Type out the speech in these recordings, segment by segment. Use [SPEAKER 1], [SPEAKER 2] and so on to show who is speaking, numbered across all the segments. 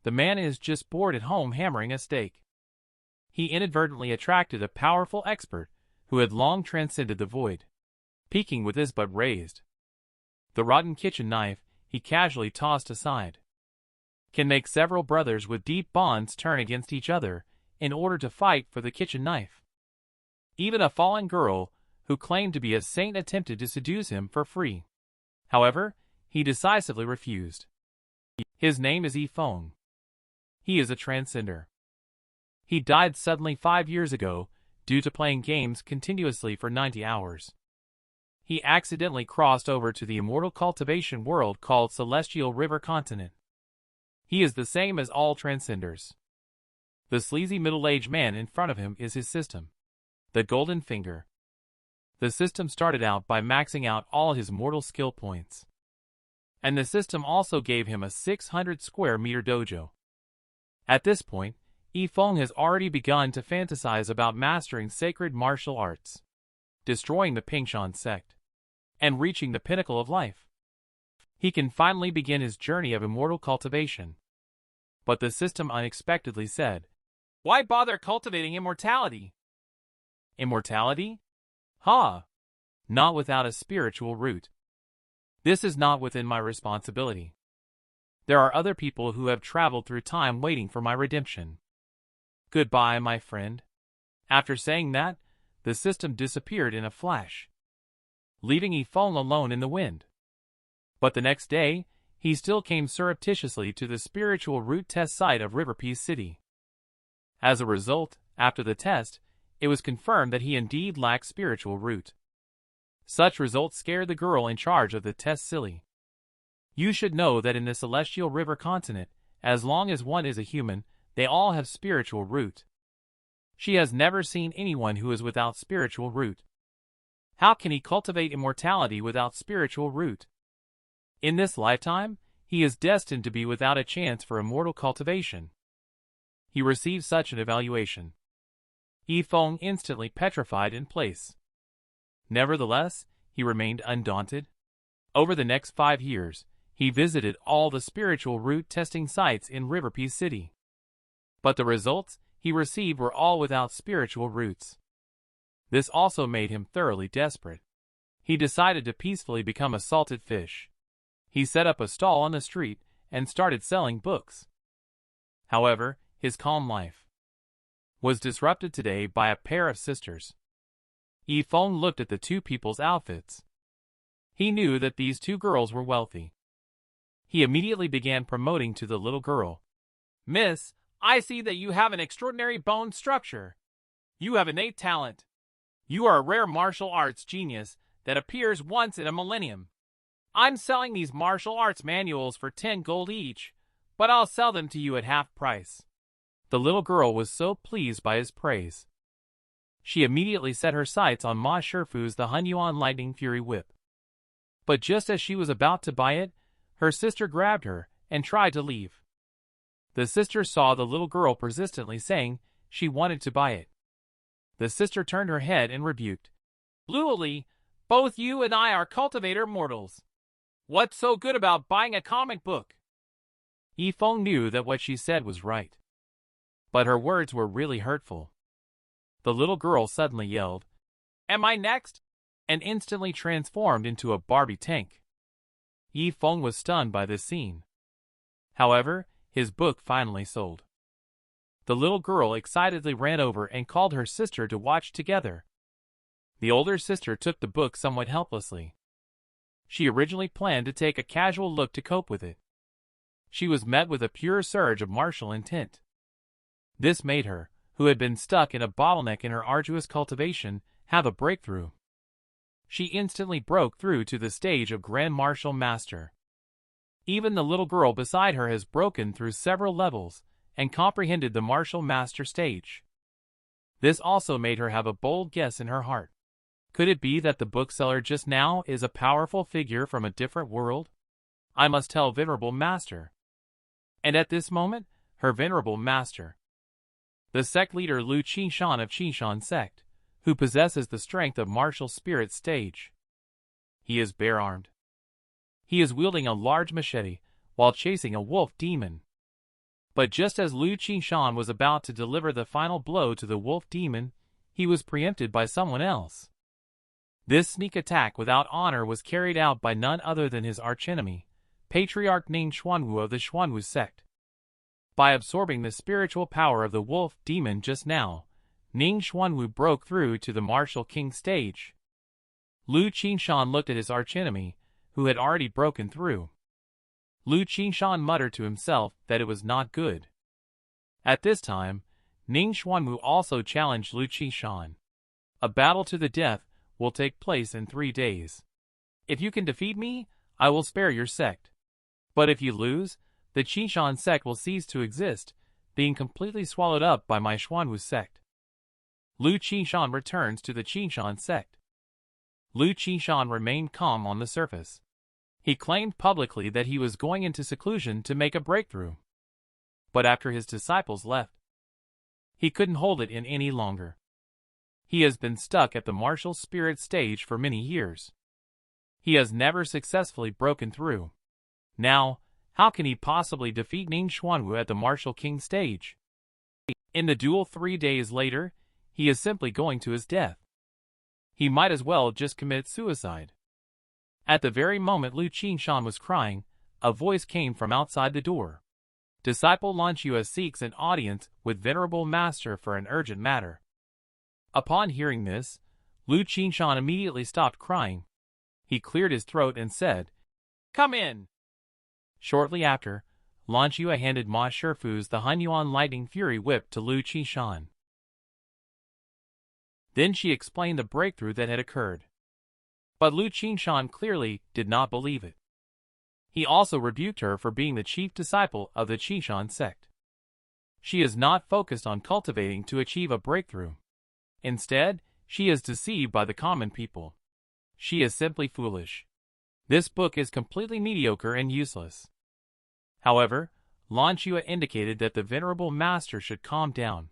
[SPEAKER 1] The man is just bored at home hammering a steak. He inadvertently attracted a powerful expert who had long transcended the void, peeking with his butt raised. The rotten kitchen knife he casually tossed aside. Can make several brothers with deep bonds turn against each other in order to fight for the kitchen knife. Even a fallen girl who claimed to be a saint attempted to seduce him for free. However, he decisively refused. His name is Yi Feng. He is a transcender. He died suddenly 5 years ago due to playing games continuously for 90 hours. He accidentally crossed over to the immortal cultivation world called Celestial River Continent. He is the same as all transcenders. The sleazy middle-aged man in front of him is his system, the Golden Finger. The system started out by maxing out all his mortal skill points. And the system also gave him a 600 square meter dojo. At this point, Yi Feng has already begun to fantasize about mastering sacred martial arts, destroying the Qingshan Sect, and reaching the pinnacle of life. He can finally begin his journey of immortal cultivation. But the system unexpectedly said, "Why bother cultivating immortality?" Immortality? Ha! Not without a spiritual root. This is not within my responsibility. There are other people who have traveled through time waiting for my redemption. Goodbye, my friend. After saying that, the system disappeared in a flash, leaving Yi Feng alone in the wind. But the next day, he still came surreptitiously to the spiritual root test site of Riverpiece City. As a result, after the test, it was confirmed that he indeed lacked spiritual root. Such results scared the girl in charge of the test silly. You should know that in the Celestial River Continent, as long as one is a human, they all have spiritual root. She has never seen anyone who is without spiritual root. How can he cultivate immortality without spiritual root? In this lifetime, he is destined to be without a chance for immortal cultivation. He received such an evaluation. Yi Feng instantly petrified in place. Nevertheless, he remained undaunted. Over the next 5 years, he visited all the spiritual root testing sites in Riverpiece City. But the results he received were all without spiritual roots. This also made him thoroughly desperate. He decided to peacefully become a salted fish. He set up a stall on the street and started selling books. However, his calm life was disrupted today by a pair of sisters. Yi Feng looked at the two people's outfits. He knew that these two girls were wealthy. He immediately began promoting to the little girl. "Miss, I see that you have an extraordinary bone structure. You have innate talent. You are a rare martial arts genius that appears once in a millennium. I'm selling these martial arts manuals for 10 gold each, but I'll sell them to you at half price." The little girl was so pleased by his praise. She immediately set her sights on Ma Shifu's the Hunyuan Lightning Fury Whip. But just as she was about to buy it, her sister grabbed her and tried to leave. The sister saw the little girl persistently saying she wanted to buy it. The sister turned her head and rebuked. "Luli, both you and I are cultivator mortals. What's so good about buying a comic book?" Yi Feng knew that what she said was right, but her words were really hurtful. The little girl suddenly yelled, "Am I next?" and instantly transformed into a Barbie tank. Yi Feng was stunned by this scene. However, his book finally sold. The little girl excitedly ran over and called her sister to watch together. The older sister took the book somewhat helplessly. She originally planned to take a casual look to cope with it. She was met with a pure surge of martial intent. This made her, who had been stuck in a bottleneck in her arduous cultivation, have a breakthrough. She instantly broke through to the stage of Grand Martial Master. Even the little girl beside her has broken through several levels and comprehended the Martial Master stage. This also made her have a bold guess in her heart. Could it be that the bookseller just now is a powerful figure from a different world? I must tell Venerable Master. And at this moment, her Venerable Master, the sect leader Lu Qingshan of Qingshan Sect, who possesses the strength of martial spirit stage. He is bare-armed. He is wielding a large machete while chasing a wolf demon. But just as Lu Qingshan was about to deliver the final blow to the wolf demon, he was preempted by someone else. This sneak attack without honor was carried out by none other than his archenemy, Patriarch Ning Xuanwu of the Xuanwu sect. By absorbing the spiritual power of the wolf demon just now, Ning Xuanwu broke through to the martial king stage. Lu Qingshan looked at his archenemy, who had already broken through. Lu Qingshan muttered to himself that it was not good. At this time, Ning Xuanwu also challenged Lu Qingshan. A battle to the death will take place in 3 days. If you can defeat me, I will spare your sect. But if you lose, the Qingshan sect will cease to exist, being completely swallowed up by my Xuanwu sect. Lu Qingshan returns to the Qingshan sect. Lu Qingshan remained calm on the surface. He claimed publicly that he was going into seclusion to make a breakthrough. But after his disciples left, he couldn't hold it in any longer. He has been stuck at the martial spirit stage for many years. He has never successfully broken through. Now, how can he possibly defeat Ning Xuanwu at the martial king stage? In the duel 3 days later, he is simply going to his death. He might as well just commit suicide. At the very moment Lu Qingshan was crying, a voice came from outside the door. Disciple Lanxue seeks an audience with Venerable Master for an urgent matter. Upon hearing this, Lu Qingshan immediately stopped crying. He cleared his throat and said, "Come in." Shortly after, Lanxue handed Ma Shifu's the Hunyuan Lightning Fury Whip to Lu Qingshan. Then she explained the breakthrough that had occurred. But Lu Qingshan clearly did not believe it. He also rebuked her for being the chief disciple of the Qingshan sect. She is not focused on cultivating to achieve a breakthrough. Instead, she is deceived by the common people. She is simply foolish. This book is completely mediocre and useless. However, Lanxue indicated that the Venerable Master should calm down.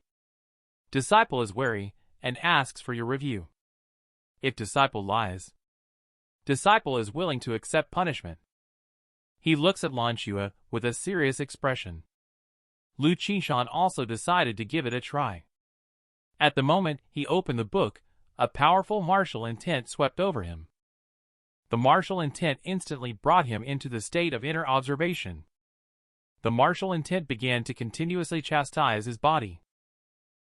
[SPEAKER 1] Disciple is wary and asks for your review. If disciple lies, disciple is willing to accept punishment. He looks at Lanxue with a serious expression. Lu Qingshan also decided to give it a try. At the moment he opened the book, a powerful martial intent swept over him. The martial intent instantly brought him into the state of inner observation. The martial intent began to continuously chastise his body.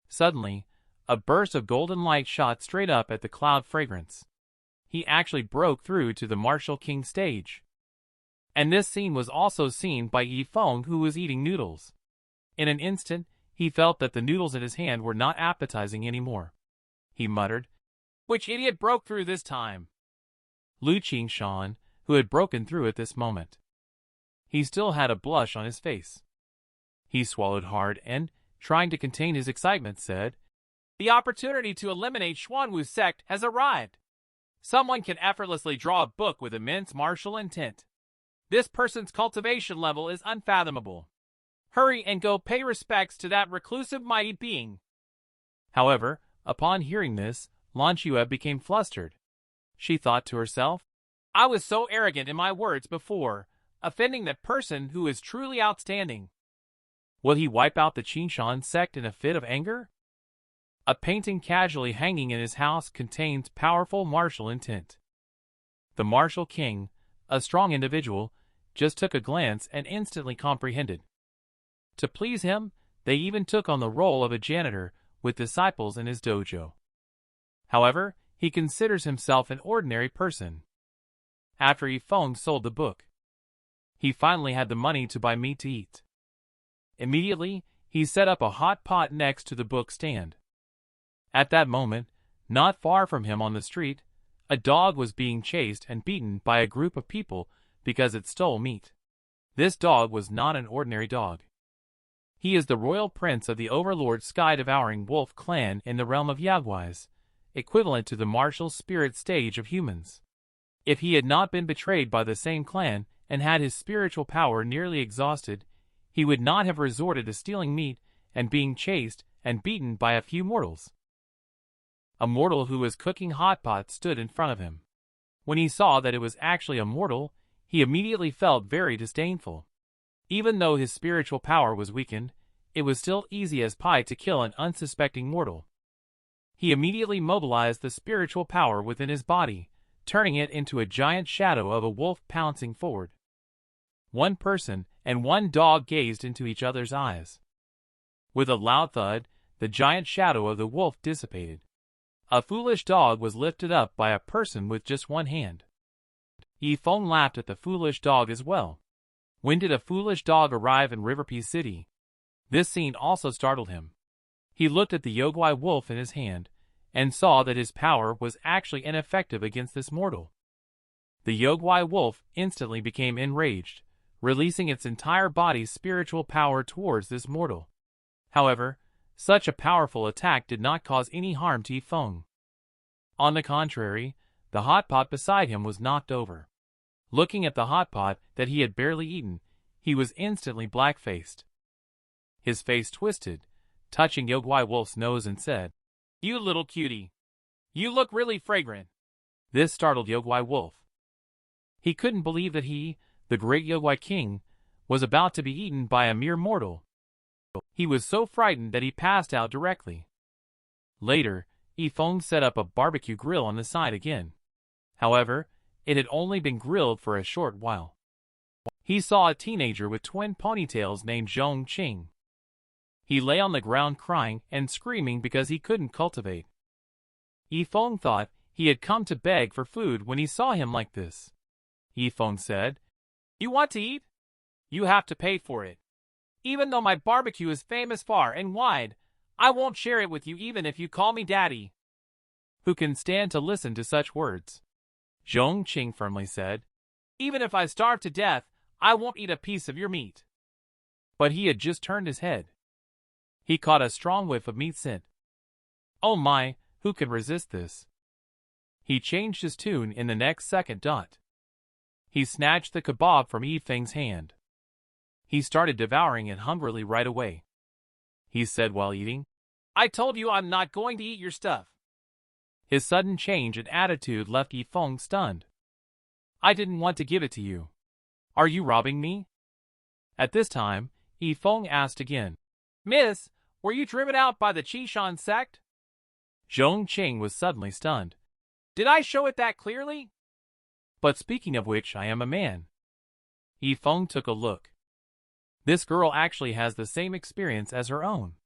[SPEAKER 1] Suddenly, a burst of golden light shot straight up at the cloud fragrance. He actually broke through to the martial king stage. And this scene was also seen by Yi Feng, who was eating noodles. In an instant, he felt that the noodles in his hand were not appetizing anymore. He muttered, "Which idiot broke through this time?" Lu Qingshan, who had broken through at this moment. He still had a blush on his face. He swallowed hard and, trying to contain his excitement, said, "The opportunity to eliminate Xuanwu sect has arrived. Someone can effortlessly draw a book with immense martial intent. This person's cultivation level is unfathomable. Hurry and go pay respects to that reclusive mighty being." However, upon hearing this, Lanxue became flustered. She thought to herself, "I was so arrogant in my words before, offending that person who is truly outstanding. Will he wipe out the Qingshan sect in a fit of anger?" A painting casually hanging in his house contains powerful martial intent. The martial king, a strong individual, just took a glance and instantly comprehended. To please him, they even took on the role of a janitor with disciples in his dojo. However, he considers himself an ordinary person. After Yi Feng sold the book, he finally had the money to buy meat to eat. Immediately, he set up a hot pot next to the book stand. At that moment, not far from him on the street, a dog was being chased and beaten by a group of people because it stole meat. This dog was not an ordinary dog. He is the royal prince of the overlord sky-devouring wolf clan in the realm of Yaguais, equivalent to the martial spirit stage of humans. If he had not been betrayed by the same clan and had his spiritual power nearly exhausted, he would not have resorted to stealing meat and being chased and beaten by a few mortals. A mortal who was cooking hot pot stood in front of him. When he saw that it was actually a mortal, he immediately felt very disdainful. Even though his spiritual power was weakened, it was still easy as pie to kill an unsuspecting mortal. He immediately mobilized the spiritual power within his body, turning it into a giant shadow of a wolf pouncing forward. One person and one dog gazed into each other's eyes. With a loud thud, the giant shadow of the wolf dissipated. A foolish dog was lifted up by a person with just one hand. Yi Feng laughed at the foolish dog as well. When did a foolish dog arrive in Riverpea City? This scene also startled him. He looked at the Yogwai wolf in his hand, and saw that his power was actually ineffective against this mortal. The Yogwai wolf instantly became enraged, releasing its entire body's spiritual power towards this mortal. However, such a powerful attack did not cause any harm to Yi Feng. On the contrary, the hot pot beside him was knocked over. Looking at the hot pot that he had barely eaten, he was instantly black-faced. His face twisted, touching Yogwai wolf's nose and said, "You little cutie. You look really fragrant." This startled Yogwai wolf. He couldn't believe that he, the great Yogwai king, was about to be eaten by a mere mortal. He was so frightened that he passed out directly. Later, Yi Feng set up a barbecue grill on the side again. However, it had only been grilled for a short while. He saw a teenager with twin ponytails named Zhong Qing. He lay on the ground crying and screaming because he couldn't cultivate. Yi Feng thought he had come to beg for food when he saw him like this. Yi Feng said, "You want to eat? You have to pay for it. Even though my barbecue is famous far and wide, I won't share it with you even if you call me daddy." Who can stand to listen to such words? Zhong Qing firmly said, "Even if I starve to death, I won't eat a piece of your meat." But he had just turned his head. He caught a strong whiff of meat scent. Oh my, who could resist this? He changed his tune in the next second. He snatched the kebab from Yi Feng's hand. He started devouring it hungrily right away. He said while eating, "I told you I'm not going to eat your stuff." His sudden change in attitude left Yi Feng stunned. "I didn't want to give it to you. Are you robbing me?" At this time, Yi Feng asked again, "Miss, were you driven out by the Qingshan Sect?" Zhong Qing was suddenly stunned. "Did I show it that clearly? But speaking of which, I am a man." Yi Feng took a look. This girl actually has the same experience as her own.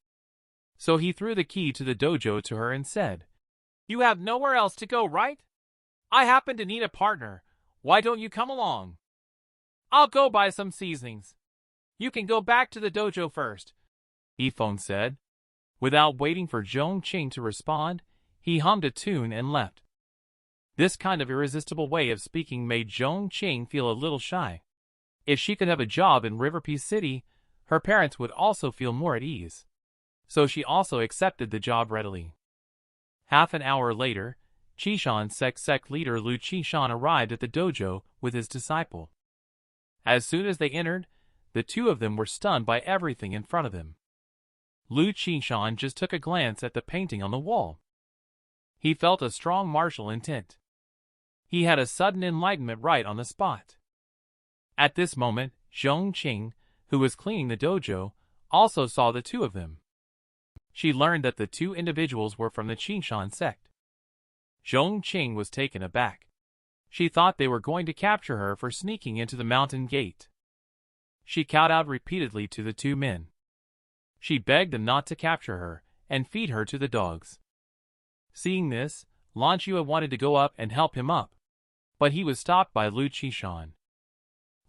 [SPEAKER 1] So he threw the key to the dojo to her and said, "You have nowhere else to go, right? I happen to need a partner. Why don't you come along? I'll go buy some seasonings. You can go back to the dojo first," Yi Feng said. Without waiting for Zhong Qing to respond, he hummed a tune and left. This kind of irresistible way of speaking made Zhong Qing feel a little shy. If she could have a job in Riverpea City, her parents would also feel more at ease. So she also accepted the job readily. Half an hour later, Qingshan Sect leader Lu Qingshan arrived at the dojo with his disciple. As soon as they entered, the two of them were stunned by everything in front of them. Lu Qingshan just took a glance at the painting on the wall. He felt a strong martial intent. He had a sudden enlightenment right on the spot. At this moment, Zhong Qing, who was cleaning the dojo, also saw the two of them. She learned that the two individuals were from the Qingshan Sect. Zhong Qing was taken aback. She thought they were going to capture her for sneaking into the mountain gate. She called out repeatedly to the two men. She begged them not to capture her and feed her to the dogs. Seeing this, Lanchua wanted to go up and help him up, but he was stopped by Lu Qingshan.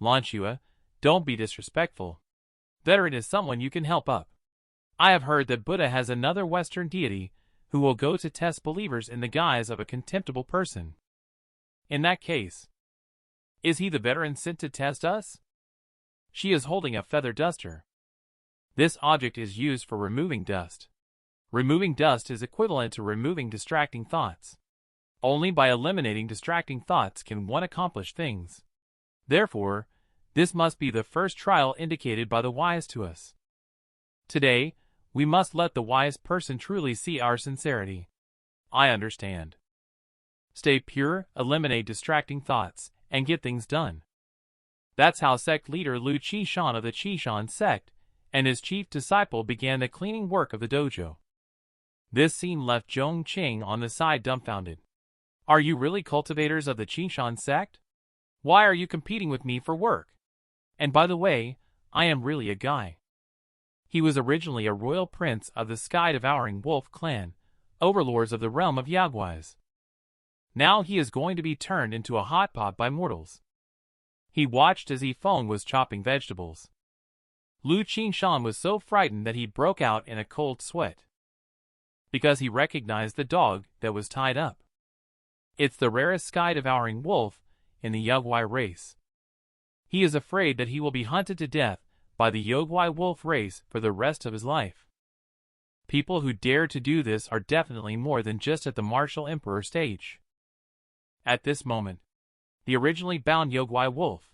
[SPEAKER 1] "Lanchua, don't be disrespectful. Veteran is someone you can help up. I have heard that Buddha has another Western deity who will go to test believers in the guise of a contemptible person. In that case, is he the veteran sent to test us?" She is holding a feather duster. This object is used for removing dust. Removing dust is equivalent to removing distracting thoughts. Only by eliminating distracting thoughts can one accomplish things. Therefore, this must be the first trial indicated by the wise to us. Today, we must let the wise person truly see our sincerity. I understand. Stay pure, eliminate distracting thoughts, and get things done. That's how sect leader Lu Qingshan of the Qingshan Sect and his chief disciple began the cleaning work of the dojo. This scene left Zhong Qing on the side dumbfounded. Are you really cultivators of the Qingshan Sect? Why are you competing with me for work? And by the way, I am really a guy. He was originally a royal prince of the sky-devouring wolf clan, overlords of the realm of Yaguais. Now he is going to be turned into a hot pot by mortals. He watched as Yi Feng was chopping vegetables. Lu Qingshan was so frightened that he broke out in a cold sweat, because he recognized the dog that was tied up. It's the rarest sky-devouring wolf in the Yaguai race. He is afraid that he will be hunted to death by the Yaguai wolf race for the rest of his life. People who dare to do this are definitely more than just at the martial emperor stage. At this moment, the originally bound Yaguai wolf,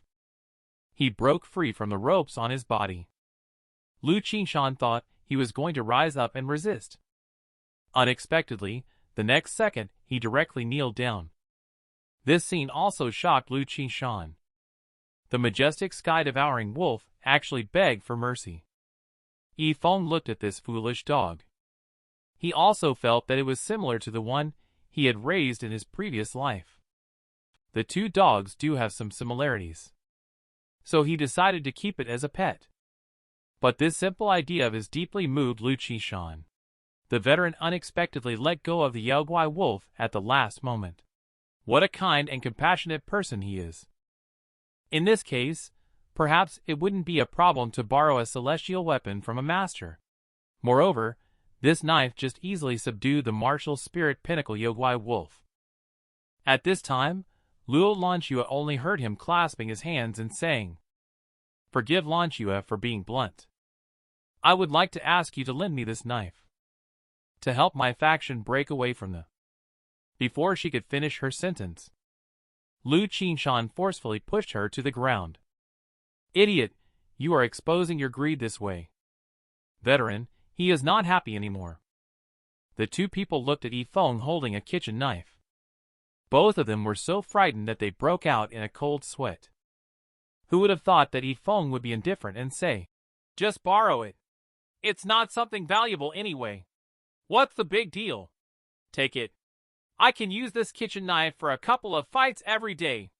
[SPEAKER 1] he broke free from the ropes on his body. Lu Qingshan thought he was going to rise up and resist. Unexpectedly, the next second, he directly kneeled down. This scene also shocked Lu Qingshan. The majestic sky-devouring wolf actually begged for mercy. Yi Feng looked at this foolish dog. He also felt that it was similar to the one he had raised in his previous life. The two dogs do have some similarities, so he decided to keep it as a pet. But this simple idea of his deeply moved Lu Qingshan. The veteran unexpectedly let go of the Yaguai wolf at the last moment. What a kind and compassionate person he is. In this case, perhaps it wouldn't be a problem to borrow a celestial weapon from a master. Moreover, this knife just easily subdued the martial spirit pinnacle Yaguai wolf. At this time, Luo Lanxue only heard him clasping his hands and saying, "Forgive Lanxue for being blunt. I would like to ask you to lend me this knife to help my faction break away from the..." Before she could finish her sentence, Lu Qingshan forcefully pushed her to the ground. "Idiot, you are exposing your greed this way." Veteran, he is not happy anymore. The two people looked at Yi Feng holding a kitchen knife. Both of them were so frightened that they broke out in a cold sweat. Who would have thought that Yi Feng would be indifferent and say, "Just borrow it. It's not something valuable anyway. What's the big deal? Take it. I can use this kitchen knife for a couple of fights every day."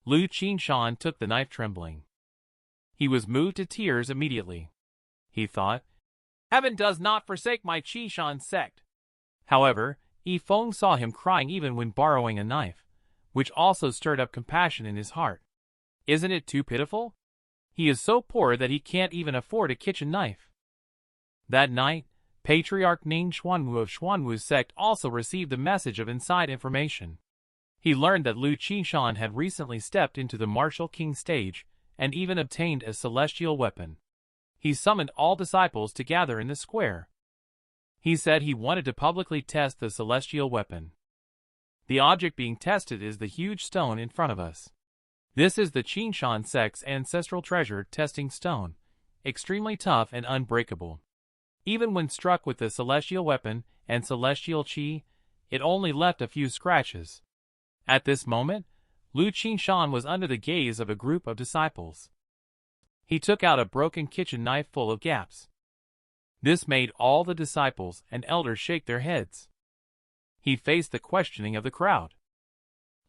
[SPEAKER 1] Lu Qingshan took the knife trembling. He was moved to tears immediately. He thought, "Heaven does not forsake my Qingshan Sect." However, Yi Feng saw him crying even when borrowing a knife, which also stirred up compassion in his heart. Isn't it too pitiful? He is so poor that he can't even afford a kitchen knife. That night, Patriarch Ning Xuanwu of Xuanwu's sect also received a message of inside information. He learned that Lu Qingshan had recently stepped into the martial king stage and even obtained a celestial weapon. He summoned all disciples to gather in the square. He said he wanted to publicly test the celestial weapon. The object being tested is the huge stone in front of us. This is the Qingshan Sect's ancestral treasure testing stone, extremely tough and unbreakable. Even when struck with the celestial weapon and celestial chi, it only left a few scratches. At this moment, Lu Qingshan was under the gaze of a group of disciples. He took out a broken kitchen knife full of gaps. This made all the disciples and elders shake their heads. He faced the questioning of the crowd.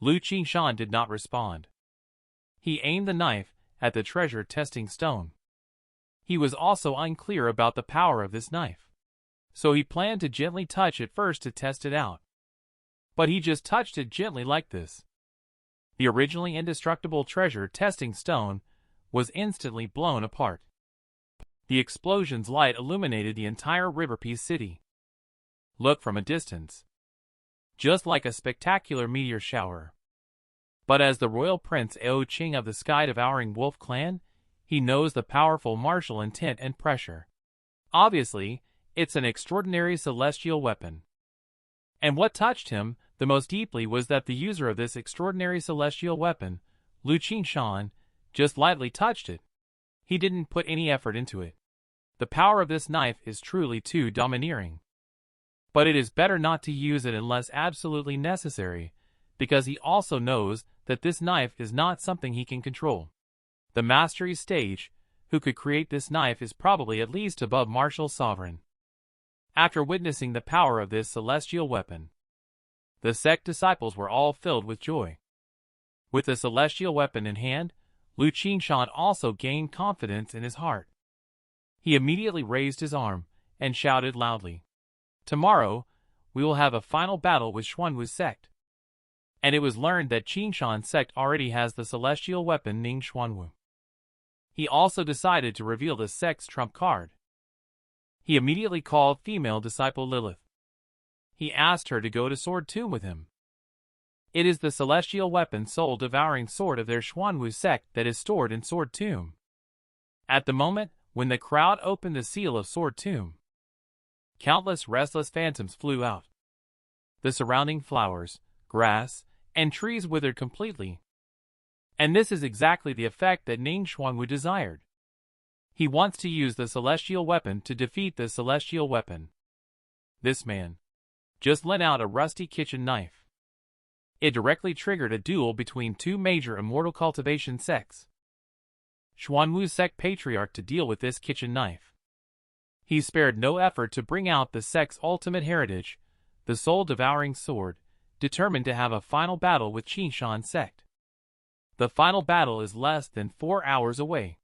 [SPEAKER 1] Lu Qingshan did not respond. He aimed the knife at the treasure testing stone. He was also unclear about the power of this knife, so he planned to gently touch it first to test it out. But he just touched it gently like this. The originally indestructible treasure testing stone was instantly blown apart. The explosion's light illuminated the entire River Peace City. Look from a distance, just like a spectacular meteor shower. But as the royal prince Ao Qing of the sky-devouring wolf clan, he knows the powerful martial intent and pressure. Obviously, it's an extraordinary celestial weapon. And what touched him the most deeply was that the user of this extraordinary celestial weapon, Lu Qingshan, just lightly touched it. He didn't put any effort into it. The power of this knife is truly too domineering. But it is better not to use it unless absolutely necessary, because he also knows that this knife is not something he can control. The mastery stage, who could create this knife, is probably at least above martial sovereign. After witnessing the power of this celestial weapon, the sect disciples were all filled with joy. With the celestial weapon in hand, Qingshan also gained confidence in his heart. He immediately raised his arm and shouted loudly, "Tomorrow, we will have a final battle with Xuanwu's sect." And it was learned that Qingshan Sect already has the celestial weapon Ning Xuanwu. He also decided to reveal the sect's trump card. He immediately called female disciple Lilith. He asked her to go to Sword Tomb with him. It is the celestial weapon soul-devouring sword of their Xuanwu sect that is stored in Sword Tomb. At the moment when the crowd opened the seal of Sword Tomb, countless restless phantoms flew out. The surrounding flowers, grass, and trees withered completely. And this is exactly the effect that Ning Xuanwu desired. He wants to use the celestial weapon to defeat the celestial weapon. This man just lent out a rusty kitchen knife. It directly triggered a duel between two major immortal cultivation sects. Xuanwu's sect patriarch to deal with this kitchen knife. He spared no effort to bring out the sect's ultimate heritage, the soul-devouring sword, determined to have a final battle with Qingshan Sect. The final battle is less than 4 hours away.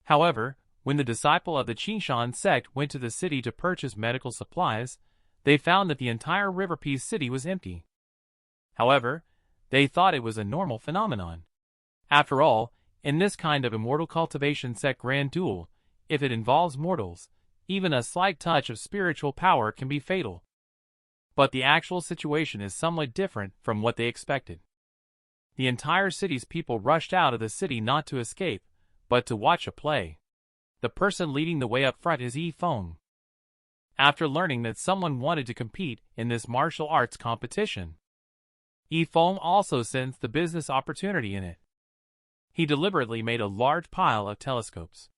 [SPEAKER 1] However, when the disciple of the Qingshan Sect went to the city to purchase medical supplies, they found that the entire River Peace city was empty. However, they thought it was a normal phenomenon. After all, in this kind of immortal cultivation sect grand duel, if it involves mortals, even a slight touch of spiritual power can be fatal. But the actual situation is somewhat different from what they expected. The entire city's people rushed out of the city not to escape, but to watch a play. The person leading the way up front is Yi Feng. After learning that someone wanted to compete in this martial arts competition, Yi Feng also sensed the business opportunity in it. He deliberately made a large pile of telescopes.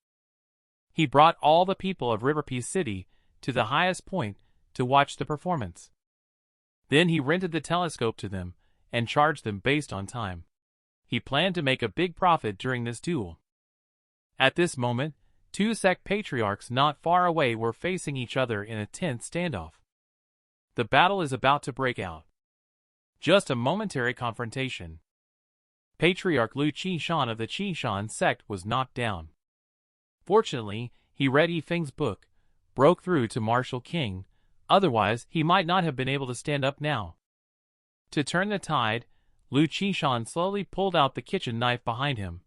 [SPEAKER 1] He brought all the people of River Peace City to the highest point to watch the performance. Then he rented the telescope to them and charged them based on time. He planned to make a big profit during this duel. At this moment, two sect patriarchs not far away were facing each other in a tense standoff. The battle is about to break out. Just a momentary confrontation. Patriarch Qingshan of the Qingshan Sect was knocked down. Fortunately, he read Yi Feng's book, broke through to Martial King, otherwise he might not have been able to stand up now. To turn the tide, Qingshan slowly pulled out the kitchen knife behind him,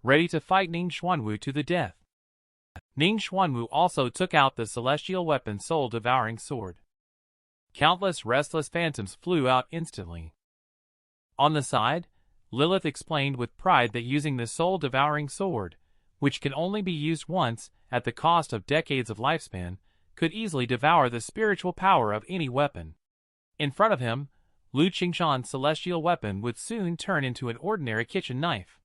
[SPEAKER 1] ready to fight Ning Xuanwu to the death. Ning Xuanwu also took out the celestial weapon soul-devouring sword. Countless restless phantoms flew out instantly. On the side, Lilith explained with pride that using the soul-devouring sword, which can only be used once at the cost of decades of lifespan, could easily devour the spiritual power of any weapon. In front of him, Qingshan's celestial weapon would soon turn into an ordinary kitchen knife.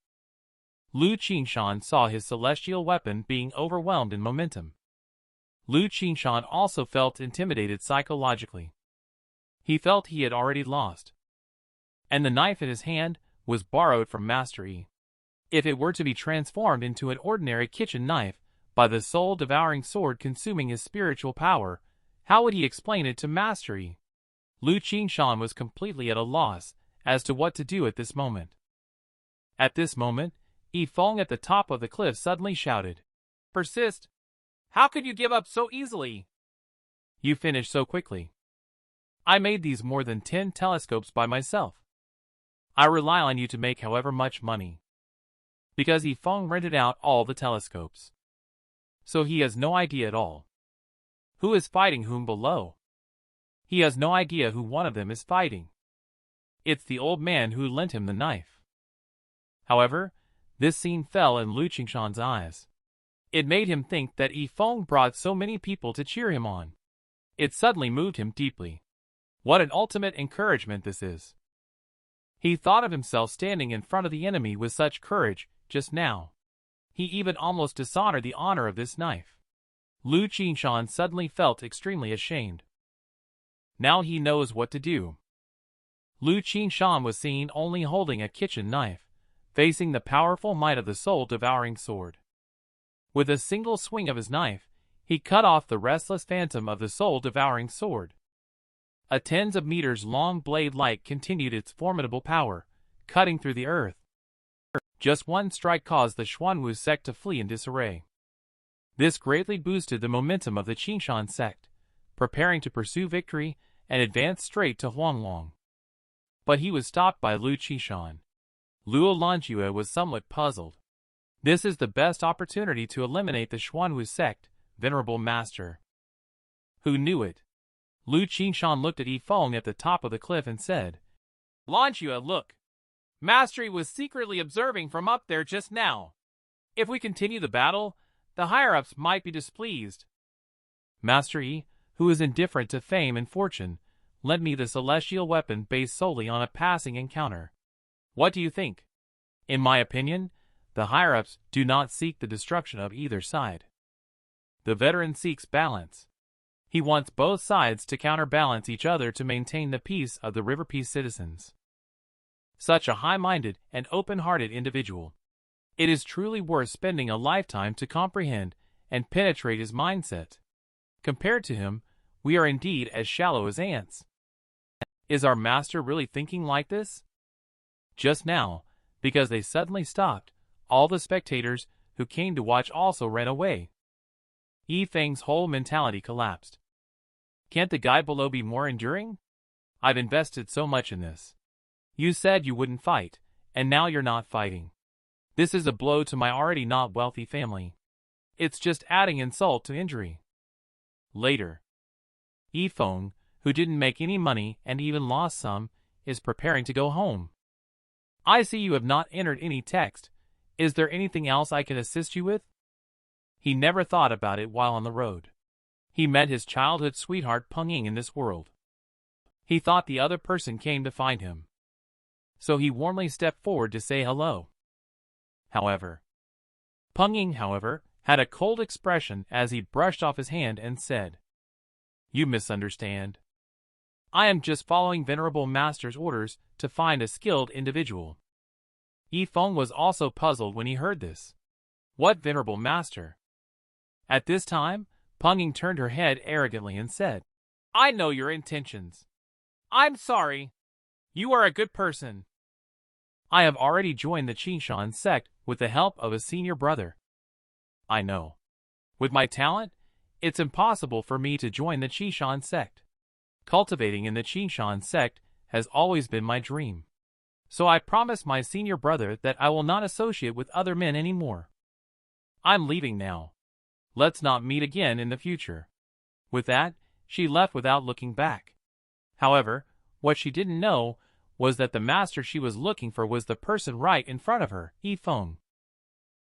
[SPEAKER 1] Qingshan saw his celestial weapon being overwhelmed in momentum. Qingshan also felt intimidated psychologically. He felt he had already lost. And the knife in his hand was borrowed from Master Yi. If it were to be transformed into an ordinary kitchen knife by the soul-devouring sword consuming his spiritual power, how would he explain it to Master Yi? Qingshan was completely at a loss as to what to do at this moment. At this moment, Yi Feng at the top of the cliff suddenly shouted, "Persist! How could you give up so easily? You finished so quickly. I made these more than 10 telescopes by myself. I rely on you to make however much money." Because Yi Feng rented out all the telescopes. So he has no idea at all. Who is fighting whom below? He has no idea who one of them is fighting. It's the old man who lent him the knife. However, this scene fell in Qingshan's eyes. It made him think that Yi Feng brought so many people to cheer him on. It suddenly moved him deeply. What an ultimate encouragement this is. He thought of himself standing in front of the enemy with such courage just now. He even almost dishonored the honor of this knife. Qingshan suddenly felt extremely ashamed. Now he knows what to do. Qingshan was seen only holding a kitchen knife, facing the powerful might of the soul-devouring sword. With a single swing of his knife, he cut off the restless phantom of the soul-devouring sword. A tens of meters long blade-like continued its formidable power, cutting through the earth. Just one strike caused the Xuanwu sect to flee in disarray. This greatly boosted the momentum of the Qingshan Sect, preparing to pursue victory and advance straight to Huanglong. But he was stopped by Lu Qishan. Luo Lanjue was somewhat puzzled. This is the best opportunity to eliminate the Xuanwu sect, venerable master. Who knew it? Lu Qingshan looked at Yi Feng at the top of the cliff and said, Lanjue, look. Mastery was secretly observing from up there just now. If we continue the battle, the higher-ups might be displeased. Master Yi, who is indifferent to fame and fortune, lent me the celestial weapon based solely on a passing encounter. What do you think? In my opinion, the higher-ups do not seek the destruction of either side. The veteran seeks balance. He wants both sides to counterbalance each other to maintain the peace of the River Peace citizens. Such a high-minded and open-hearted individual. It is truly worth spending a lifetime to comprehend and penetrate his mindset. Compared to him, we are indeed as shallow as ants. Is our master really thinking like this? Just now, because they suddenly stopped, all the spectators who came to watch also ran away. Yi Feng's whole mentality collapsed. Can't the guy below be more enduring? I've invested so much in this. You said you wouldn't fight, and now you're not fighting. This is a blow to my already not wealthy family. It's just adding insult to injury. Later. Yi Feng, who didn't make any money and even lost some, is preparing to go home. I see you have not entered any text. Is there anything else I can assist you with? He never thought about it while on the road. He met his childhood sweetheart Peng Ying in this world. He thought the other person came to find him. So he warmly stepped forward to say hello. Peng Ying, had a cold expression as he brushed off his hand and said, You misunderstand. I am just following Venerable Master's orders to find a skilled individual. Yi Feng was also puzzled when he heard this. What Venerable Master? At this time, Peng Ying turned her head arrogantly and said, I know your intentions. I'm sorry. You are a good person. I have already joined the Qingshan Sect with the help of a senior brother. I know. With my talent, it's impossible for me to join the Qingshan Sect. Cultivating in the Qingshan Sect has always been my dream. So I promised my senior brother that I will not associate with other men anymore. I'm leaving now. Let's not meet again in the future. With that, she left without looking back. However, what she didn't know was that the master she was looking for was the person right in front of her, Yi Feng.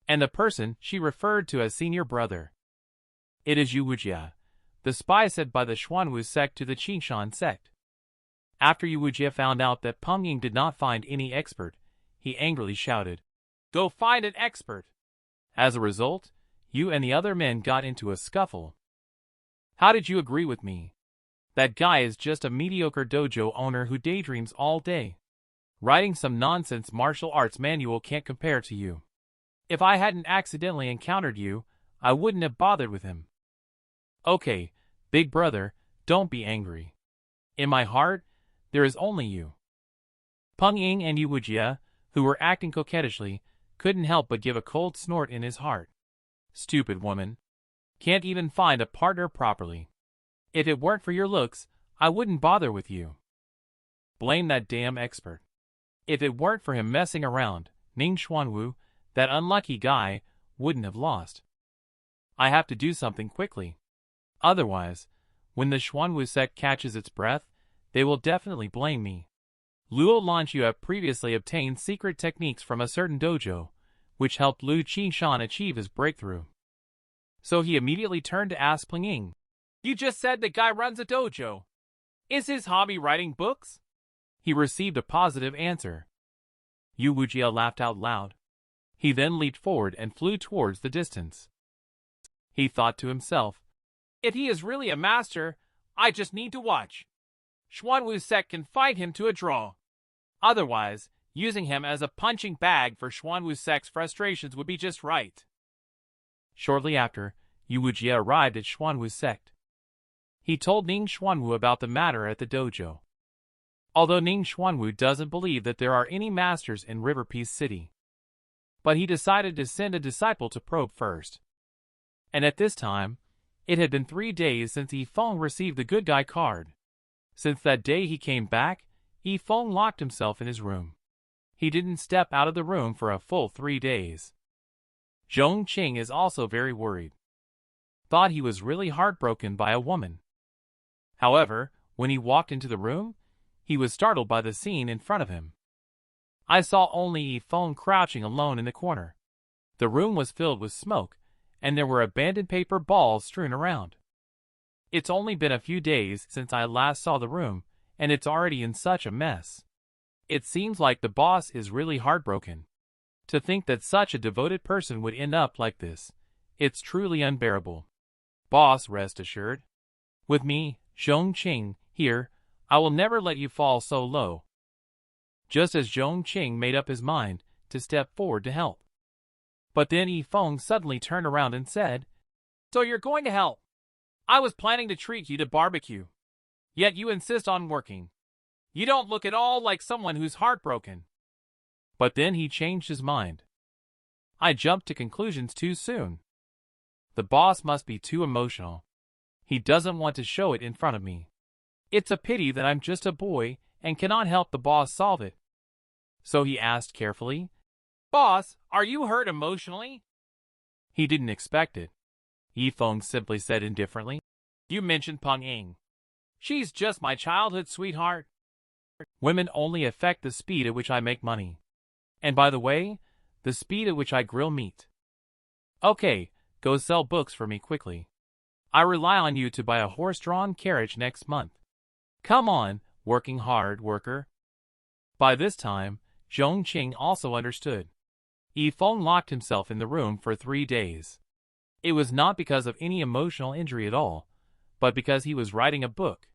[SPEAKER 1] And the person she referred to as senior brother. It is Yu Wujia, the spy sent by the Xuanwu sect to the Qingshan Sect. After Yu Wujia found out that Peng Ying did not find any expert, he angrily shouted, Go find an expert! As a result, you and the other men got into a scuffle. How did you agree with me? That guy is just a mediocre dojo owner who daydreams all day. Writing some nonsense martial arts manual can't compare to you. If I hadn't accidentally encountered you, I wouldn't have bothered with him. Okay, big brother, don't be angry. In my heart, there is only you. Peng Ying and Yu Wujia, who were acting coquettishly, couldn't help but give a cold snort in his heart. Stupid woman. Can't even find a partner properly. If it weren't for your looks, I wouldn't bother with you. Blame that damn expert. If it weren't for him messing around, Ning Xuanwu, that unlucky guy, wouldn't have lost. I have to do something quickly. Otherwise, when the Xuanwu sect catches its breath, they will definitely blame me. Luo Lanqiu previously obtained secret techniques from a certain dojo, which helped Lu Qingshan achieve his breakthrough. So he immediately turned to ask Peng Ying, You just said the guy runs a dojo. Is his hobby writing books? He received a positive answer. Yu Wujia laughed out loud. He then leaped forward and flew towards the distance. He thought to himself, If he is really a master, I just need to watch. Xuanwu sect can fight him to a draw. Otherwise, Using him as a punching bag for Xuanwu's sect's frustrations would be just right. Shortly after, Yu Wujie arrived at Xuanwu's sect. He told Ning Xuanwu about the matter at the dojo. Although Ning Xuanwu doesn't believe that there are any masters in River Peace City. But he decided to send a disciple to probe first. And at this time, it had been 3 days since Yi Feng received the good guy card. Since that day he came back, Yi Feng locked himself in his room. He didn't step out of the room for a full 3 days. Zhong Qing is also very worried. Thought he was really heartbroken by a woman. However, when he walked into the room, he was startled by the scene in front of him. I saw only Yi Feng crouching alone in the corner. The room was filled with smoke, and there were abandoned paper balls strewn around. It's only been a few days since I last saw the room, and it's already in such a mess. It seems like the boss is really heartbroken. To think that such a devoted person would end up like this, it's truly unbearable. Boss, rest assured. With me, Zhong Qing, here, I will never let you fall so low. Just as Zhong Qing made up his mind to step forward to help. But then Yi Feng suddenly turned around and said, "So you're going to help? I was planning to treat you to barbecue. Yet you insist on working. You don't look at all like someone who's heartbroken." But then he changed his mind. I jumped to conclusions too soon. The boss must be too emotional. He doesn't want to show it in front of me. It's a pity that I'm just a boy and cannot help the boss solve it. So he asked carefully, "Boss, are you hurt emotionally?" He didn't expect it. Yi Feng simply said indifferently, "You mentioned Peng Ying. She's just my childhood sweetheart. Women only affect the speed at which I make money. And by the way, the speed at which I grill meat. Okay, go sell books for me quickly. I rely on you to buy a horse-drawn carriage next month. Come on, working hard, worker." By this time, Zhong Qing also understood. Yi Feng locked himself in the room for 3 days. It was not because of any emotional injury at all, but because he was writing a book.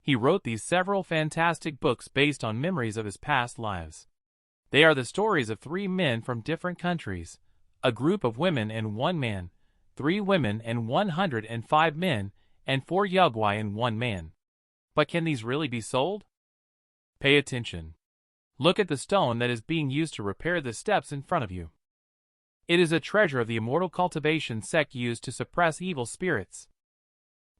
[SPEAKER 1] He wrote these several fantastic books based on memories of his past lives. They are the stories of 3 men from different countries, a group of women and 1 man, 3 women and 105 men, and 4 Yugwai and 1 man. But can these really be sold? Pay attention. Look at the stone that is being used to repair the steps in front of you. It is a treasure of the immortal Cultivation sect used to suppress evil spirits.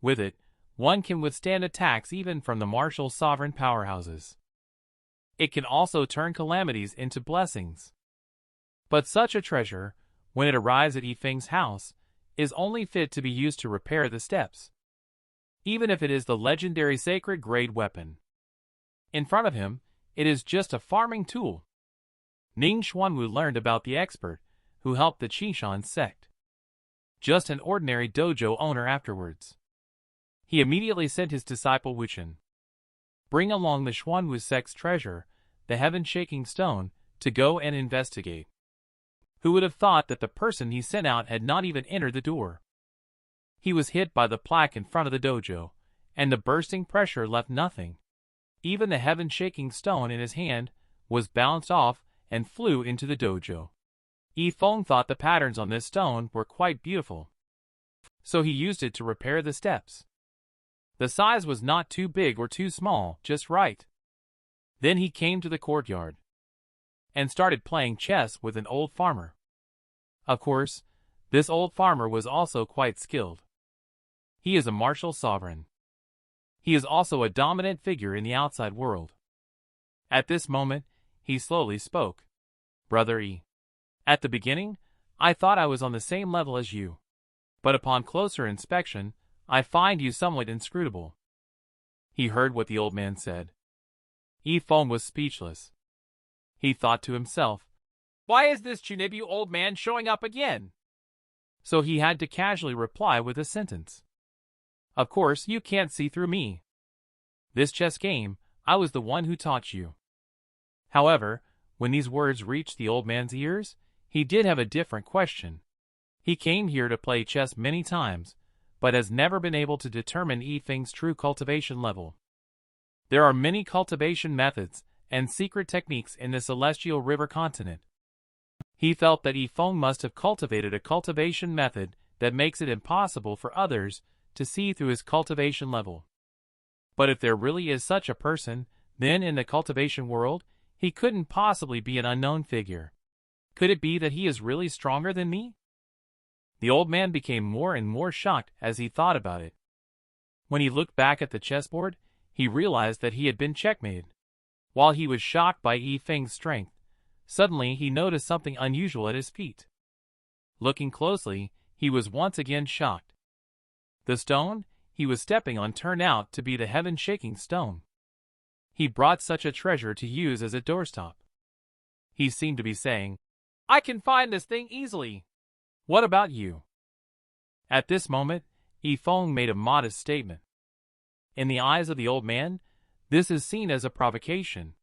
[SPEAKER 1] With it, one can withstand attacks even from the martial sovereign powerhouses. It can also turn calamities into blessings. But such a treasure, when it arrives at Yi Feng's house, is only fit to be used to repair the steps. Even if it is the legendary sacred grade weapon. In front of him, it is just a farming tool. Ning Xuanwu learned about the expert who helped the Qingshan Sect. Just an ordinary dojo owner afterwards. He immediately sent his disciple Wuchen. Bring along the Xuanwu sect's treasure, the heaven-shaking stone, to go and investigate. Who would have thought that the person he sent out had not even entered the door? He was hit by the plaque in front of the dojo, and the bursting pressure left nothing. Even the heaven-shaking stone in his hand was bounced off and flew into the dojo. Yi Feng thought the patterns on this stone were quite beautiful. So he used it to repair the steps. The size was not too big or too small, just right. Then he came to the courtyard and started playing chess with an old farmer. Of course, this old farmer was also quite skilled. He is a martial sovereign. He is also a dominant figure in the outside world. At this moment, he slowly spoke. "Brother Yi, at the beginning, I thought I was on the same level as you. But upon closer inspection, I find you somewhat inscrutable." He heard what the old man said. Yi Feng was speechless. He thought to himself, "Why is this Chunibu old man showing up again?" So he had to casually reply with a sentence. "Of course, you can't see through me. This chess game, I was the one who taught you." However, when these words reached the old man's ears, he did have a different question. He came here to play chess many times, but has never been able to determine Yi Feng's true cultivation level. There are many cultivation methods, and secret techniques in the celestial river continent. He felt that Yi Feng must have cultivated a cultivation method that makes it impossible for others to see through his cultivation level. But if there really is such a person, then in the cultivation world, he couldn't possibly be an unknown figure. Could it be that he is really stronger than me? The old man became more and more shocked as he thought about it. When he looked back at the chessboard, he realized that he had been checkmated. While he was shocked by Yi Feng's strength, suddenly he noticed something unusual at his feet. Looking closely, he was once again shocked. The stone he was stepping on turned out to be the heaven-shaking stone. He brought such a treasure to use as a doorstop. He seemed to be saying, "I can find this thing easily. What about you?" At this moment, Yi Feng made a modest statement. In the eyes of the old man, this is seen as a provocation.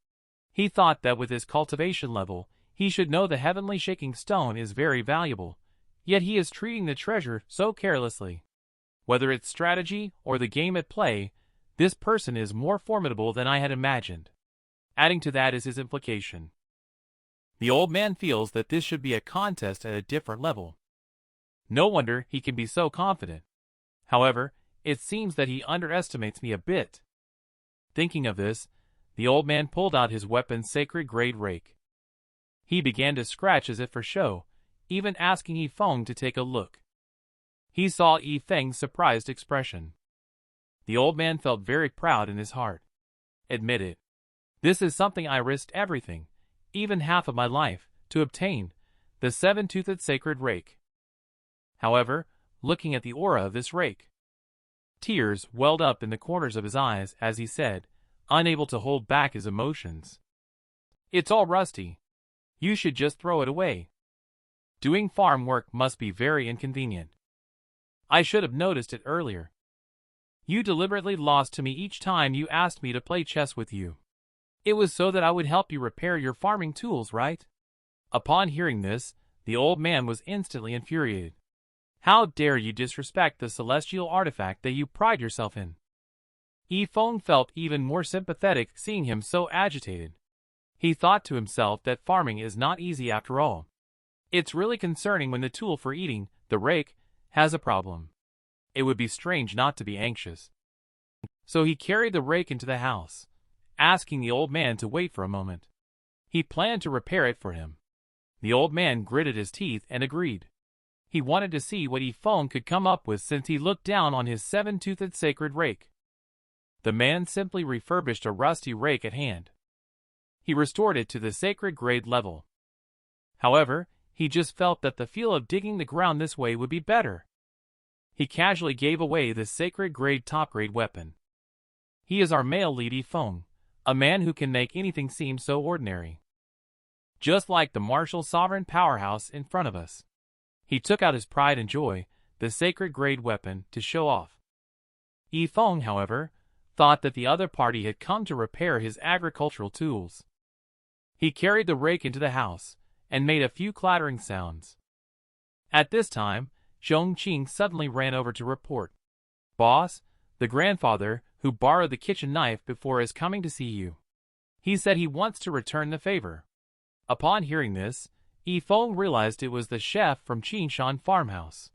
[SPEAKER 1] He thought that with his cultivation level, he should know the heavenly shaking stone is very valuable, yet he is treating the treasure so carelessly. Whether it's strategy or the game at play, this person is more formidable than I had imagined. Adding to that is his implication. The old man feels that this should be a contest at a different level. No wonder he can be so confident. However, it seems that he underestimates me a bit. Thinking of this, the old man pulled out his weapon's sacred grade rake. He began to scratch as if for show, even asking Yi Feng to take a look. He saw Yi Feng's surprised expression. The old man felt very proud in his heart. Admit it. This is something I risked everything, even half of my life, to obtain, the seven-toothed sacred rake. However, looking at the aura of this rake, tears welled up in the corners of his eyes as he said, unable to hold back his emotions. "It's all rusty. You should just throw it away. Doing farm work must be very inconvenient. I should have noticed it earlier. You deliberately lost to me each time you asked me to play chess with you. It was so that I would help you repair your farming tools, right?" Upon hearing this, the old man was instantly infuriated. "How dare you disrespect the celestial artifact that you pride yourself in?" Yi Feng felt even more sympathetic seeing him so agitated. He thought to himself that farming is not easy after all. It's really concerning when the tool for eating, the rake, has a problem. It would be strange not to be anxious. So he carried the rake into the house, asking the old man to wait for a moment. He planned to repair it for him. The old man gritted his teeth and agreed. He wanted to see what Yi Feng could come up with since he looked down on his seven-toothed sacred rake. The man simply refurbished a rusty rake at hand. He restored it to the sacred grade level. However, he just felt that the feel of digging the ground this way would be better. He casually gave away the sacred grade top-grade weapon. He is our male lead Yi Feng, a man who can make anything seem so ordinary. Just like the martial sovereign powerhouse in front of us. He took out his pride and joy, the sacred grade weapon, to show off. Yi Feng, however, thought that the other party had come to repair his agricultural tools. He carried the rake into the house, and made a few clattering sounds. At this time, Zhongqing suddenly ran over to report. "Boss, the grandfather, who borrowed the kitchen knife before is coming to see you. He said he wants to return the favor." Upon hearing this, Yi Feng realized it was the chef from Qingshan farmhouse.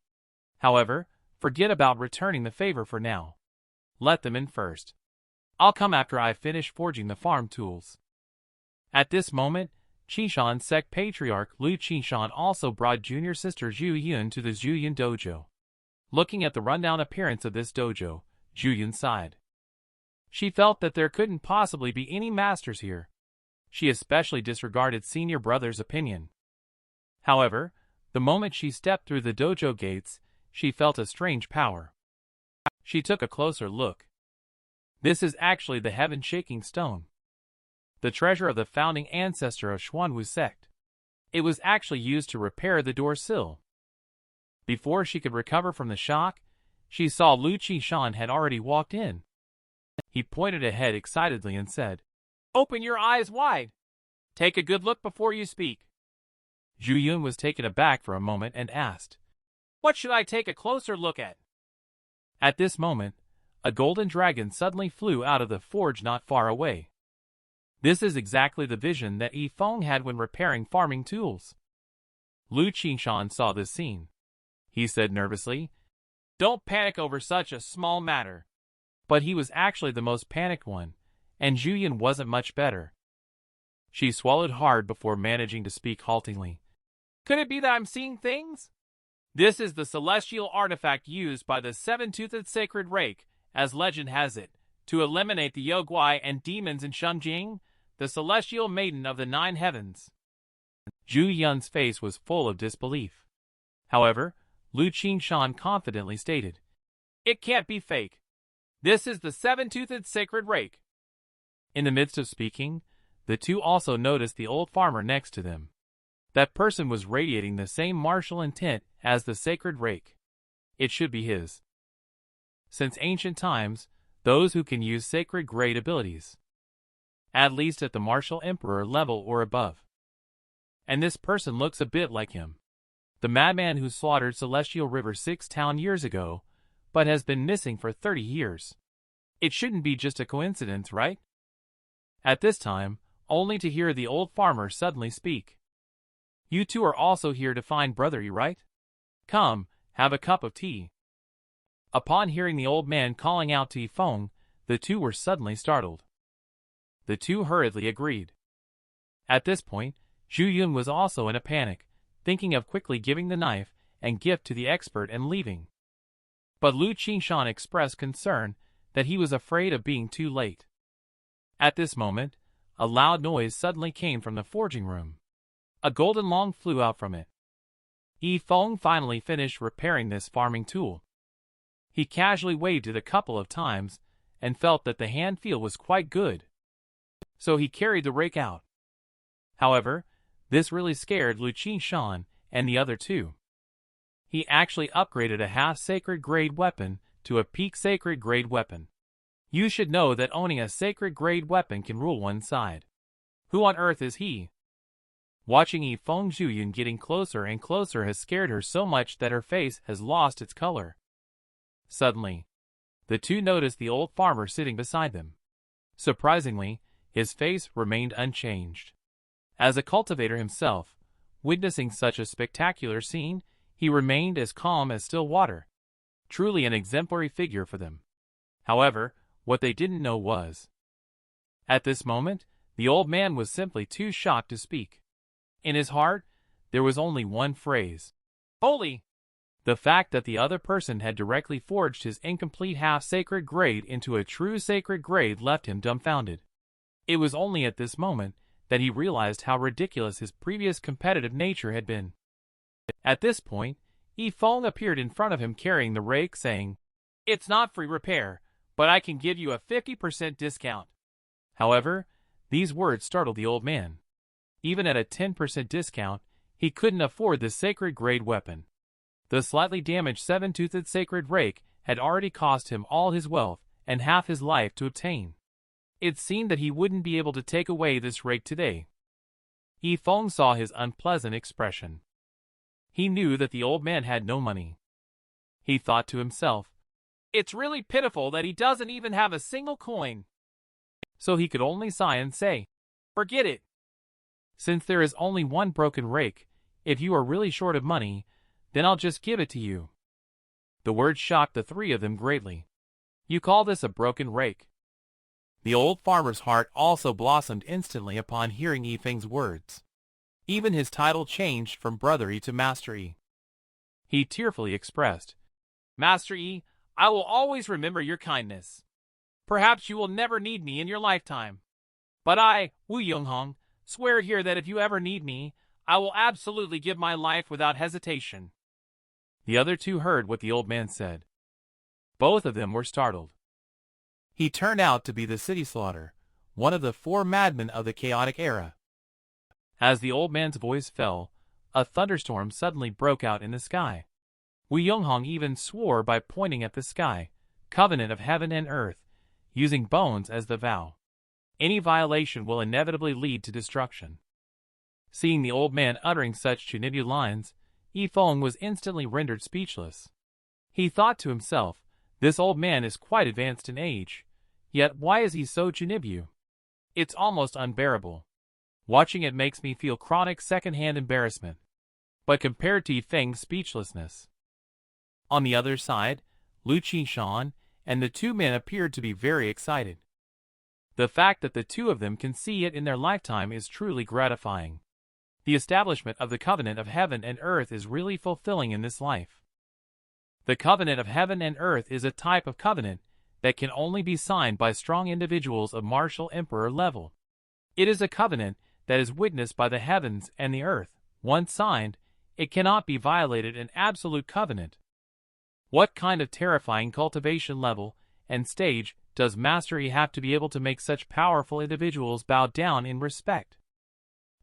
[SPEAKER 1] However, forget about returning the favor for now. Let them in first. I'll come after I finish forging the farm tools. At this moment, Qingshan Sect patriarch Lu Qingshan also brought junior sister Zhu Yun to the Zhu Yun dojo. Looking at the rundown appearance of this dojo, Zhu Yun sighed. She felt that there couldn't possibly be any masters here. She especially disregarded senior brother's opinion. However, the moment she stepped through the dojo gates, she felt a strange power. She took a closer look. This is actually the heaven-shaking stone. The treasure of the founding ancestor of Xuanwu sect. It was actually used to repair the door sill. Before she could recover from the shock, she saw Lu Qingshan had already walked in. He pointed ahead excitedly and said, "Open your eyes wide. Take a good look before you speak." Zhu Yun was taken aback for a moment and asked, "What should I take a closer look at?" At this moment, a golden dragon suddenly flew out of the forge not far away. This is exactly the vision that Yi Feng had when repairing farming tools. Lu Qingshan saw this scene. He said nervously, "Don't panic over such a small matter." But he was actually the most panicked one, and Zhuyan wasn't much better. She swallowed hard before managing to speak haltingly. "Could it be that I'm seeing things? This is the celestial artifact used by the seven-toothed sacred rake, as legend has it, to eliminate the Yoguai and demons in Shunjing, the celestial maiden of the 9 heavens." Zhu Yun's face was full of disbelief. However, Lu Qingshan confidently stated, "It can't be fake. This is the seven-toothed sacred rake." In the midst of speaking, the two also noticed the old farmer next to them. That person was radiating the same martial intent as the sacred rake. It should be his. Since ancient times, those who can use sacred grade abilities, at least at the martial emperor level or above. And this person looks a bit like him. The madman who slaughtered Celestial River 6 town years ago, but has been missing for 30 years. It shouldn't be just a coincidence, right? At this time, only to hear the old farmer suddenly speak. "You two are also here to find Brother Yi, right? Come, have a cup of tea." Upon hearing the old man calling out to Yi Feng, the two were suddenly startled. The two hurriedly agreed. At this point, Zhu Yun was also in a panic, thinking of quickly giving the knife and gift to the expert and leaving. But Lu Qingshan expressed concern that he was afraid of being too late. At this moment, a loud noise suddenly came from the forging room. A golden log flew out from it. Yi Feng finally finished repairing this farming tool. He casually waved it a couple of times and felt that the hand feel was quite good. So he carried the rake out. However, this really scared Lu Qingshan and the other two. He actually upgraded a half-sacred grade weapon to a peak sacred grade weapon. You should know that owning a sacred grade weapon can rule one side. Who on earth is he? Watching Yi Feng Zhuyan getting closer and closer has scared her so much that her face has lost its color. Suddenly, the two noticed the old farmer sitting beside them. Surprisingly, his face remained unchanged. As a cultivator himself, witnessing such a spectacular scene, he remained as calm as still water. Truly an exemplary figure for them. However, what they didn't know was, at this moment, the old man was simply too shocked to speak. In his heart, there was only one phrase: "Holy!" The fact that the other person had directly forged his incomplete half-sacred grade into a true sacred grade left him dumbfounded. It was only at this moment that he realized how ridiculous his previous competitive nature had been. At this point, Yi Feng appeared in front of him carrying the rake, saying, "It's not free repair, but I can give you a 50% discount." However, these words startled the old man. Even at a 10% discount, he couldn't afford this sacred grade weapon. The slightly damaged seven-toothed sacred rake had already cost him all his wealth and half his life to obtain. It seemed that he wouldn't be able to take away this rake today. Yi Feng saw his unpleasant expression. He knew that the old man had no money. He thought to himself, "It's really pitiful that he doesn't even have a single coin." So he could only sigh and say, "Forget it. Since there is only one broken rake, if you are really short of money, then I'll just give it to you." The words shocked the three of them greatly. "You call this a broken rake?" The old farmer's heart also blossomed instantly upon hearing Yi Feng's words. Even his title changed from Brother Yi to Master Yi. He tearfully expressed, "Master Yi, I will always remember your kindness. Perhaps you will never need me in your lifetime. But I, Wu Yonghong, swear here that if you ever need me, I will absolutely give my life without hesitation." The other two heard what the old man said. Both of them were startled. He turned out to be the city slaughterer, one of the 4 madmen of the chaotic era. As the old man's voice fell, a thunderstorm suddenly broke out in the sky. Wu Yonghong even swore by pointing at the sky, covenant of heaven and earth, using bones as the vow. Any violation will inevitably lead to destruction. Seeing the old man uttering such Chunibu lines, Yi Feng was instantly rendered speechless. He thought to himself, this old man is quite advanced in age, yet why is he so Chunibu? It's almost unbearable. Watching it makes me feel chronic second-hand embarrassment. But compared to Yi Feng's speechlessness. On the other side, Lu Qingshan and the two men appeared to be very excited. The fact that the two of them can see it in their lifetime is truly gratifying. The establishment of the covenant of heaven and earth is really fulfilling in this life. The covenant of heaven and earth is a type of covenant that can only be signed by strong individuals of martial emperor level. It is a covenant that is witnessed by the heavens and the earth. Once signed, it cannot be violated, an absolute covenant. What kind of terrifying cultivation level and stage does Master Yi have to be able to make such powerful individuals bow down in respect?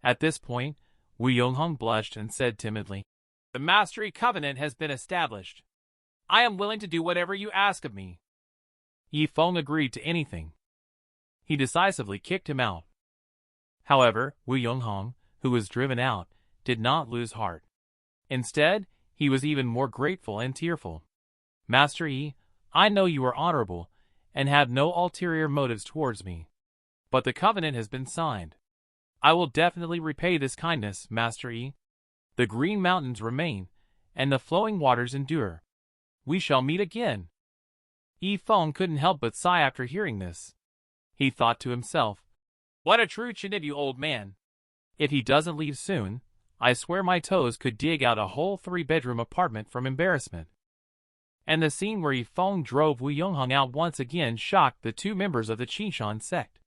[SPEAKER 1] At this point, Wu Yonghong blushed and said timidly, "The Mastery Covenant has been established. I am willing to do whatever you ask of me." Yi Feng agreed to anything. He decisively kicked him out. However, Wu Yonghong, who was driven out, did not lose heart. Instead, he was even more grateful and tearful. "Master Yi, I know you are honorable and have no ulterior motives towards me. But the covenant has been signed. I will definitely repay this kindness, Master Yi. The green mountains remain, and the flowing waters endure. We shall meet again." Yi Feng couldn't help but sigh after hearing this. He thought to himself, "What a true Chinibyu old man. If he doesn't leave soon, I swear my toes could dig out a whole 3-bedroom apartment from embarrassment." And the scene where Yi Feng drove Wu Yonghong out once again shocked the two members of the Qingshan Sect.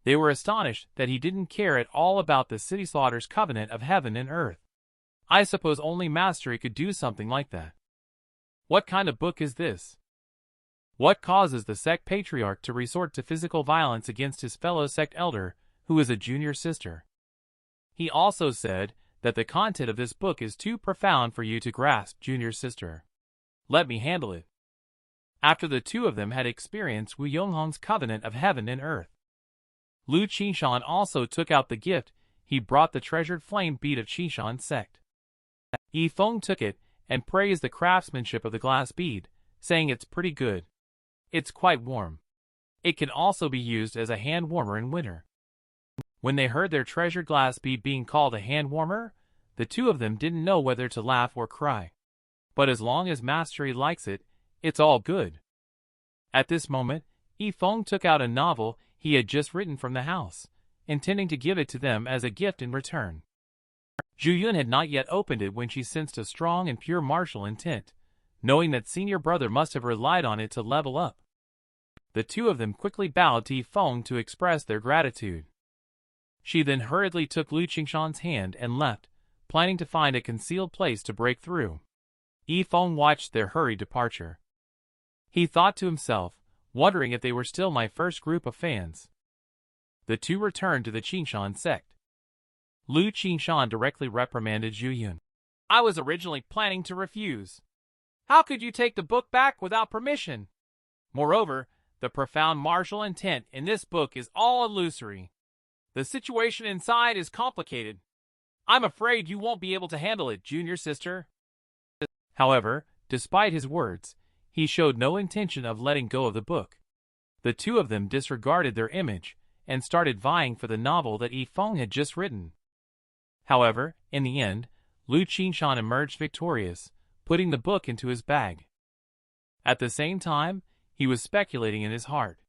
[SPEAKER 1] They were astonished that he didn't care at all about the city slaughter's covenant of heaven and earth. I suppose only Mastery could do something like that. What kind of book is this? What causes the sect patriarch to resort to physical violence against his fellow sect elder, who is a junior sister? He also said that the content of this book is too profound for you to grasp, junior sister. Let me handle it. After the two of them had experienced Wu Yonghong's covenant of heaven and earth, Lu Qingshan also took out the gift he brought, the treasured flame bead of Qingshan Sect. Yi Feng took it and praised the craftsmanship of the glass bead, saying it's pretty good. It's quite warm. It can also be used as a hand warmer in winter. When they heard their treasured glass bead being called a hand warmer, the two of them didn't know whether to laugh or cry. But as long as Mastery likes it, it's all good. At this moment, Yi Feng took out a novel he had just written from the house, intending to give it to them as a gift in return. Zhu Yun had not yet opened it when she sensed a strong and pure martial intent, knowing that senior brother must have relied on it to level up. The two of them quickly bowed to Yi Feng to express their gratitude. She then hurriedly took Lu Qingshan's hand and left, planning to find a concealed place to break through. Yi Feng watched their hurried departure. He thought to himself, wondering if they were still my first group of fans. The two returned to the Qingshan Sect. Lu Qingshan directly reprimanded Zhu Yun. "I was originally planning to refuse. How could you take the book back without permission? Moreover, the profound martial intent in this book is all illusory. The situation inside is complicated. I'm afraid you won't be able to handle it, junior sister." However, despite his words, he showed no intention of letting go of the book. The two of them disregarded their image and started vying for the novel that Yi Feng had just written. However, in the end, Lu Qingshan emerged victorious, putting the book into his bag. At the same time, he was speculating in his heart.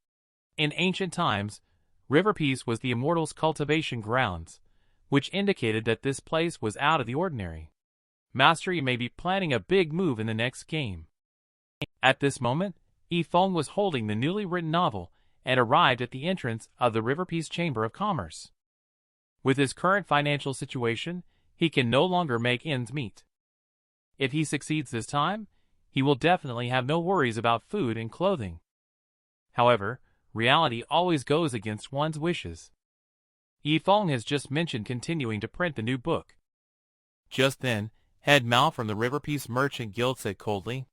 [SPEAKER 1] In ancient times, River Peace was the immortals' cultivation grounds, which indicated that this place was out of the ordinary. Mastery may be planning a big move in the next game. At this moment, Yi Feng was holding the newly written novel and arrived at the entrance of the River Peace Chamber of Commerce. With his current financial situation, he can no longer make ends meet. If he succeeds this time, he will definitely have no worries about food and clothing. However, reality always goes against one's wishes. Yi Feng has just mentioned continuing to print the new book. Just then, Head Mao from the River Peace Merchant Guild said coldly,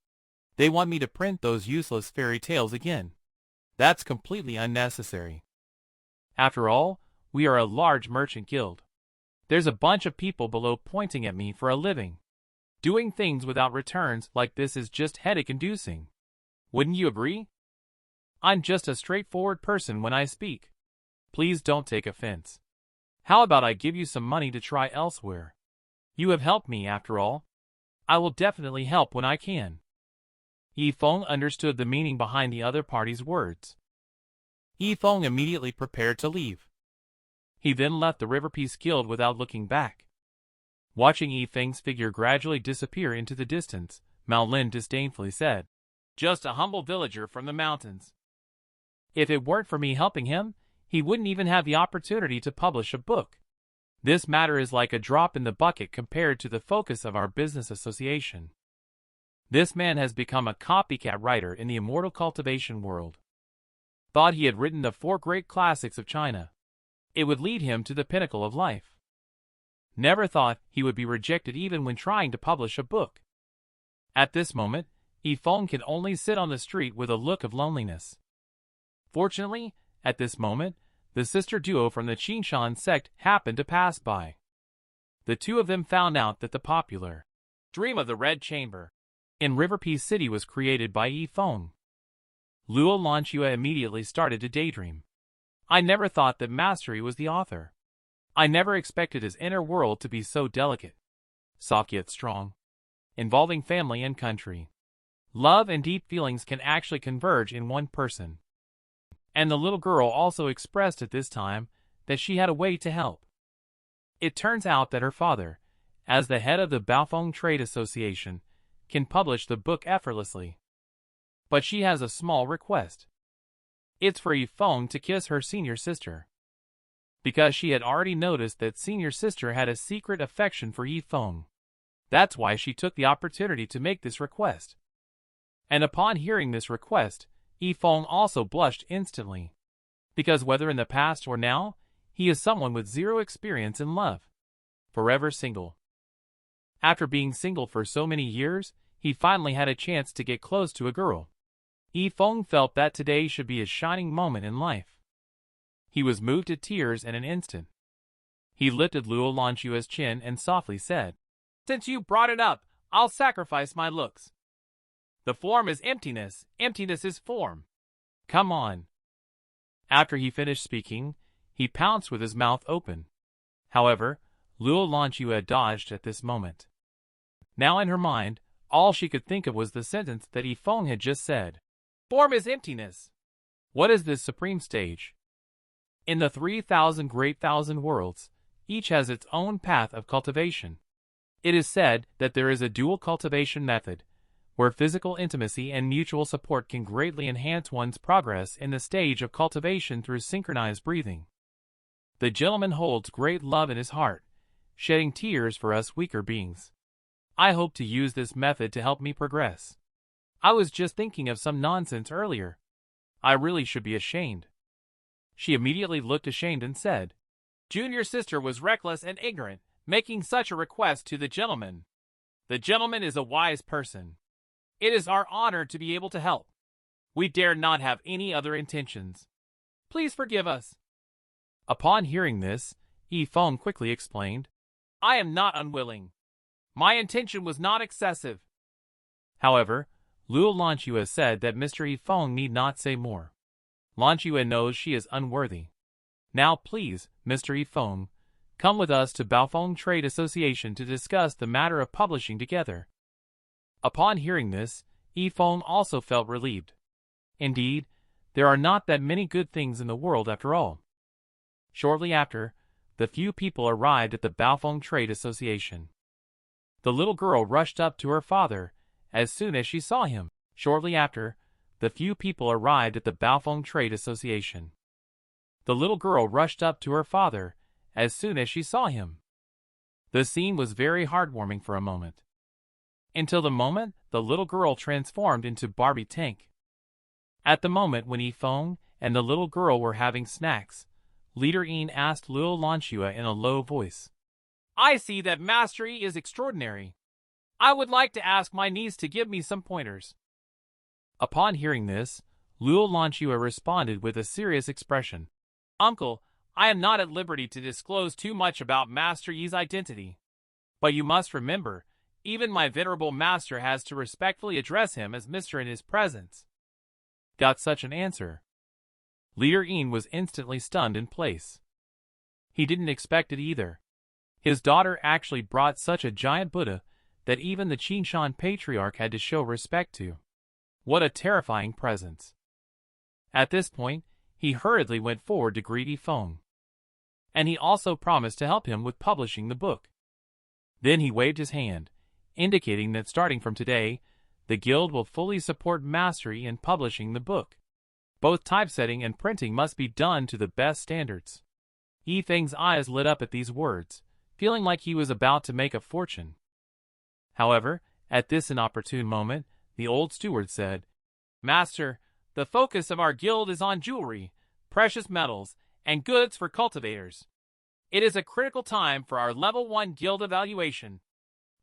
[SPEAKER 1] "They want me to print those useless fairy tales again. That's completely unnecessary. After all, we are a large merchant guild. There's a bunch of people below pointing at me for a living. Doing things without returns like this is just headache-inducing. Wouldn't you agree? I'm just a straightforward person when I speak. Please don't take offense. How about I give you some money to try elsewhere? You have helped me after all. I will definitely help when I can. Yi Feng understood the meaning behind the other party's words. Yi Feng immediately prepared to leave. He then left the River Peace Guild without looking back. Watching Yi Feng's figure gradually disappear into the distance, Mao Lin disdainfully said, "Just a humble villager from the mountains. If it weren't for me helping him, he wouldn't even have the opportunity to publish a book. This matter is like a drop in the bucket compared to the focus of our business association. This man has become a copycat writer in the immortal cultivation world. Thought he had written the 4 great classics of China. It would lead him to the pinnacle of life. Never thought he would be rejected even when trying to publish a book." At this moment, Yi Feng could only sit on the street with a look of loneliness. Fortunately, at this moment, the sister duo from the Qingshan Sect happened to pass by. The two of them found out that the popular Dream of the Red Chamber in River Peace City was created by Yi Feng. Luo Lanxue immediately started to daydream. I never thought that Mastery was the author. I never expected his inner world to be so delicate, soft yet strong, involving family and country. Love and deep feelings can actually converge in one person. And the little girl also expressed at this time that she had a way to help. It turns out that her father, as the head of the Baofeng Trade Association, can publish the book effortlessly. But she has a small request. It's for Yi Feng to kiss her senior sister. Because she had already noticed that senior sister had a secret affection for Yi Feng. That's why she took the opportunity to make this request. And upon hearing this request, Yi Feng also blushed instantly. Because whether in the past or now, he is someone with zero experience in love. Forever single. After being single for so many years, he finally had a chance to get close to a girl. Yi Feng felt that today should be his shining moment in life. He was moved to tears in an instant. He lifted Luo Lanxue's chin and softly said, "Since you brought it up, I'll sacrifice my looks. The form is emptiness, emptiness is form. Come on." After he finished speaking, he pounced with his mouth open. However, Luo Lanxue dodged at this moment. Now in her mind, all she could think of was the sentence that Yi Feng had just said. Form is emptiness. What is this supreme stage? In the 3,000 great thousand worlds, each has its own path of cultivation. It is said that there is a dual cultivation method, where physical intimacy and mutual support can greatly enhance one's progress in the stage of cultivation through synchronized breathing. The gentleman holds great love in his heart, shedding tears for us weaker beings. I hope to use this method to help me progress. I was just thinking of some nonsense earlier. I really should be ashamed. She immediately looked ashamed and said, Junior sister was reckless and ignorant, making such a request to the gentleman. The gentleman is a wise person. It is our honor to be able to help. We dare not have any other intentions. Please forgive us. Upon hearing this, Yi Feng quickly explained, I am not unwilling. My intention was not excessive. However, Luo Lanxue said that Mr. Yi Feng need not say more. Lanxue knows she is unworthy. Now please, Mr. Yi Feng, come with us to Baofeng Trade Association to discuss the matter of publishing together. Upon hearing this, Yi Feng also felt relieved. Indeed, there are not that many good things in the world after all. Shortly after, the few people arrived at the Baofeng Trade Association. The little girl rushed up to her father as soon as she saw him. Shortly after, the few people arrived at the Baofeng Trade Association. The little girl rushed up to her father as soon as she saw him. The scene was very heartwarming for a moment. Until the moment the little girl transformed into Barbie Tank. At the moment when Yi Feng and the little girl were having snacks, Leader Yin asked Luo Lanxue in a low voice. I see that mastery is extraordinary. I would like to ask my niece to give me some pointers. Upon hearing this, Luo Lanxue responded with a serious expression. Uncle, I am not at liberty to disclose too much about Master Yi's identity. But you must remember, even my venerable master has to respectfully address him as Mr. in his presence. Got such an answer. Leader Yin was instantly stunned in place. He didn't expect it either. His daughter actually brought such a giant Buddha that even the Qingshan patriarch had to show respect to. What a terrifying presence. At this point, he hurriedly went forward to greet Yi Feng. And he also promised to help him with publishing the book. Then he waved his hand, indicating that starting from today, the guild will fully support mastery in publishing the book. Both typesetting and printing must be done to the best standards. Yi Feng's eyes lit up at these words, feeling like he was about to make a fortune. However, at this inopportune moment, the old steward said, "Master, the focus of our guild is on jewelry, precious metals, and goods for cultivators. It is a critical time for our level 1 guild evaluation.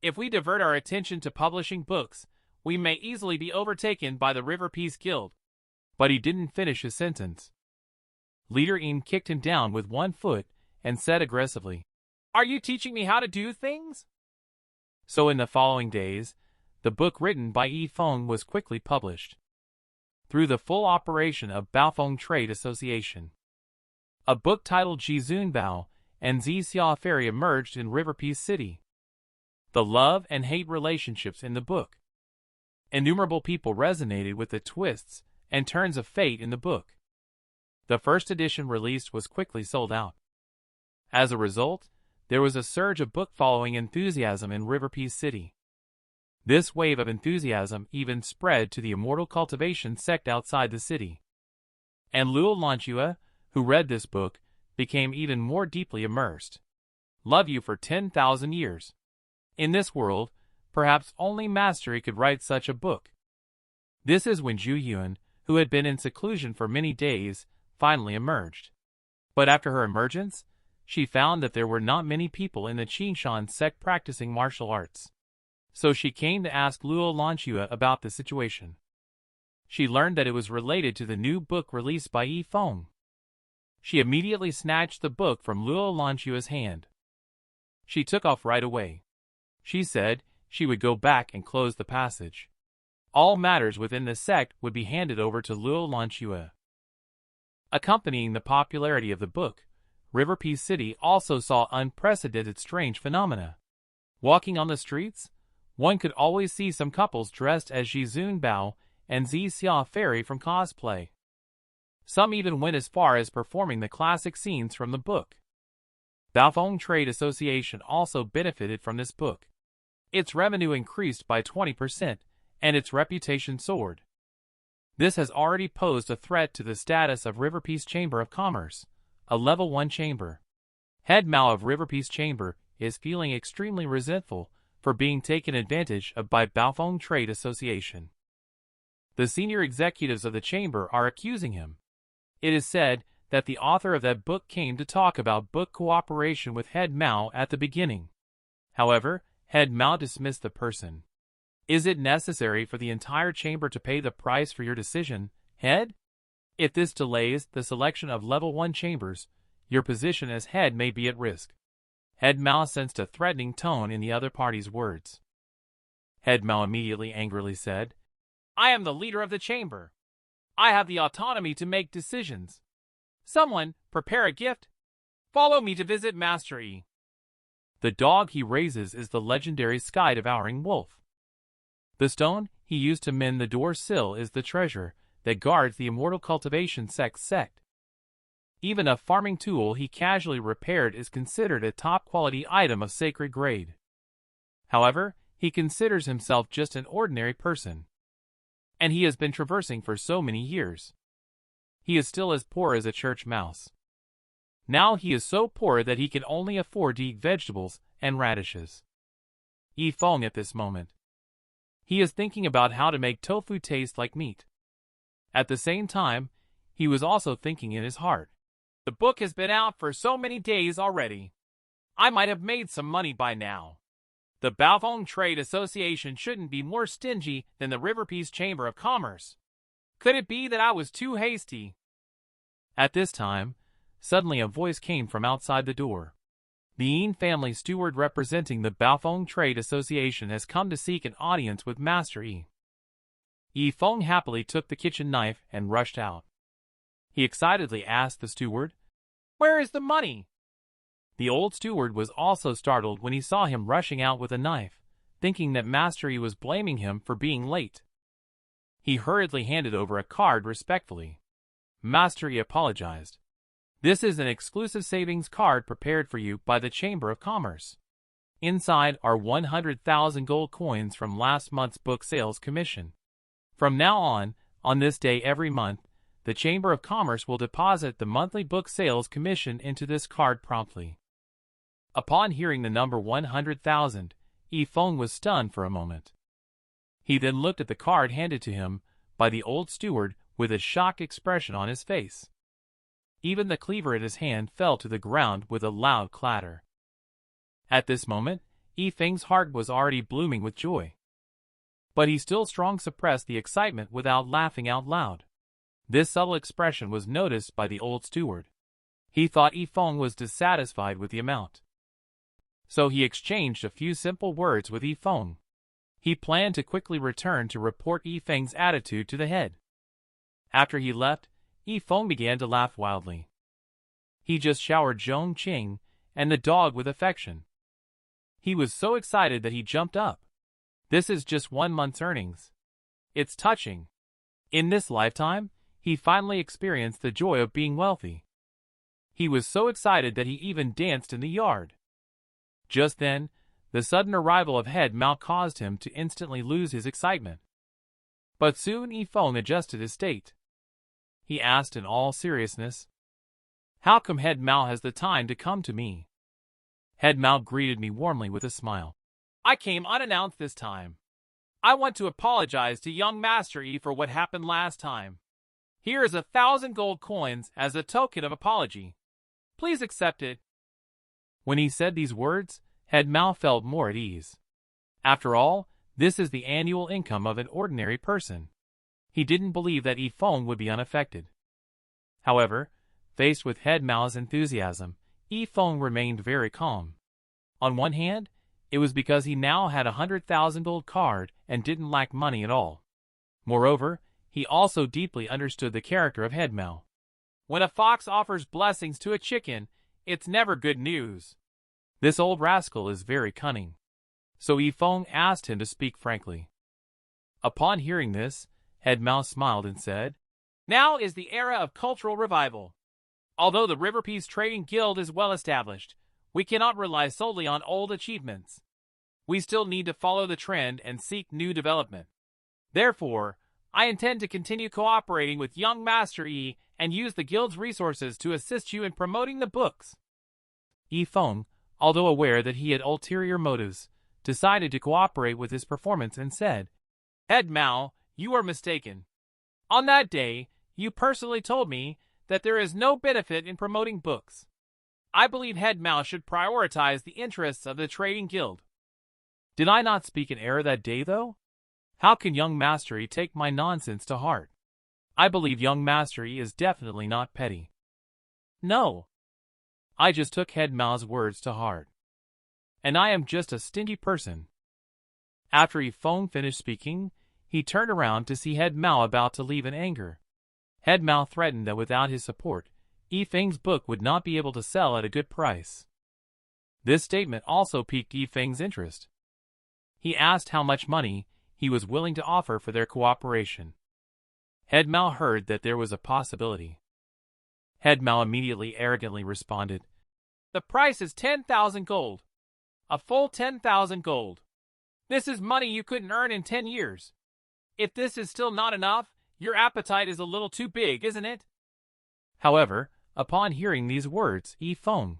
[SPEAKER 1] If we divert our attention to publishing books, we may easily be overtaken by the River Peace Guild." But he didn't finish his sentence. Leader Yin kicked him down with one foot and said aggressively, "Are you teaching me how to do things?" So in the following days, the book written by Yi Feng was quickly published. Through the full operation of Baofeng Trade Association. A book titled Jizun Bao and Xia Ferry emerged in River Peace City. The love and hate relationships in the book. Innumerable people resonated with the twists and turns of fate in the book. The first edition released was quickly sold out. As a result, there was a surge of book-following enthusiasm in River Peace City. This wave of enthusiasm even spread to the immortal Cultivation sect outside the city. And Luo Lanchua, who read this book, became even more deeply immersed. Love you for 10,000 years. In this world, perhaps only mastery could write such a book. This is when Zhu Yuan, who had been in seclusion for many days, finally emerged. But after her emergence, she found that there were not many people in the Qingshan Sect practicing martial arts. So she came to ask Luo Lanchua about the situation. She learned that it was related to the new book released by Yi Feng. She immediately snatched the book from Luo Lanchua's hand. She took off right away. She said she would go back and close the passage. All matters within the sect would be handed over to Luo Lanchua. Accompanying the popularity of the book, River Peace City also saw unprecedented strange phenomena. Walking on the streets, one could always see some couples dressed as Jizun Bao and Xia Ferry from cosplay. Some even went as far as performing the classic scenes from the book. Baofeng Trade Association also benefited from this book. Its revenue increased by 20%, and its reputation soared. This has already posed a threat to the status of River Peace Chamber of Commerce, a level 1 chamber. Head Mao of River Peace Chamber is feeling extremely resentful for being taken advantage of by Baofeng Trade Association. The senior executives of the chamber are accusing him. It is said that the author of that book came to talk about book cooperation with Head Mao at the beginning. However, Head Mao dismissed the person. Is it necessary for the entire chamber to pay the price for your decision, Head? If this delays the selection of level 1 chambers, your position as head may be at risk. Head Mao sensed a threatening tone in the other party's words. Head Mao immediately angrily said, "I am the leader of the chamber. I have the autonomy to make decisions. Someone, prepare a gift. Follow me to visit Master Yi. The dog he raises is the legendary sky-devouring wolf. The stone he used to mend the door sill is the treasure that guards the immortal Cultivation sect. Even a farming tool he casually repaired is considered a top-quality item of sacred grade. However, he considers himself just an ordinary person. And he has been traversing for so many years. He is still as poor as a church mouse. Now he is so poor that he can only afford to eat vegetables and radishes." Yi Feng at this moment. He is thinking about how to make tofu taste like meat. At the same time, he was also thinking in his heart, "The book has been out for so many days already. I might have made some money by now. The Baofeng Trade Association shouldn't be more stingy than the River Peace Chamber of Commerce. Could it be that I was too hasty?" At this time, suddenly a voice came from outside the door. The Yin family steward representing the Baofeng Trade Association has come to seek an audience with Master Yi. Yi Feng happily took the kitchen knife and rushed out. He excitedly asked the steward. "Where is the money?" The old steward was also startled when he saw him rushing out with a knife, thinking that Master Yi was blaming him for being late. He hurriedly handed over a card respectfully. Master Yi apologized. "This is an exclusive savings card prepared for you by the Chamber of Commerce. Inside are 100,000 gold coins from last month's book sales commission. From now on this day every month, the Chamber of Commerce will deposit the monthly book sales commission into this card promptly." Upon hearing the number 100,000, Yi Feng was stunned for a moment. He then looked at the card handed to him by the old steward with a shocked expression on his face. Even the cleaver in his hand fell to the ground with a loud clatter. At this moment, Yi Feng's heart was already blooming with joy. But he still strongly suppressed the excitement without laughing out loud. This subtle expression was noticed by the old steward. He thought Yi Feng was dissatisfied with the amount. So he exchanged a few simple words with Yi Feng. He planned to quickly return to report Yi Feng's attitude to the head. After he left, Yi Feng began to laugh wildly. He just showered Zhong Qing and the dog with affection. He was so excited that he jumped up. This is just 1 month's earnings. It's touching. In this lifetime, he finally experienced the joy of being wealthy. He was so excited that he even danced in the yard. Just then, the sudden arrival of Head Mao caused him to instantly lose his excitement. But soon Yi Feng adjusted his state. He asked in all seriousness, "How come Head Mao has the time to come to me?" Head Mao greeted me warmly with a smile. "I came unannounced this time. I want to apologize to young Master Yi for what happened last time. Here is 1,000 gold coins as a token of apology. Please accept it." When he said these words, Head Mao felt more at ease. After all, this is the annual income of an ordinary person. He didn't believe that Yi Feng would be unaffected. However, faced with Head Mao's enthusiasm, Yi Feng remained very calm. On one hand, it was because he now had 100,000 gold card and didn't lack money at all. Moreover, he also deeply understood the character of Head Mao. When a fox offers blessings to a chicken, it's never good news. This old rascal is very cunning. So Yi Feng asked him to speak frankly. Upon hearing this, Head Mao smiled and said, "Now is the era of cultural revival. Although the River Peace Trading Guild is well established, we cannot rely solely on old achievements. We still need to follow the trend and seek new development. Therefore, I intend to continue cooperating with young Master Yi and use the guild's resources to assist you in promoting the books." Yi Feng, although aware that he had ulterior motives, decided to cooperate with his performance and said, "Head Mao, you are mistaken. On that day, you personally told me that there is no benefit in promoting books. I believe Head Mao should prioritize the interests of the trading guild." Did I not speak in error that day, though? How can young Master Yi take my nonsense to heart? I believe young Master Yi is definitely not petty. No. I just took Head Mao's words to heart. And I am just a stingy person. After Yi Feng finished speaking, he turned around to see Head Mao about to leave in anger. Head Mao threatened that without his support, Yi Feng's book would not be able to sell at a good price. This statement also piqued Yi Feng's interest. He asked how much money he was willing to offer for their cooperation. Head Mao heard that there was a possibility. Head Mao immediately arrogantly responded, "The price is 10,000 gold. A full 10,000 gold. This is money you couldn't earn in 10 years. If this is still not enough, your appetite is a little too big, isn't it?" However, upon hearing these words, Yi Feng,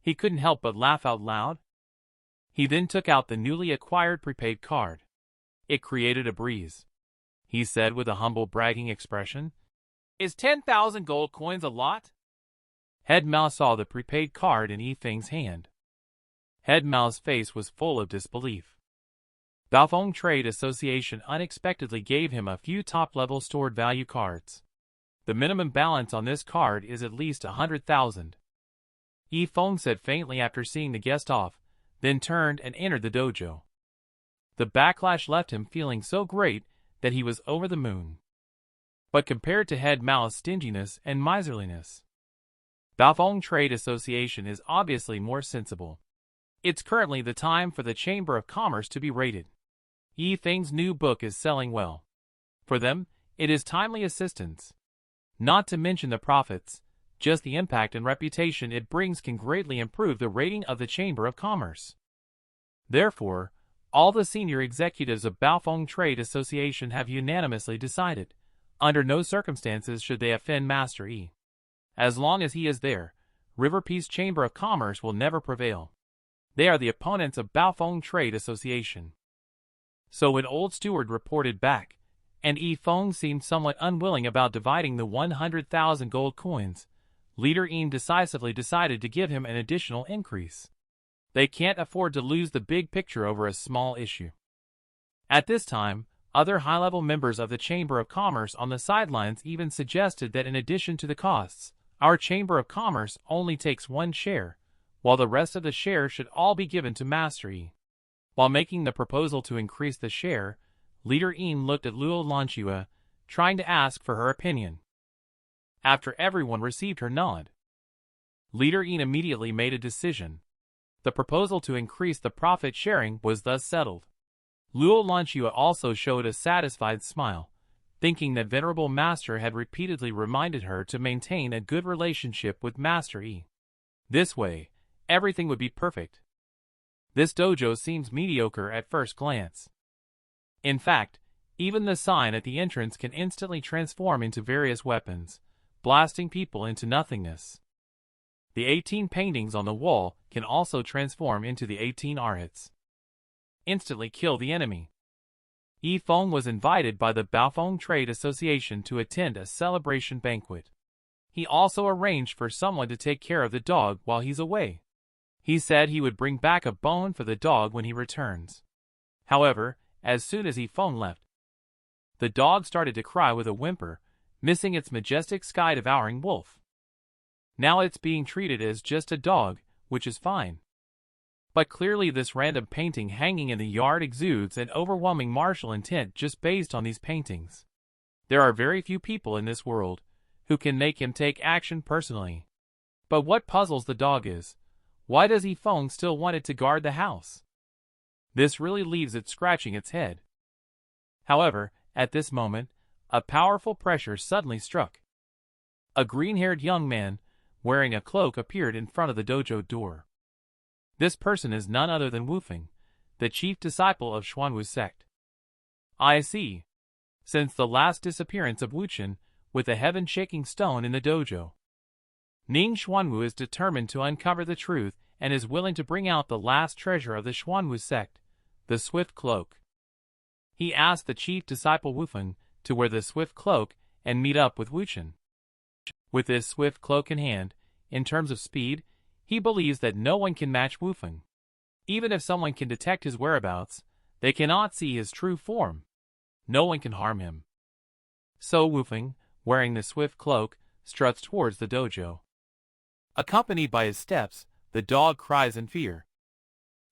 [SPEAKER 1] he couldn't help but laugh out loud. He then took out the newly acquired prepaid card. It created a breeze. He said with a humble bragging expression, "Is 10,000 gold coins a lot?" Head Mao saw the prepaid card in Yi Feng's hand. Head Mao's face was full of disbelief. Baofeng Trade Association unexpectedly gave him a few top-level stored value cards. The minimum balance on this card is at least 100,000. Yi Feng said faintly after seeing the guest off, then turned and entered the dojo. The backlash left him feeling so great that he was over the moon. But compared to head malice, stinginess, and miserliness, Baofeng Trade Association is obviously more sensible. It's currently the time for the Chamber of Commerce to be raided. Yi Feng's new book is selling well. For them, it is timely assistance. Not to mention the profits, just the impact and reputation it brings can greatly improve the rating of the Chamber of Commerce. Therefore, all the senior executives of Baofeng Trade Association have unanimously decided, under no circumstances should they offend Master Yi. As long as he is there, River Peace Chamber of Commerce will never prevail. They are the opponents of Baofeng Trade Association. So when Old Steward reported back, and Yi Feng seemed somewhat unwilling about dividing the 100,000 gold coins, Leader Yin decisively decided to give him an additional increase. They can't afford to lose the big picture over a small issue. At this time, other high-level members of the Chamber of Commerce on the sidelines even suggested that in addition to the costs, our Chamber of Commerce only takes 1 share, while the rest of the shares should all be given to Master Yi. While making the proposal to increase the share, Leader Yin looked at Luo Lanchua, trying to ask for her opinion. After everyone received her nod, Leader Yin immediately made a decision. The proposal to increase the profit sharing was thus settled. Luo Lanchua also showed a satisfied smile, thinking that Venerable Master had repeatedly reminded her to maintain a good relationship with Master Yi. This way, everything would be perfect. This dojo seems mediocre at first glance. In fact, even the sign at the entrance can instantly transform into various weapons, blasting people into nothingness. The 18 paintings on the wall can also transform into the 18 arhats. Instantly kill the enemy. Yi Feng was invited by the Baofeng Trade Association to attend a celebration banquet. He also arranged for someone to take care of the dog while he's away. He said he would bring back a bone for the dog when he returns. However, as soon as Yi Feng left, the dog started to cry with a whimper, missing its majestic sky-devouring wolf. Now it's being treated as just a dog, which is fine. But clearly this random painting hanging in the yard exudes an overwhelming martial intent just based on these paintings. There are very few people in this world who can make him take action personally. But what puzzles the dog is, why does Yi Feng still want it to guard the house? This really leaves it scratching its head. However, at this moment, a powerful pressure suddenly struck. A green-haired young man, wearing a cloak, appeared in front of the dojo door. This person is none other than Wu Feng, the chief disciple of Xuanwu sect. I see. Since the last disappearance of Wuchen, with the heaven-shaking stone in the dojo, Ning Xuanwu is determined to uncover the truth and is willing to bring out the last treasure of the Xuanwu sect, the Swift Cloak. He asked the chief disciple Wu Feng to wear the Swift Cloak and meet up with Wuchen. With this Swift Cloak in hand, in terms of speed, he believes that no one can match Wu Feng. Even if someone can detect his whereabouts, they cannot see his true form. No one can harm him. So Wu Feng, wearing the Swift Cloak, struts towards the dojo. Accompanied by his steps, the dog cries in fear.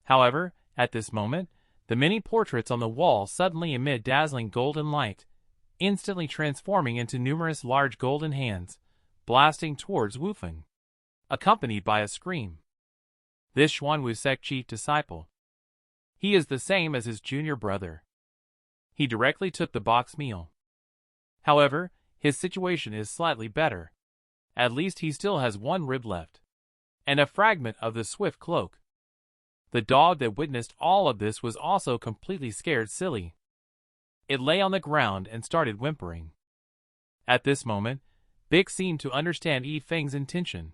[SPEAKER 1] However, at this moment, the many portraits on the wall suddenly emit dazzling golden light, instantly transforming into numerous large golden hands, blasting towards Wu Feng, accompanied by a scream. This Xuanwu sect chief disciple. He is the same as his junior brother. He directly took the box meal. However, his situation is slightly better. At least he still has 1 rib left, and a fragment of the Swift Cloak. The dog that witnessed all of this was also completely scared silly. It lay on the ground and started whimpering. At this moment, Bick seemed to understand Yi Feng's intention.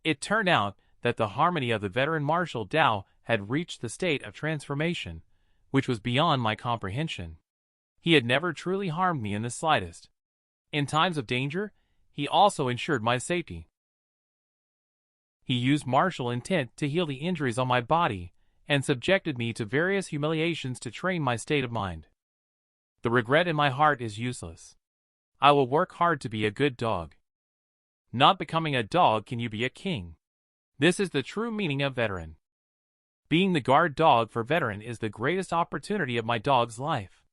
[SPEAKER 1] It turned out that the harmony of the veteran martial Dao had reached the state of transformation, which was beyond my comprehension. He had never truly harmed me in the slightest. In times of danger, he also ensured my safety. He used martial intent to heal the injuries on my body, and subjected me to various humiliations to train my state of mind. The regret in my heart is useless. I will work hard to be a good dog. Not becoming a dog can you be a king. This is the true meaning of veteran. Being the guard dog for veteran is the greatest opportunity of my dog's life.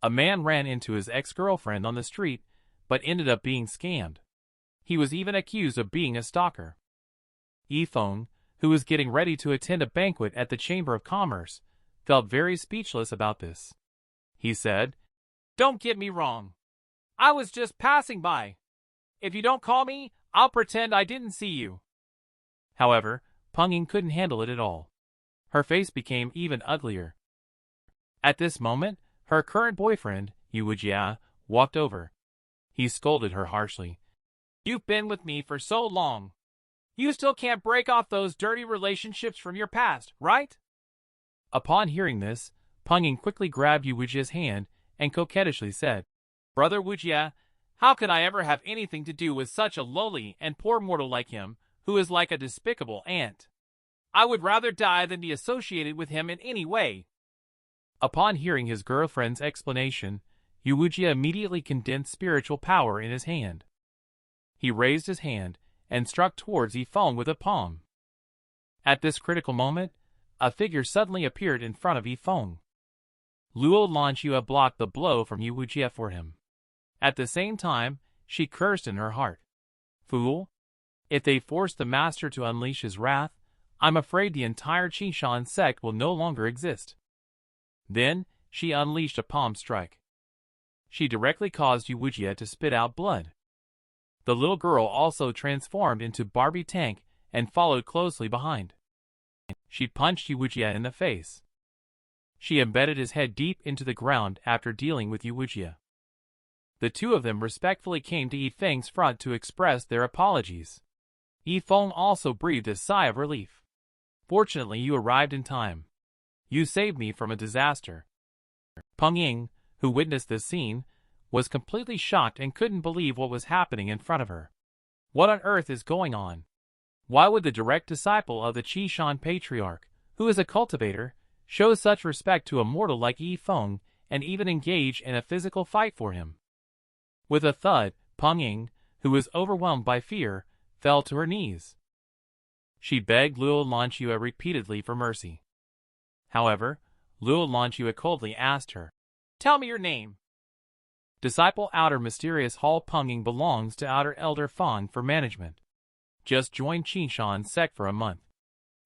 [SPEAKER 1] A man ran into his ex-girlfriend on the street, but ended up being scammed. He was even accused of being a stalker. Yi Feng, who was getting ready to attend a banquet at the Chamber of Commerce, felt very speechless about this. He said, "Don't get me wrong. I was just passing by. If you don't call me, I'll pretend I didn't see you." However, Peng Ying couldn't handle it at all. Her face became even uglier. At this moment, her current boyfriend, Yu Wujia, walked over. He scolded her harshly. "You've been with me for so long. You still can't break off those dirty relationships from your past, right?" Upon hearing this, Peng Ying quickly grabbed Yu Wujia's hand and coquettishly said, "Brother Wujia, how could I ever have anything to do with such a lowly and poor mortal like him, who is like a despicable ant? I would rather die than be associated with him in any way." Upon hearing his girlfriend's explanation, Yu Wujia immediately condensed spiritual power in his hand. He raised his hand and struck towards Yi Feng with a palm. At this critical moment, a figure suddenly appeared in front of Yi Feng. Luo Lanxue blocked the blow from Yu Wujia for him. At the same time, she cursed in her heart. "Fool! If they force the master to unleash his wrath, I'm afraid the entire Qingshan Sect will no longer exist." Then, she unleashed a palm strike. She directly caused Yu Wujia to spit out blood. The little girl also transformed into Barbie Tank and followed closely behind. She punched Yu Wujia in the face. She embedded his head deep into the ground after dealing with Yu Wujia. The two of them respectfully came to Yi Feng's front to express their apologies. Yi Feng also breathed a sigh of relief. "Fortunately, you arrived in time. You saved me from a disaster." Peng Ying, who witnessed this scene, was completely shocked and couldn't believe what was happening in front of her. What on earth is going on? Why would the direct disciple of the Qingshan Patriarch, who is a cultivator, show such respect to a mortal like Yi Feng and even engage in a physical fight for him? With a thud, Peng Ying, who was overwhelmed by fear, fell to her knees. She begged Luo Lanxue repeatedly for mercy. However, Luo Lanxue coldly asked her, "Tell me your name." Disciple Outer Mysterious Hall. Peng Ying belongs to Outer Elder Fang for management. Just joined Qingshan Sect for a month.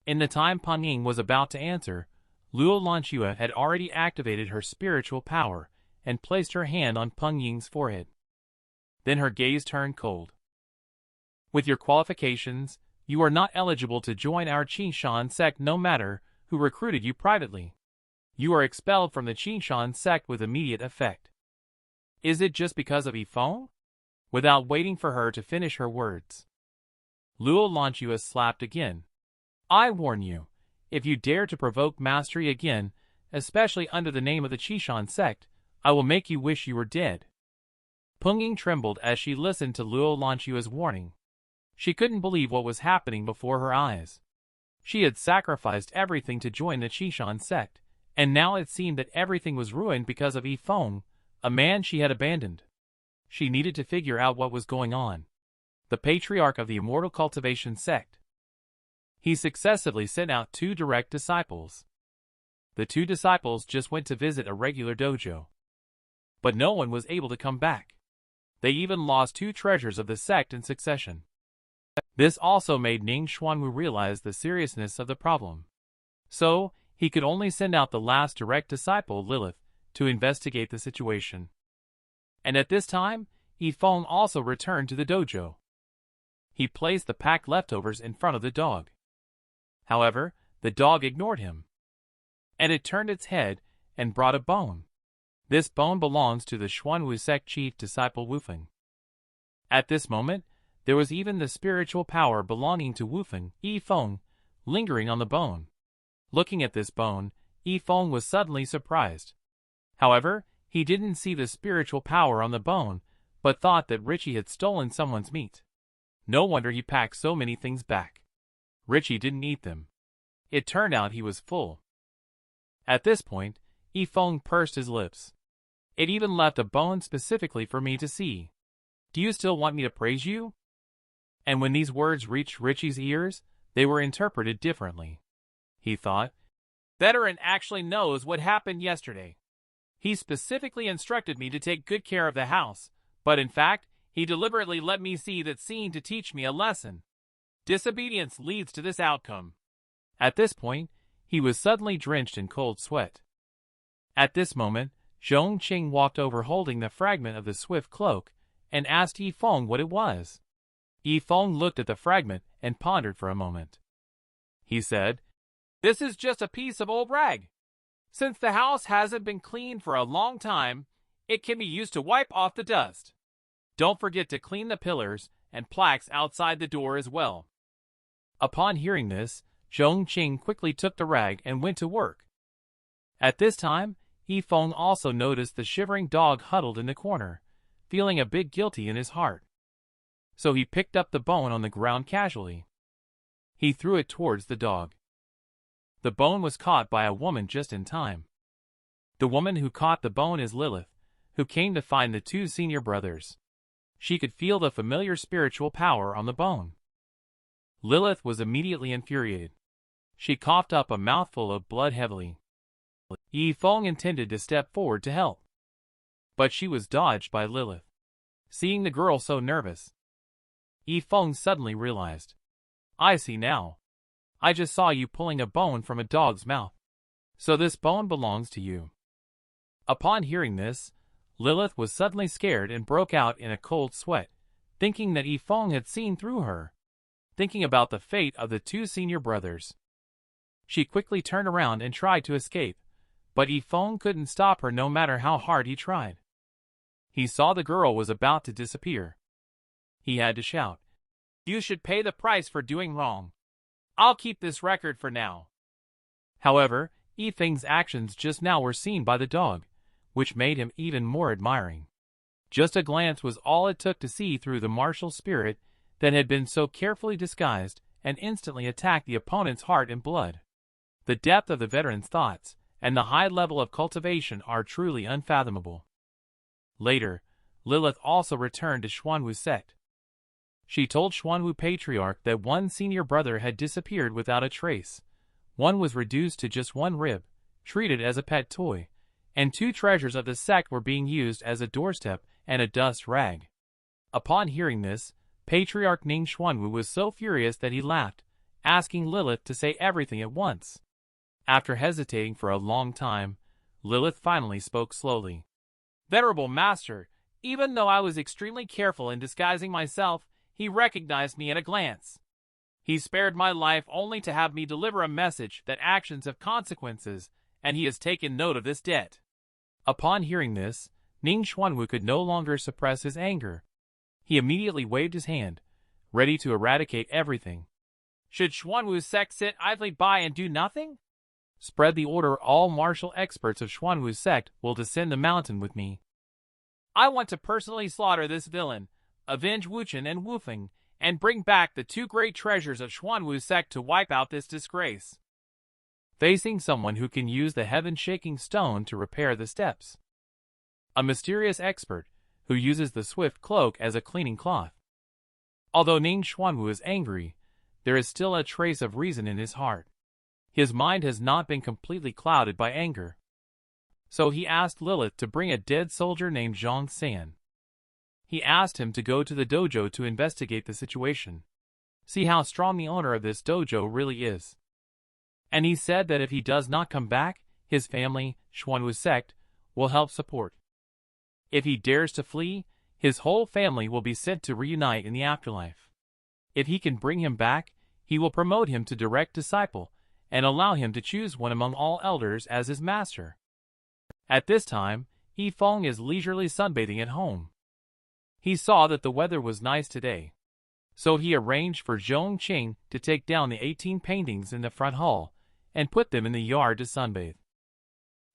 [SPEAKER 1] In the time Peng Ying was about to answer, Luo Lanxue had already activated her spiritual power and placed her hand on Peng Ying's forehead. Then her gaze turned cold. "With your qualifications, you are not eligible to join our Qingshan Sect no matter who recruited you privately. You are expelled from the Qingshan Sect with immediate effect." "Is it just because of Yi Feng?" Without waiting for her to finish her words, Luo Lanxue slapped again. "I warn you, if you dare to provoke mastery again, especially under the name of the Qingshan Sect, I will make you wish you were dead." Peng Ying trembled as she listened to Luo Lanxue's warning. She couldn't believe what was happening before her eyes. She had sacrificed everything to join the Qingshan Sect, and now it seemed that everything was ruined because of Yi Feng, a man she had abandoned. She needed to figure out what was going on. The patriarch of the immortal Cultivation sect. He successively sent out 2 direct disciples. The 2 disciples just went to visit a regular dojo. But no one was able to come back. They even lost 2 treasures of the sect in succession. This also made Ning Xuanwu realize the seriousness of the problem. So, he could only send out the last direct disciple, Lilith, to investigate the situation. And at this time, Yi Feng also returned to the dojo. He placed the packed leftovers in front of the dog. However, the dog ignored him. And it turned its head and brought a bone. This bone belongs to the Xuanwu sect chief disciple Wu Feng. At this moment, there was even the spiritual power belonging to Wu Feng, Yi Feng, lingering on the bone. Looking at this bone, Yi Feng was suddenly surprised. However, he didn't see the spiritual power on the bone, but thought that Richie had stolen someone's meat. No wonder he packed so many things back. Richie didn't eat them. It turned out he was full. At this point, Yi Feng pursed his lips. "It even left a bone specifically for me to see. Do you still want me to praise you?" And when these words reached Richie's ears, they were interpreted differently. He thought, "Veteran actually knows what happened yesterday. He specifically instructed me to take good care of the house, but in fact, He deliberately let me see that scene to teach me a lesson. Disobedience leads to this outcome. At this point, he was suddenly drenched in cold sweat. At this moment, Zhongqing walked over holding the fragment of the swift cloak and asked Yi Feng what it was. Yi Feng looked at the fragment and pondered for a moment. He said, "This is just a piece of old rag. Since the house hasn't been cleaned for a long time, it can be used to wipe off the dust. Don't forget to clean the pillars and plaques outside the door as well." Upon hearing this, Zhongqing quickly took the rag and went to work. At this time, Yi Feng also noticed the shivering dog huddled in the corner, feeling a bit guilty in his heart. So he picked up the bone on the ground casually. He threw it towards the dog. The bone was caught by a woman just in time. The woman who caught the bone is Lilith, who came to find the two senior brothers. She could feel the familiar spiritual power on the bone. Lilith was immediately infuriated. She coughed up a mouthful of blood heavily. Yi Feng intended to step forward to help, but she was dodged by Lilith. Seeing the girl so nervous, Yi Feng suddenly realized, "I see now. I just saw you pulling a bone from a dog's mouth. So this bone belongs to you." Upon hearing this, Lilith was suddenly scared and broke out in a cold sweat, thinking that Yi Feng had seen through her, thinking about the fate of the two senior brothers. She quickly turned around and tried to escape, but Yi Feng couldn't stop her no matter how hard he tried. He saw the girl was about to disappear. He had to shout, "You should pay the price for doing wrong. I'll keep this record for now." However, Yi Feng's actions just now were seen by the dog, which made him even more admiring. Just a glance was all it took to see through the martial spirit that had been so carefully disguised and instantly attack the opponent's heart and blood. The depth of the veteran's thoughts and the high level of cultivation are truly unfathomable. Later, Lilith also returned to Xuanwu's sect. She told Xuanwu Patriarch that one senior brother had disappeared without a trace. One was reduced to just one rib, treated as a pet toy, and two treasures of the sect were being used as a doorstep and a dust rag. Upon hearing this, Patriarch Ning Xuanwu was so furious that he laughed, asking Lilith to say everything at once. After hesitating for a long time, Lilith finally spoke slowly. "Venerable Master, even though I was extremely careful in disguising myself, he recognized me at a glance. He spared my life only to have me deliver a message that actions have consequences, and he has taken note of this debt." Upon hearing this, Ning Xuanwu could no longer suppress his anger. He immediately waved his hand, ready to eradicate everything. "Should Xuanwu's sect sit idly by and do nothing? Spread the order all martial experts of Xuanwu's sect will descend the mountain with me. I want to personally slaughter this villain, avenge Wuchen and Wufeng, and bring back the two great treasures of Xuanwu's sect to wipe out this disgrace." Facing someone who can use the heaven-shaking stone to repair the steps. A mysterious expert who uses the swift cloak as a cleaning cloth. Although Ning Xuanwu is angry, there is still a trace of reason in his heart. His mind has not been completely clouded by anger. So he asked Lilith to bring a dead soldier named Zhang San. He asked him to go to the dojo to investigate the situation. See how strong the owner of this dojo really is. And he said that if he does not come back, his family, Xuanwu's sect, will help support. If he dares to flee, his whole family will be sent to reunite in the afterlife. If he can bring him back, he will promote him to direct disciple and allow him to choose one among all elders as his master. At this time, Yi Feng is leisurely sunbathing at home. He saw that the weather was nice today. So he arranged for Zhongqing to take down the 18 paintings in the front hall and put them in the yard to sunbathe.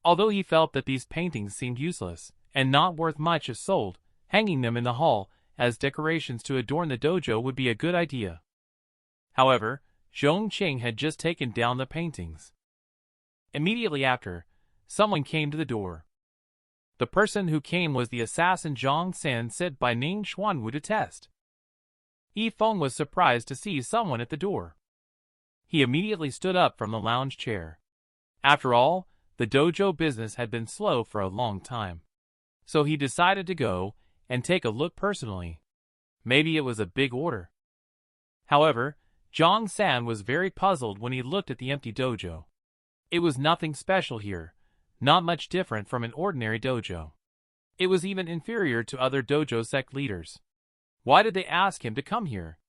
[SPEAKER 1] Although he felt that these paintings seemed useless and not worth much if sold, hanging them in the hall as decorations to adorn the dojo would be a good idea. However, Zhongqing had just taken down the paintings. Immediately after, someone came to the door. The person who came was the assassin Zhang San sent by Ning Xuanwu to test. Yi Feng was surprised to see someone at the door. He immediately stood up from the lounge chair. After all, the dojo business had been slow for a long time. So he decided to go and take a look personally. Maybe it was a big order. However, Zhang-san was very puzzled when he looked at the empty dojo. It was nothing special here, not much different from an ordinary dojo. It was even inferior to other dojo sect leaders. Why did they ask him to come here?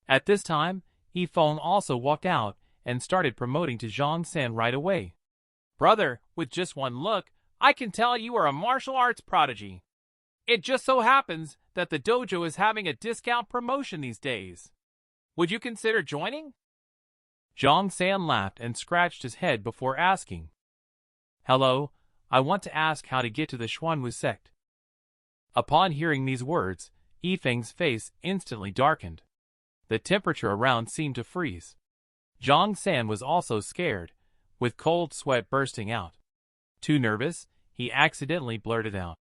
[SPEAKER 1] At this time, Yi Feng also walked out and started promoting to Zhang-san right away. Brother, with just one look, I can tell you are a martial arts prodigy. It just so happens that the dojo is having a discount promotion these days. Would you consider joining? Zhang-san laughed and scratched his head before asking. Hello, I want to ask how to get to the Xuanwu sect. Upon hearing these words, Yi Feng's face instantly darkened. The temperature around seemed to freeze. Zhang-san was also scared, with cold sweat bursting out. Too nervous, he accidentally blurted out,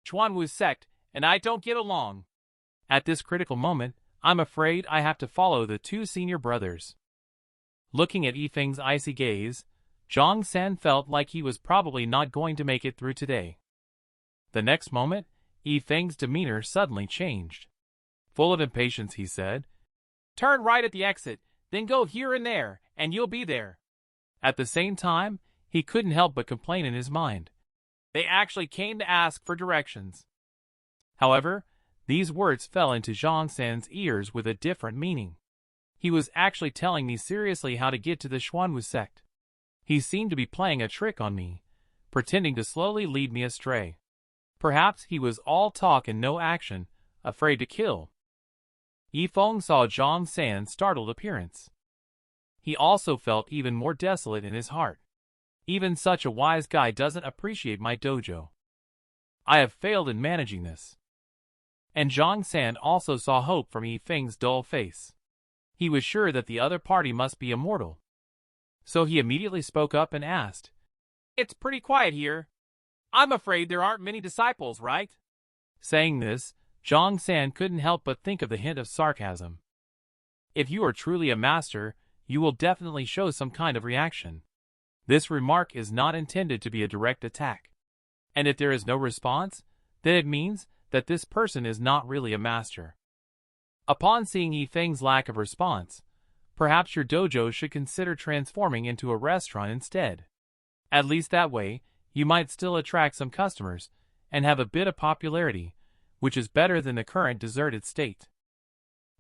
[SPEAKER 1] Xuanwu sect, and I don't get along. At this critical moment, I'm afraid I have to follow the two senior brothers. Looking at Yi Feng's icy gaze, Zhang-san felt like he was probably not going to make it through today. The next moment, Yi Feng's demeanor suddenly changed. Full of impatience, he said, Turn right at the exit, then go here and there, and you'll be there. At the same time, he couldn't help but complain in his mind. They actually came to ask for directions. However, these words fell into Zhang-san's ears with a different meaning. He was actually telling me seriously how to get to the Xuanwu sect. He seemed to be playing a trick on me, pretending to slowly lead me astray. Perhaps he was all talk and no action, afraid to kill. Yi Feng saw Zhang-san's startled appearance. He also felt even more desolate in his heart. Even such a wise guy doesn't appreciate my dojo. I have failed in managing this. And Zhang-san also saw hope from Yi Feng's dull face. He was sure that the other party must be immortal. So he immediately spoke up and asked, It's pretty quiet here. I'm afraid there aren't many disciples, right? Saying this, Zhang-san couldn't help but think of the hint of sarcasm. If you are truly a master, you will definitely show some kind of reaction. This remark is not intended to be a direct attack. And if there is no response, then it means that this person is not really a master. Upon seeing Yi Feng's lack of response, perhaps your dojo should consider transforming into a restaurant instead. At least that way, you might still attract some customers and have a bit of popularity, which is better than the current deserted state.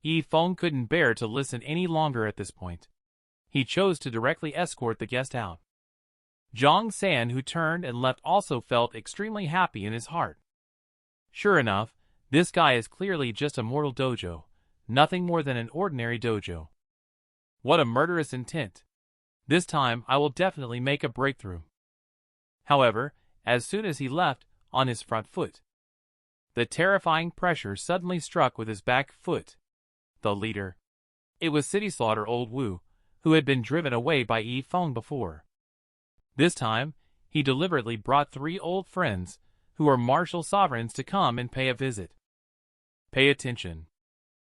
[SPEAKER 1] Yi Feng couldn't bear to listen any longer at this point. He chose to directly escort the guest out. Zhang-san, who turned and left, also felt extremely happy in his heart. Sure enough, this guy is clearly just a mortal dojo, nothing more than an ordinary dojo. What a murderous intent. This time I will definitely make a breakthrough. However, as soon as he left, on his front foot, the terrifying pressure suddenly struck with his back foot. The leader. It was City Slaughter Old Wu, who had been driven away by Yi Feng before. This time, he deliberately brought 3 old friends, who are martial sovereigns, to come and pay a visit. Pay attention.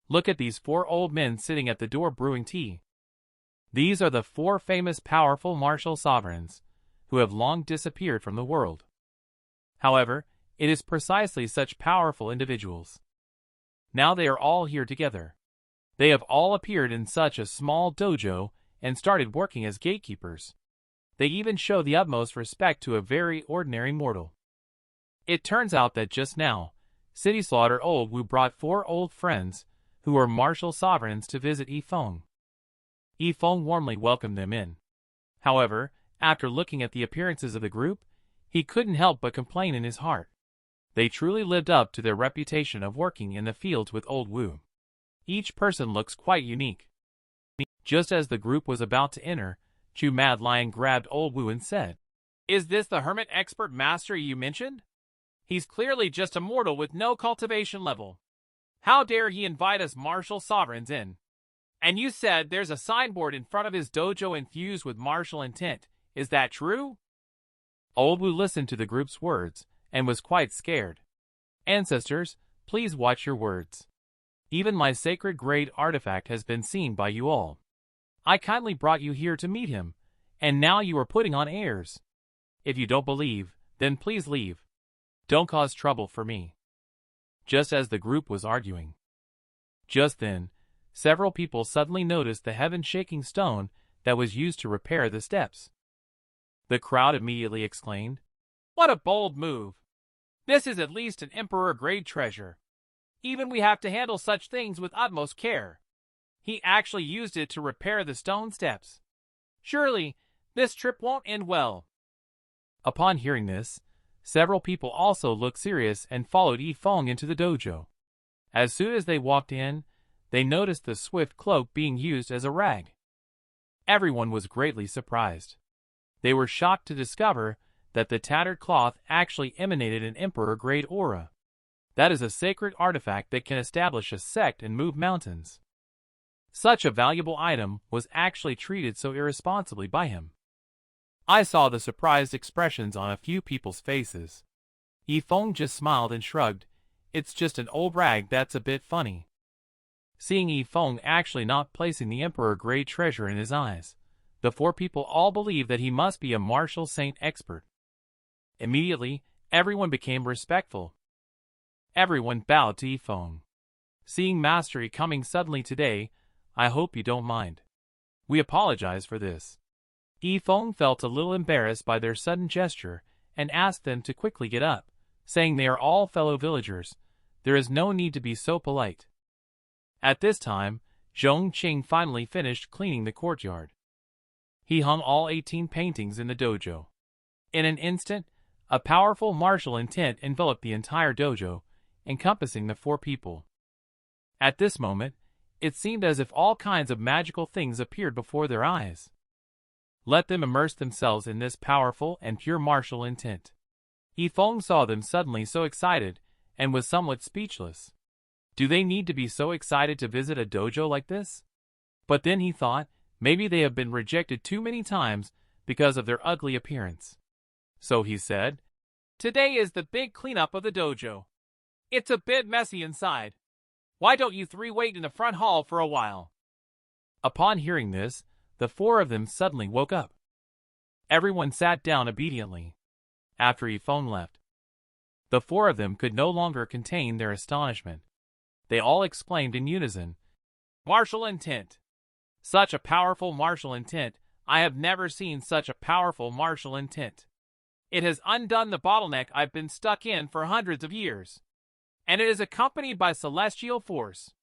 [SPEAKER 1] Look at these 4 old men sitting at the door brewing tea. These are the 4 famous powerful martial sovereigns, who have long disappeared from the world. However, it is precisely such powerful individuals. Now they are all here together. They have all appeared in such a small dojo and started working as gatekeepers. They even show the utmost respect to a very ordinary mortal. It turns out that just now, City Slaughter Old Wu brought 4 old friends, who are martial sovereigns, to visit Yi Feng. Yi Feng warmly welcomed them in. However, after looking at the appearances of the group, he couldn't help but complain in his heart. They truly lived up to their reputation of working in the fields with Old Wu. Each person looks quite unique. Just as the group was about to enter, Chu Mad Lion grabbed Old Wu and said, Is this the hermit expert master you mentioned? He's clearly just a mortal with no cultivation level. How dare he invite us martial sovereigns in? And you said there's a signboard in front of his dojo infused with martial intent. Is that true? Old Wu listened to the group's words and was quite scared. Ancestors, please watch your words. Even my sacred grade artifact has been seen by you all. I kindly brought you here to meet him, and now you are putting on airs. If you don't believe, then please leave. Don't cause trouble for me. Just as the group was arguing, Just then, several people suddenly noticed the heaven-shaking stone that was used to repair the steps. The crowd immediately exclaimed, "What a bold move! This is at least an emperor-grade treasure. Even we have to handle such things with utmost care. He actually used it to repair the stone steps. Surely, this trip won't end well." Upon hearing this, several people also looked serious and followed Yi Feng into the dojo. As soon as they walked in, they noticed the swift cloak being used as a rag. Everyone was greatly surprised. They were shocked to discover that the tattered cloth actually emanated an emperor-grade aura. That is a sacred artifact that can establish a sect and move mountains. Such a valuable item was actually treated so irresponsibly by him. I saw the surprised expressions on a few people's faces. Yi Feng just smiled and shrugged. "It's just an old rag that's a bit funny." Seeing Yi Feng actually not placing the emperor-grade treasure in his eyes, the four people all believed that he must be a martial saint expert. Immediately, everyone became respectful. Everyone bowed to Yi Feng. "Seeing mastery coming suddenly today, I hope you don't mind. We apologize for this." Yi Feng felt a little embarrassed by their sudden gesture and asked them to quickly get up, saying they are all fellow villagers. There is no need to be so polite. At this time, Zhong Qing finally finished cleaning the courtyard. He hung all 18 paintings in the dojo. In an instant, a powerful martial intent enveloped the entire dojo, encompassing the four people. At this moment, it seemed as if all kinds of magical things appeared before their eyes. Let them immerse themselves in this powerful and pure martial intent. Yi Feng saw them suddenly so excited and was somewhat speechless. Do they need to be so excited to visit a dojo like this? But then he thought, maybe they have been rejected too many times because of their ugly appearance. So he said, "Today is the big cleanup of the dojo. It's a bit messy inside. Why don't you three wait in the front hall for a while?" Upon hearing this, the four of them suddenly woke up. Everyone sat down obediently. After Yi Feng left, the four of them could no longer contain their astonishment. They all exclaimed in unison, "Martial intent! Such a powerful martial intent! I have never seen such a powerful martial intent. It has undone the bottleneck I've been stuck in for hundreds of years. And it is accompanied by celestial force.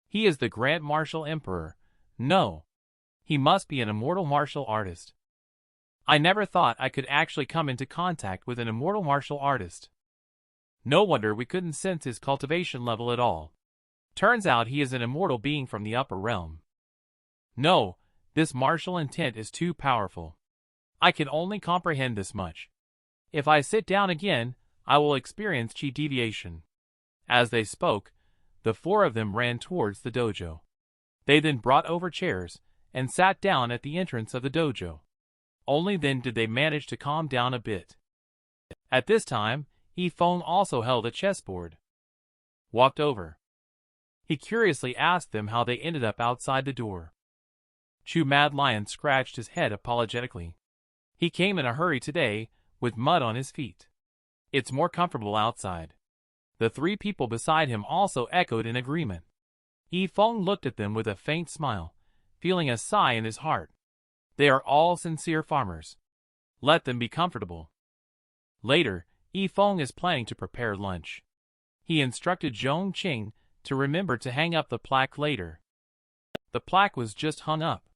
[SPEAKER 1] He is the Grand Martial Emperor. No. He must be an immortal martial artist. I never thought I could actually come into contact with an immortal martial artist. No wonder we couldn't sense his cultivation level at all. Turns out he is an immortal being from the upper realm. No, this martial intent is too powerful. I can only comprehend this much. If I sit down again, I will experience chi deviation." As they spoke, the four of them ran towards the dojo. They then brought over chairs and sat down at the entrance of the dojo. Only then did they manage to calm down a bit. At this time, Yi Feng also held a chessboard. Walked over. He curiously asked them how they ended up outside the door. Chu Mad Lion scratched his head apologetically. He came in a hurry today, with mud on his feet. It's more comfortable outside. The three people beside him also echoed in agreement. Yi Feng looked at them with a faint smile, feeling a sigh in his heart. They are all sincere farmers. Let them be comfortable. Later, Yi Feng is planning to prepare lunch. He instructed Zhong Qing to remember to hang up the plaque later. The plaque was just hung up.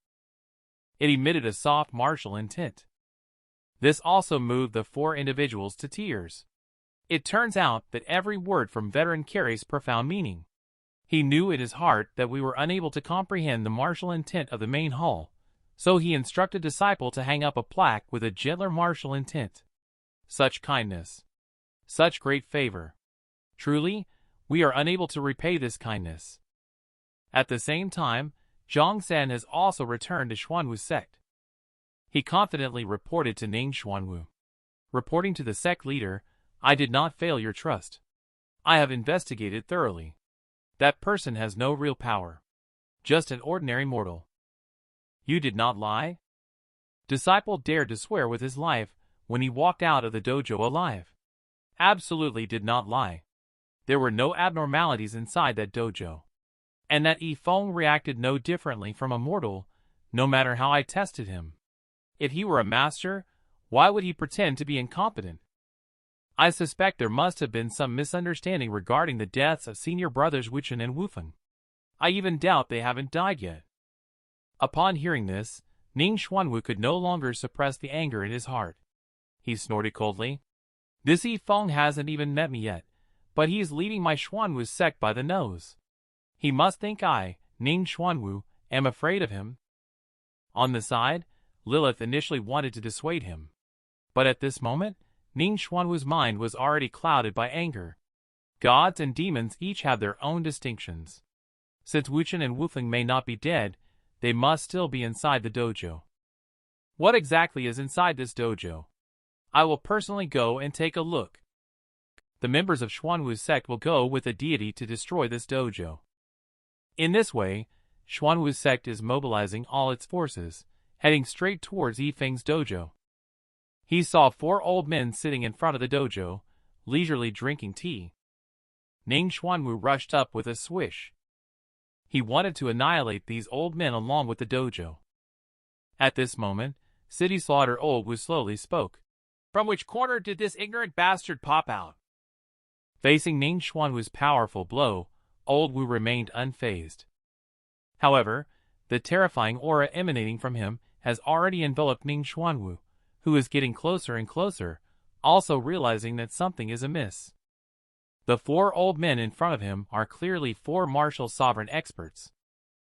[SPEAKER 1] It emitted a soft martial intent. This also moved the four individuals to tears. It turns out that every word from veteran carries profound meaning. He knew in his heart that we were unable to comprehend the martial intent of the main hall, so he instructed disciple to hang up a plaque with a gentler martial intent. Such kindness. Such great favor. Truly, we are unable to repay this kindness. At the same time, Zhang San has also returned to Xuanwu sect. He confidently reported to Ning Xuanwu. Reporting to the sect leader, "I did not fail your trust. I have investigated thoroughly. That person has no real power. Just an ordinary mortal." "You did not lie?" Disciple dared to swear with his life when he walked out of the dojo alive. Absolutely did not lie. There were no abnormalities inside that dojo. and that Yi Feng reacted no differently from a mortal, no matter how I tested him. If he were a master, why would he pretend to be incompetent? I suspect there must have been some misunderstanding regarding the deaths of senior brothers Wuchen and Wufeng. I even doubt they haven't died yet. Upon hearing this, Ning Xuanwu could no longer suppress the anger in his heart. He snorted coldly. This Yi Feng hasn't even met me yet, but he is leading my Xuanwu sect by the nose. He must think I, Ning Xuanwu, am afraid of him. On the side, Lilith initially wanted to dissuade him. But at this moment, Ning Xuanwu's mind was already clouded by anger. Gods and demons each have their own distinctions. Since Wuchen and Wufeng may not be dead, they must still be inside the dojo. What exactly is inside this dojo? I will personally go and take a look. The members of Xuanwu's sect will go with a deity to destroy this dojo. In this way, Xuanwu's sect is mobilizing all its forces, heading straight towards Yi Feng's dojo. He saw 4 old men sitting in front of the dojo, leisurely drinking tea. Ning Xuanwu rushed up with a swish. He wanted to annihilate these old men along with the dojo. At this moment, City Slaughter Old Wu slowly spoke. From which corner did this ignorant bastard pop out? Facing Ning Xuanwu's powerful blow, Old Wu remained unfazed. However, the terrifying aura emanating from him has already enveloped Ning Xuanwu, who is getting closer and closer, also realizing that something is amiss. The 4 old men in front of him are clearly 4 martial sovereign experts.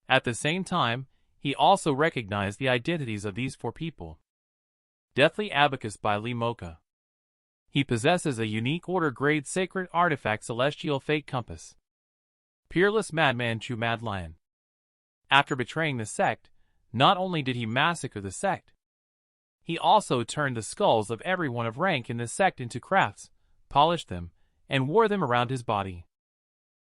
[SPEAKER 1] At the same time, he also recognized the identities of these 4 people. Deathly Abacus by Li Mocha. He possesses a unique order-grade sacred artifact Celestial Fate Compass. Peerless Madman Chu Mad Lion. After betraying the sect, not only did he massacre the sect, he also turned the skulls of everyone of rank in the sect into crafts, polished them, and wore them around his body.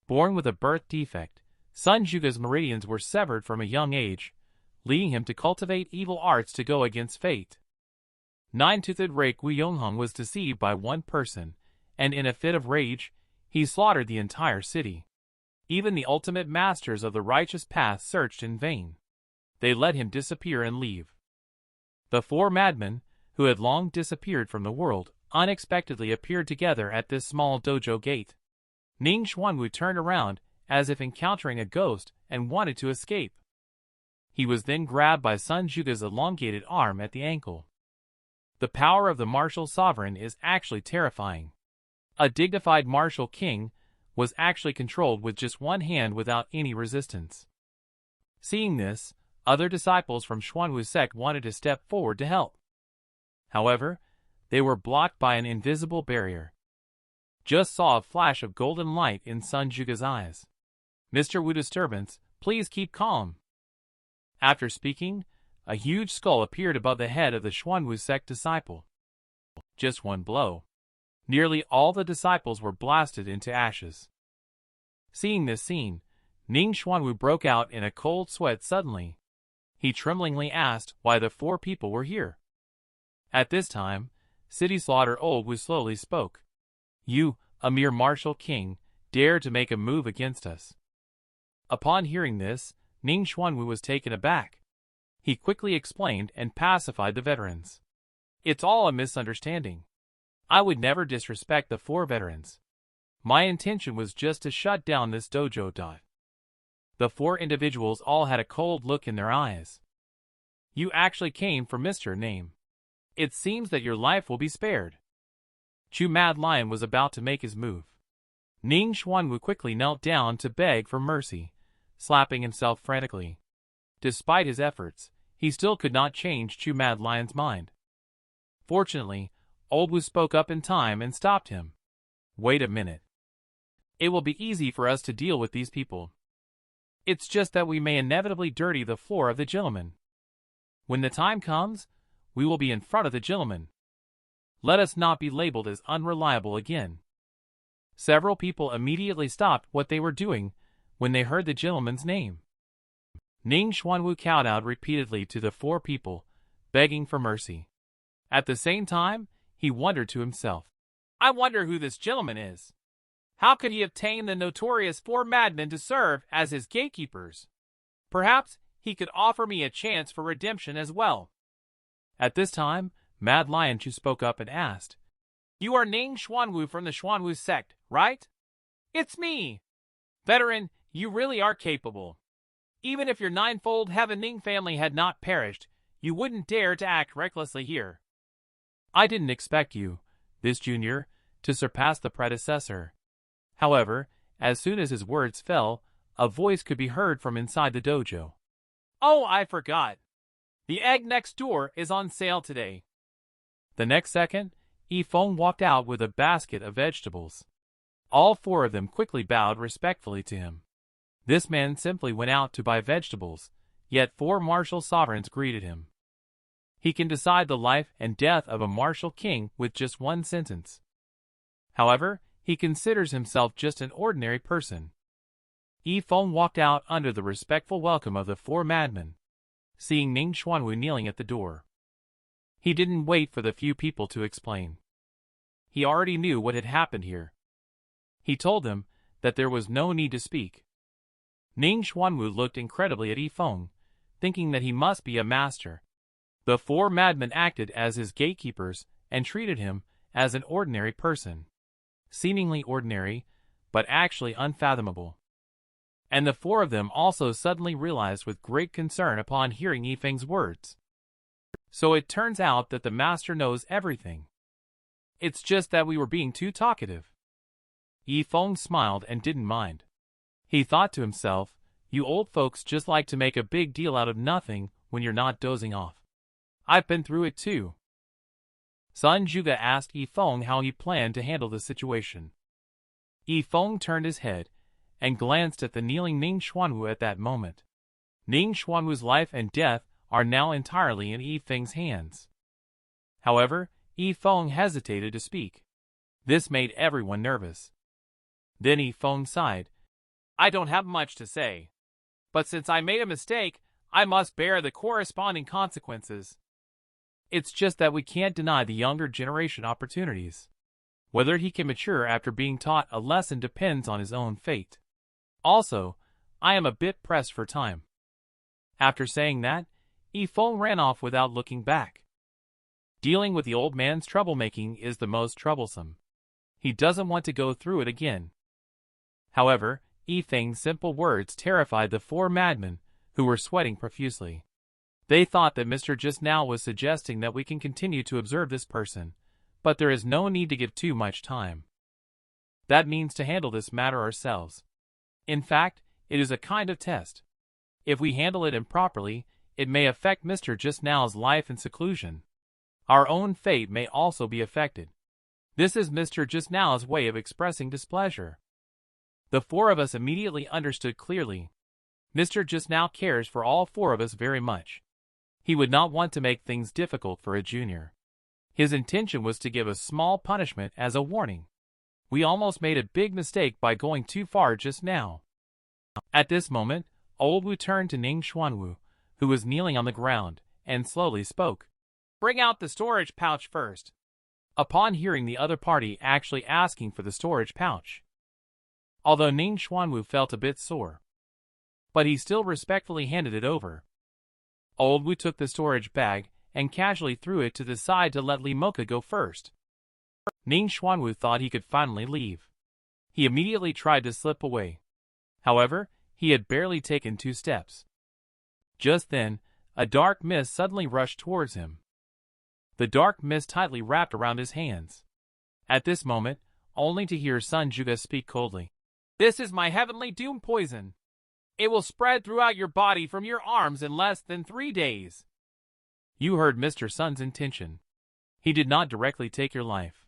[SPEAKER 1] Born with a birth defect, Sun Zhuge's meridians were severed from a young age, leading him to cultivate evil arts to go against fate. Nine-toothed rake Wu Yonghong was deceived by one person, and in a fit of rage, he slaughtered the entire city. Even the ultimate masters of the righteous path searched in vain. They let him disappear and leave. The 4 madmen, who had long disappeared from the world, unexpectedly appeared together at this small dojo gate. Ning Xuanwu turned around, as if encountering a ghost, and wanted to escape. He was then grabbed by Sun Zhuge's elongated arm at the ankle. The power of the martial sovereign is actually terrifying. A dignified martial king was actually controlled with just one hand without any resistance. Seeing this, other disciples from Xuanwu's sect wanted to step forward to help. However, they were blocked by an invisible barrier. Just saw a flash of golden light in Sun Zhuge's eyes. Mr. Wu Disturbance, please keep calm. After speaking, a huge skull appeared above the head of the Xuanwu sect disciple. Just one blow. Nearly all the disciples were blasted into ashes. Seeing this scene, Ning Xuanwu broke out in a cold sweat suddenly. He tremblingly asked why the 4 people were here. At this time, City Slaughter Old Wu slowly spoke. You, a mere martial king, dare to make a move against us. Upon hearing this, Ning Xuanwu was taken aback. He quickly explained and pacified the veterans. It's all a misunderstanding. I would never disrespect the 4 veterans. My intention was just to shut down this dojo. The 4 individuals all had a cold look in their eyes. You actually came for Mr. Name. It seems that your life will be spared. Chu Mad Lion was about to make his move. Ning Xuanwu quickly knelt down to beg for mercy, slapping himself frantically. Despite his efforts, he still could not change Chu Mad Lion's mind. Fortunately, Old Wu spoke up in time and stopped him. Wait a minute. It will be easy for us to deal with these people. It's just that we may inevitably dirty the floor of the gentleman. When the time comes, we will be in front of the gentleman. Let us not be labeled as unreliable again. Several people immediately stopped what they were doing when they heard the gentleman's name. Ning Xuanwu kowtowed repeatedly to the 4 people, begging for mercy. At the same time, he wondered to himself, I wonder who this gentleman is. How could he obtain the notorious 4 madmen to serve as his gatekeepers? Perhaps he could offer me a chance for redemption as well. At this time, Mad Lion Chu spoke up and asked, "You are Ning Xuanwu from the Xuanwu sect, right?" "It's me." "Veteran, you really are capable. Even if your ninefold Heaven Ning family had not perished, you wouldn't dare to act recklessly here." "I didn't expect you, this junior, to surpass the predecessor." However, as soon as his words fell, a voice could be heard from inside the dojo. "Oh, I forgot. The egg next door is on sale today." The next second, Yi Feng walked out with a basket of vegetables. All 4 of them quickly bowed respectfully to him. This man simply went out to buy vegetables, yet 4 martial sovereigns greeted him. He can decide the life and death of a martial king with just one sentence. However, he considers himself just an ordinary person. Yi Feng walked out under the respectful welcome of the 4 madmen, seeing Ning Xuanwu kneeling at the door. He didn't wait for the few people to explain. He already knew what had happened here. He told them that there was no need to speak. Ning Xuanwu looked incredibly at Yi Feng, thinking that he must be a master. The 4 madmen acted as his gatekeepers and treated him as an ordinary person. Seemingly ordinary, but actually unfathomable. And the 4 of them also suddenly realized with great concern upon hearing Yi Feng's words. So it turns out that the master knows everything. It's just that we were being too talkative. Yi Feng smiled and didn't mind. He thought to himself, you old folks just like to make a big deal out of nothing when you're not dozing off. I've been through it too. Sun Juga asked Yi Feng how he planned to handle the situation. Yi Feng turned his head and glanced at the kneeling Ning Xuanwu at that moment. Ning Xuanwu's life and death are now entirely in Yi Feng's hands. However, Yi Feng hesitated to speak. This made everyone nervous. Then Yi Feng sighed. I don't have much to say. But since I made a mistake, I must bear the corresponding consequences. It's just that we can't deny the younger generation opportunities. Whether he can mature after being taught a lesson depends on his own fate. Also, I am a bit pressed for time. After saying that, Yi Feng ran off without looking back. Dealing with the old man's troublemaking is the most troublesome. He doesn't want to go through it again. However, Yi Feng's simple words terrified the 4 madmen, who were sweating profusely. They thought that Mr. Just Now was suggesting that we can continue to observe this person, but there is no need to give too much time. That means to handle this matter ourselves. In fact, it is a kind of test. If we handle it improperly, it may affect Mr. Just Now's life in seclusion. Our own fate may also be affected. This is Mr. Just Now's way of expressing displeasure. The 4 of us immediately understood clearly. Mr. Just Now cares for all 4 of us very much. He would not want to make things difficult for a junior. His intention was to give a small punishment as a warning. We almost made a big mistake by going too far just now. At this moment, Old Wu turned to Ning Xuanwu, who was kneeling on the ground, and slowly spoke. Bring out the storage pouch first. Upon hearing the other party actually asking for the storage pouch. Although Ning Xuanwu felt a bit sore, but he still respectfully handed it over. Old Wu took the storage bag and casually threw it to the side to let Li Mocha go first. Ning Xuanwu thought he could finally leave. He immediately tried to slip away. However, he had barely taken 2 steps. Just then, a dark mist suddenly rushed towards him. The dark mist tightly wrapped around his hands. At this moment, only to hear Sun Juga speak coldly. This is my heavenly doom poison. It will spread throughout your body from your arms in less than 3 days. You heard Mr. Sun's intention. He did not directly take your life.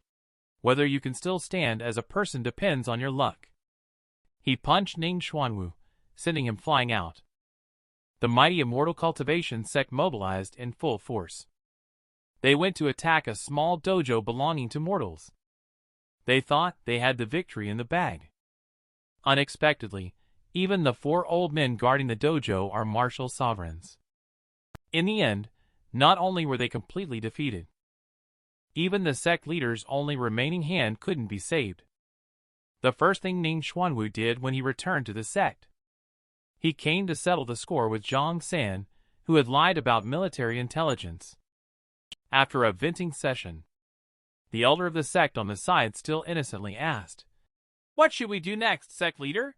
[SPEAKER 1] Whether you can still stand as a person depends on your luck. He punched Ning Xuanwu, sending him flying out. The mighty immortal Cultivation Sect mobilized in full force. They went to attack a small dojo belonging to mortals. They thought they had the victory in the bag. Unexpectedly, even the 4 old men guarding the dojo are martial sovereigns. In the end, not only were they completely defeated, even the sect leader's only remaining hand couldn't be saved. the first thing Ning Xuanwu did when he returned to the sect. He came to settle the score with Zhang San, who had lied about military intelligence. After a venting session, the elder of the sect on the side still innocently asked, "What should we do next, sect leader?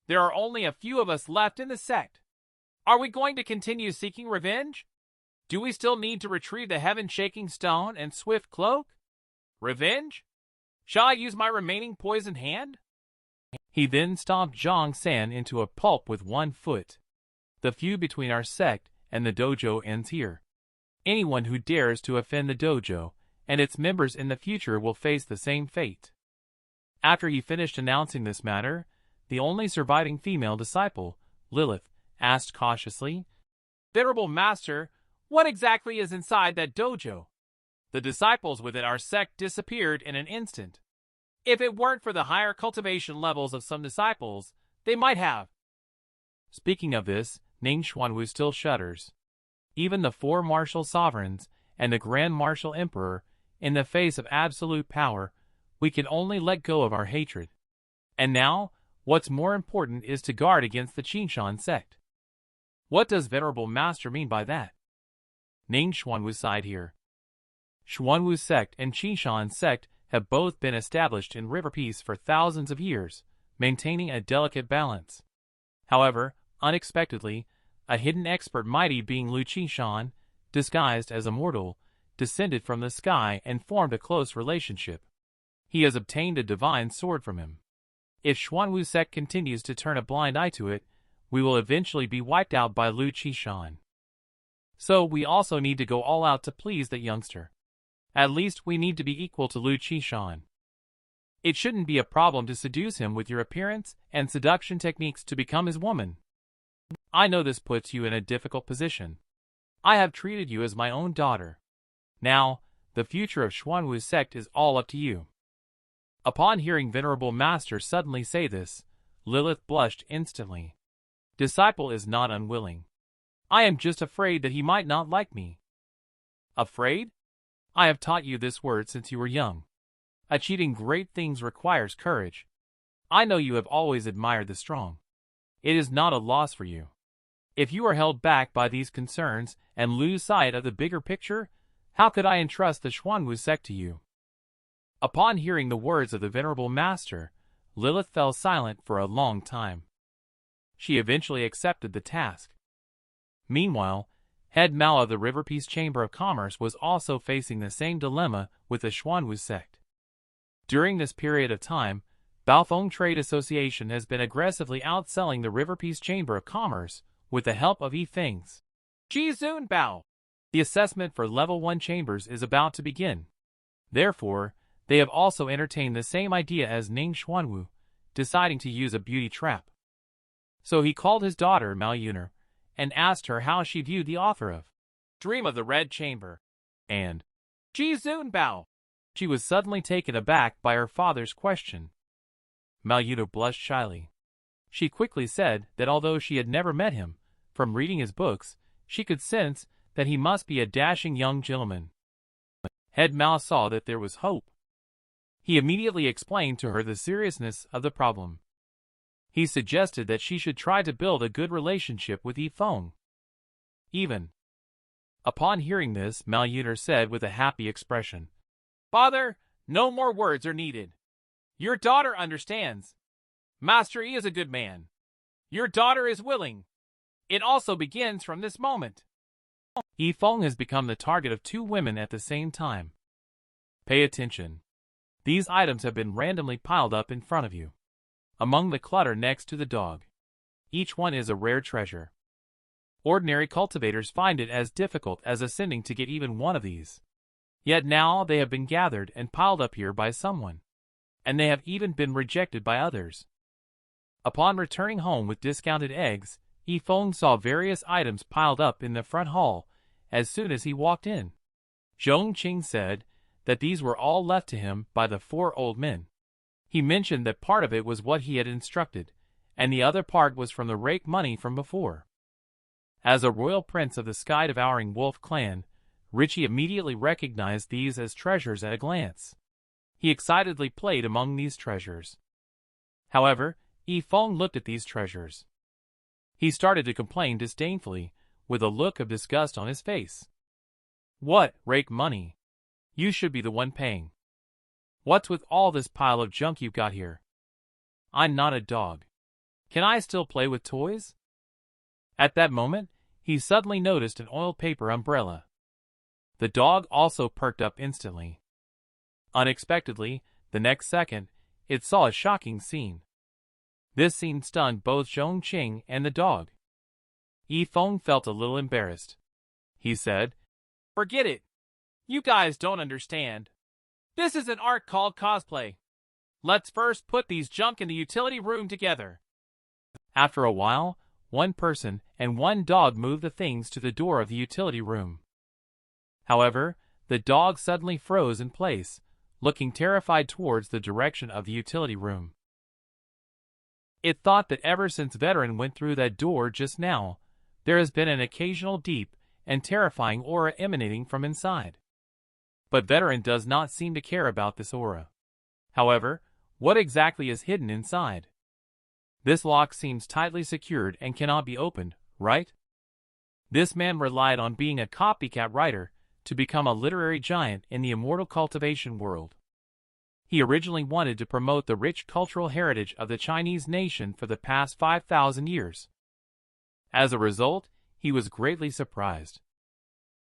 [SPEAKER 1] There are only a few of us left in the sect. Are we going to continue seeking revenge? Do we still need to retrieve the heaven-shaking stone and swift cloak? Revenge? Shall I use my remaining poisoned hand?" He then stomped Zhang San into a pulp with one foot. "The feud between our sect and the dojo ends here. Anyone who dares to offend the dojo and its members in the future will face the same fate." After he finished announcing this matter, the only surviving female disciple, Lilith, asked cautiously, "Venerable Master, what exactly is inside that dojo? The disciples within our sect disappeared in an instant. If it weren't for the higher cultivation levels of some disciples, they might have." Speaking of this, Ning Xuanwu still shudders. Even the four martial sovereigns and the Grand Martial Emperor, in the face of absolute power, we can only let go of our hatred. And now, what's more important is to guard against the Qingshan Sect. What does Venerable Master mean by that? Ning Xuanwu sighed here. Xuanwu Sect and Qingshan Sect have both been established in River Peace for thousands of years, maintaining a delicate balance. However, unexpectedly, a hidden expert mighty being Lu Qingshan, disguised as a mortal, descended from the sky and formed a close relationship. He has obtained a divine sword from him. If Xuanwu Sect continues to turn a blind eye to it, we will eventually be wiped out by Lu Qingshan. So we also need to go all out to please that youngster. At least we need to be equal to Lu Qingshan. It shouldn't be a problem to seduce him with your appearance and seduction techniques to become his woman. I know this puts you in a difficult position. I have treated you as my own daughter. Now, the future of Xuanwu Sect is all up to you." Upon hearing Venerable Master suddenly say this, Lilith blushed instantly. "Disciple is not unwilling. I am just afraid that he might not like me." "Afraid? I have taught you this word since you were young. Achieving great things requires courage. I know you have always admired the strong. It is not a loss for you. If you are held back by these concerns and lose sight of the bigger picture, how could I entrust the Xuanwu Sect to you?" Upon hearing the words of the Venerable Master, Lilith fell silent for a long time. She eventually accepted the task. Meanwhile, Head Mao of the River Peace Chamber of Commerce was also facing the same dilemma with the Xuanwu Sect. During this period of time, Baofeng Trade Association has been aggressively outselling the River Peace Chamber of Commerce with the help of Yi Feng's Jizun Bao. The assessment for Level 1 chambers is about to begin. Therefore, they have also entertained the same idea as Ning Xuanwu, deciding to use a beauty trap. So he called his daughter Mao Yuner and asked her how she viewed the author of Dream of the Red Chamber and Jizun Bao. She was suddenly taken aback by her father's question. Mao Yuner blushed shyly. She quickly said that although she had never met him, from reading his books, she could sense that he must be a dashing young gentleman. Head Mao saw that there was hope. He immediately explained to her the seriousness of the problem. He suggested that she should try to build a good relationship with Yi Feng. Even. Upon hearing this, Mao Yuner said with a happy expression, "Father, no more words are needed. Your daughter understands. Master Yi is a good man. Your daughter is willing. It also begins from this moment." Yi Feng has become the target of two women at the same time. Pay attention. These items have been randomly piled up in front of you. Among the clutter next to the dog. Each one is a rare treasure. Ordinary cultivators find it as difficult as ascending to get even one of these. Yet now they have been gathered and piled up here by someone. And they have even been rejected by others. Upon returning home with discounted eggs, Yi Feng saw various items piled up in the front hall as soon as he walked in. Zhong Qing said that these were all left to him by the four old men. He mentioned that part of it was what he had instructed, and the other part was from the rake money from before. As a royal prince of the sky-devouring wolf clan, Richie immediately recognized these as treasures at a glance. He excitedly played among these treasures. However, Yi Feng looked at these treasures. He started to complain disdainfully, with a look of disgust on his face. What, rake money? You should be the one paying. What's with all this pile of junk you've got here? I'm not a dog. Can I still play with toys? At that moment, he suddenly noticed an oiled paper umbrella. The dog also perked up instantly. Unexpectedly, the next second, it saw a shocking scene. This scene stunned both Zhongqing and the dog. Yi Feng felt a little embarrassed. He said, "Forget it. You guys don't understand. This is an art called cosplay. Let's first put these junk in the utility room together." After a while, one person and one dog moved the things to the door of the utility room. However, the dog suddenly froze in place, looking terrified towards the direction of the utility room. It thought that ever since Veteran went through that door just now, there has been an occasional deep and terrifying aura emanating from inside. But Veteran does not seem to care about this aura. However, what exactly is hidden inside? This lock seems tightly secured and cannot be opened, right? This man relied on being a copycat writer to become a literary giant in the immortal cultivation world. He originally wanted to promote the rich cultural heritage of the Chinese nation for the past 5,000 years. As a result, he was greatly surprised.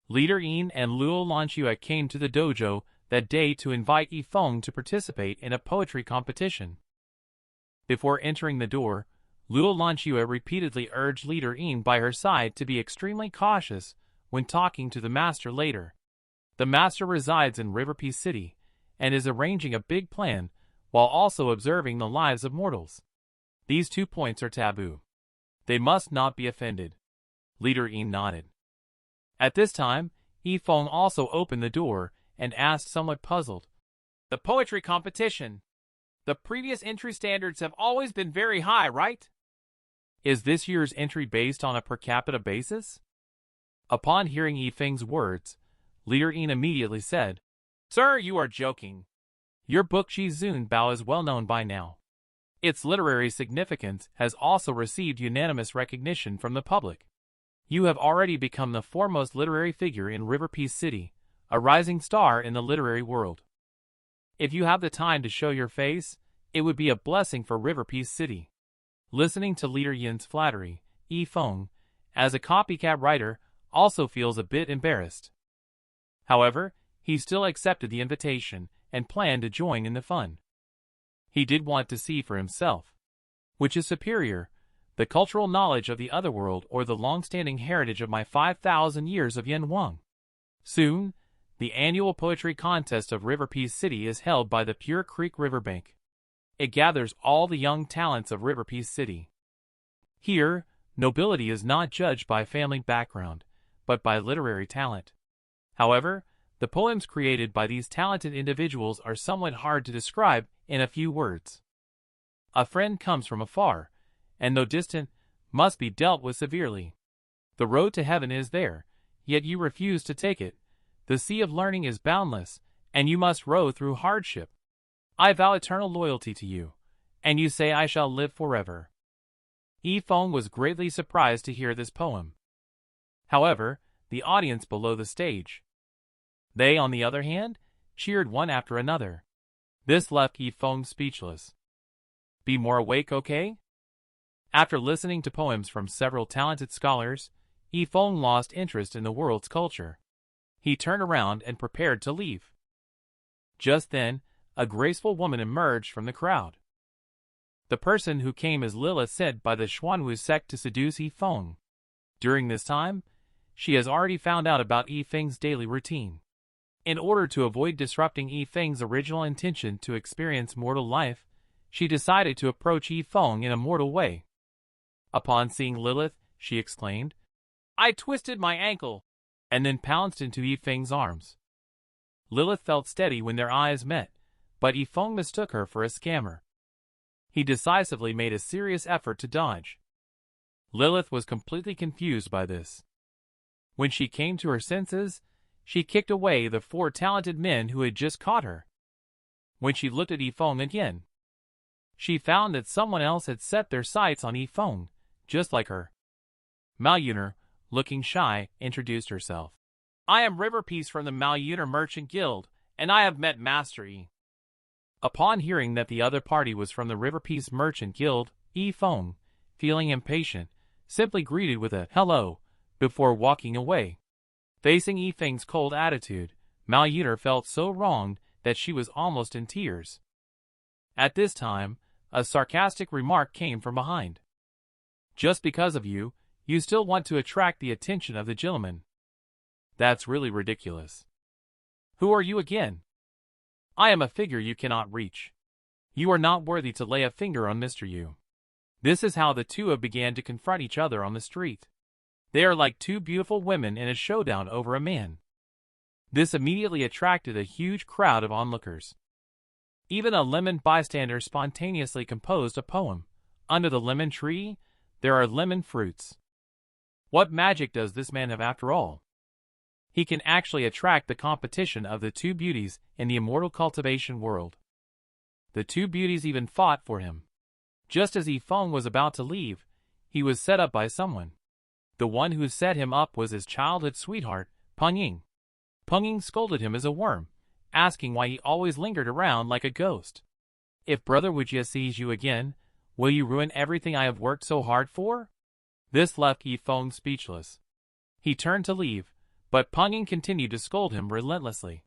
[SPEAKER 1] Leader Yin and Luo Lanxue came to the dojo that day to invite Yi Feng to participate in a poetry competition. Before entering the door, Luo Lanxue repeatedly urged Leader Yin by her side to be extremely cautious when talking to the master later. The master resides in Riverpiece City and is arranging a big plan while also observing the lives of mortals. These 2 points are taboo. They must not be offended. Leader Yin nodded. At this time, Yi Feng also opened the door and asked, somewhat puzzled, "The poetry competition. The previous entry standards have always been very high, right? Is this year's entry based on a per capita basis?" Upon hearing Yi Feng's words, Leader Yin immediately said, "Sir, you are joking. Your book Zun Bao is well known by now. Its literary significance has also received unanimous recognition from the public. You have already become the foremost literary figure in Riverpiece City, a rising star in the literary world. If you have the time to show your face, it would be a blessing for Riverpiece City." Listening to Leader Yin's flattery, Yi Feng, as a copycat writer, also feels a bit embarrassed. However, he still accepted the invitation and planned to join in the fun. He did want to see for himself which is superior, the cultural knowledge of the otherworld or the long-standing heritage of my 5,000 years of Yanwang. Soon, the annual poetry contest of Riverpiece City is held by the Pure Creek Riverbank. It gathers all the young talents of Riverpiece City. Here, nobility is not judged by family background, but by literary talent. However, the poems created by these talented individuals are somewhat hard to describe in a few words. A friend comes from afar, and though distant, must be dealt with severely. The road to heaven is there, yet you refuse to take it. The sea of learning is boundless, and you must row through hardship. I vow eternal loyalty to you, and you say I shall live forever. Yi Feng was greatly surprised to hear this poem. However, the audience below the stage, they, on the other hand, cheered one after another. This left Yi Feng speechless. Be more awake, okay? After listening to poems from several talented scholars, Yi Feng lost interest in the world's culture. He turned around and prepared to leave. Just then, a graceful woman emerged from the crowd. The person who came as Lilith sent by the Xuanwu sect to seduce Yi Feng. During this time, she has already found out about Yi Feng's daily routine. In order to avoid disrupting Yi Feng's original intention to experience mortal life, she decided to approach Yi Feng in a mortal way. Upon seeing Lilith, she exclaimed, "I twisted my ankle," and then pounced into Yi Feng's arms. Lilith felt steady when their eyes met, but Yi Feng mistook her for a scammer. He decisively made a serious effort to dodge. Lilith was completely confused by this. When she came to her senses, she kicked away the 4 talented men who had just caught her. When she looked at Yi Feng again, she found that someone else had set their sights on Yi Feng, just like her. Malyuner, looking shy, introduced herself. I am Riverpiece from the Malyuner Merchant Guild, and I have met Master Yi. Upon hearing that the other party was from the Riverpiece Merchant Guild, Yi Feng, feeling impatient, simply greeted with a hello before walking away. Facing Yi Feng's cold attitude, Malyuner felt so wronged that she was almost in tears. At this time, a sarcastic remark came from behind. Just because of you, you still want to attract the attention of the gentleman. That's really ridiculous. Who are you again? I am a figure you cannot reach. You are not worthy to lay a finger on Mr. Yu. This is how the two have began to confront each other on the street. They are like two beautiful women in a showdown over a man. This immediately attracted a huge crowd of onlookers. Even a lemon bystander spontaneously composed a poem. Under the lemon tree, there are lemon fruits. What magic does this man have after all? He can actually attract the competition of the two beauties in the immortal cultivation world. The two beauties even fought for him. Just as Yi Feng was about to leave, he was set up by someone. The one who set him up was his childhood sweetheart, Peng Ying. Peng Ying scolded him as a worm, asking why he always lingered around like a ghost. If Brother Wujia sees you again, will you ruin everything I have worked so hard for? This left Yi Feng speechless. He turned to leave, but Peng Ying continued to scold him relentlessly.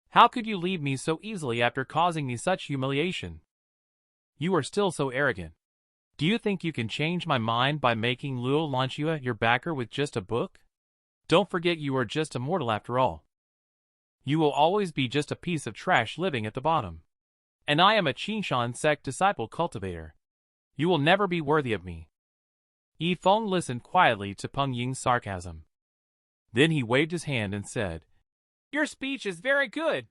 [SPEAKER 1] How could you leave me so easily after causing me such humiliation? You are still so arrogant. Do you think you can change my mind by making Luo Lanchua your backer with just a book? Don't forget you are just a mortal after all. You will always be just a piece of trash living at the bottom. And I am a Qingshan Sect disciple cultivator. You will never be worthy of me. Yi Feng listened quietly to Peng Ying's sarcasm. Then he waved his hand and said, Your speech is very good.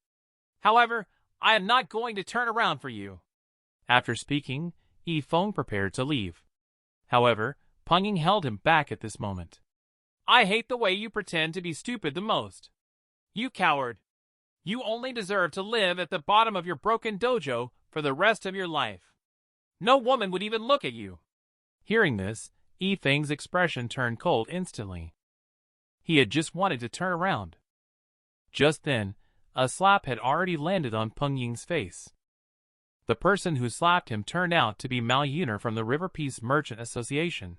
[SPEAKER 1] However, I am not going to turn around for you. After speaking, Yi Feng prepared to leave. However, Peng Ying held him back at this moment. I hate the way you pretend to be stupid the most. You coward. You only deserve to live at the bottom of your broken dojo for the rest of your life. No woman would even look at you. Hearing this, Yi Feng's expression turned cold instantly. He had just wanted to turn around. Just then, a slap had already landed on Peng Ying's face. The person who slapped him turned out to be Malyuner from the Riverpiece Merchant Association.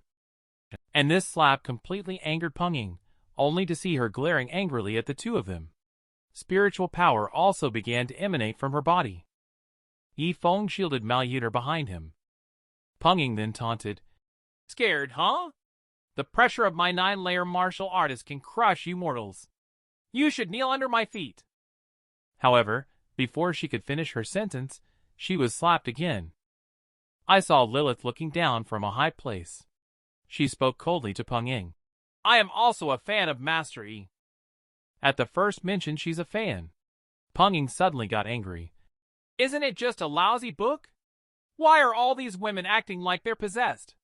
[SPEAKER 1] And this slap completely angered Peng Ying, only to see her glaring angrily at the two of them. Spiritual power also began to emanate from her body. Yi Feng shielded Malyuner behind him. Peng Ying then taunted, Scared, huh? The pressure of my 9-layer martial artist can crush you mortals. You should kneel under my feet. However, before she could finish her sentence, she was slapped again. I saw Lilith looking down from a high place. She spoke coldly to Peng Ying. I am also a fan of Master Yi. At the first mention she's a fan, Peng Ying suddenly got angry. Isn't it just a lousy book? Why are all these women acting like they're possessed?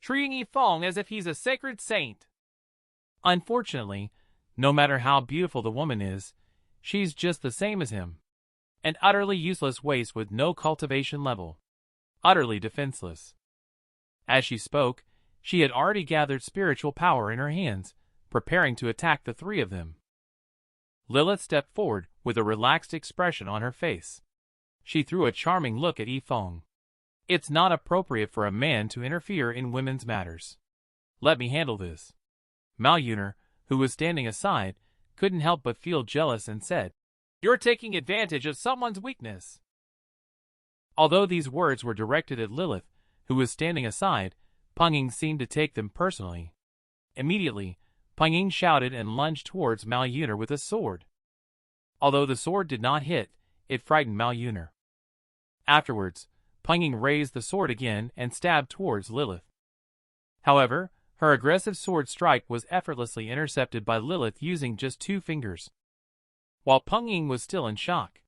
[SPEAKER 1] Treating Yi Feng as if he's a sacred saint. Unfortunately, no matter how beautiful the woman is, she's just the same as him. An utterly useless waste with no cultivation level. Utterly defenseless. As she spoke, she had already gathered spiritual power in her hands, preparing to attack the three of them. Lilith stepped forward with a relaxed expression on her face. She threw a charming look at Yi Feng. It's not appropriate for a man to interfere in women's matters. Let me handle this. Malyuner, who was standing aside, couldn't help but feel jealous and said, You're taking advantage of someone's weakness. Although these words were directed at Lilith, who was standing aside, Peng Ying seemed to take them personally. Immediately, Peng Ying shouted and lunged towards Malyuner with a sword. Although the sword did not hit, it frightened Malyuner. Afterwards, Peng Ying raised the sword again and stabbed towards Lilith. However, her aggressive sword strike was effortlessly intercepted by Lilith using just 2 fingers. While Peng Ying was still in shock,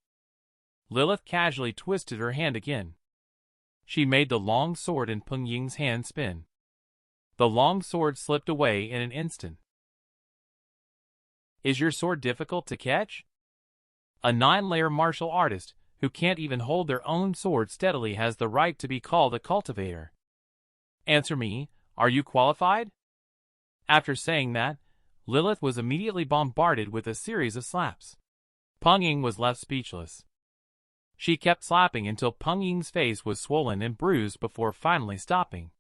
[SPEAKER 1] Lilith casually twisted her hand again. She made the long sword in Peng Ying's hand spin. The long sword slipped away in an instant. Is your sword difficult to catch? A 9-layer martial artist, who can't even hold their own sword steadily has the right to be called a cultivator. Answer me, are you qualified? After saying that, Lilith was immediately bombarded with a series of slaps. Peng Ying was left speechless. She kept slapping until Peng Ying's face was swollen and bruised before finally stopping.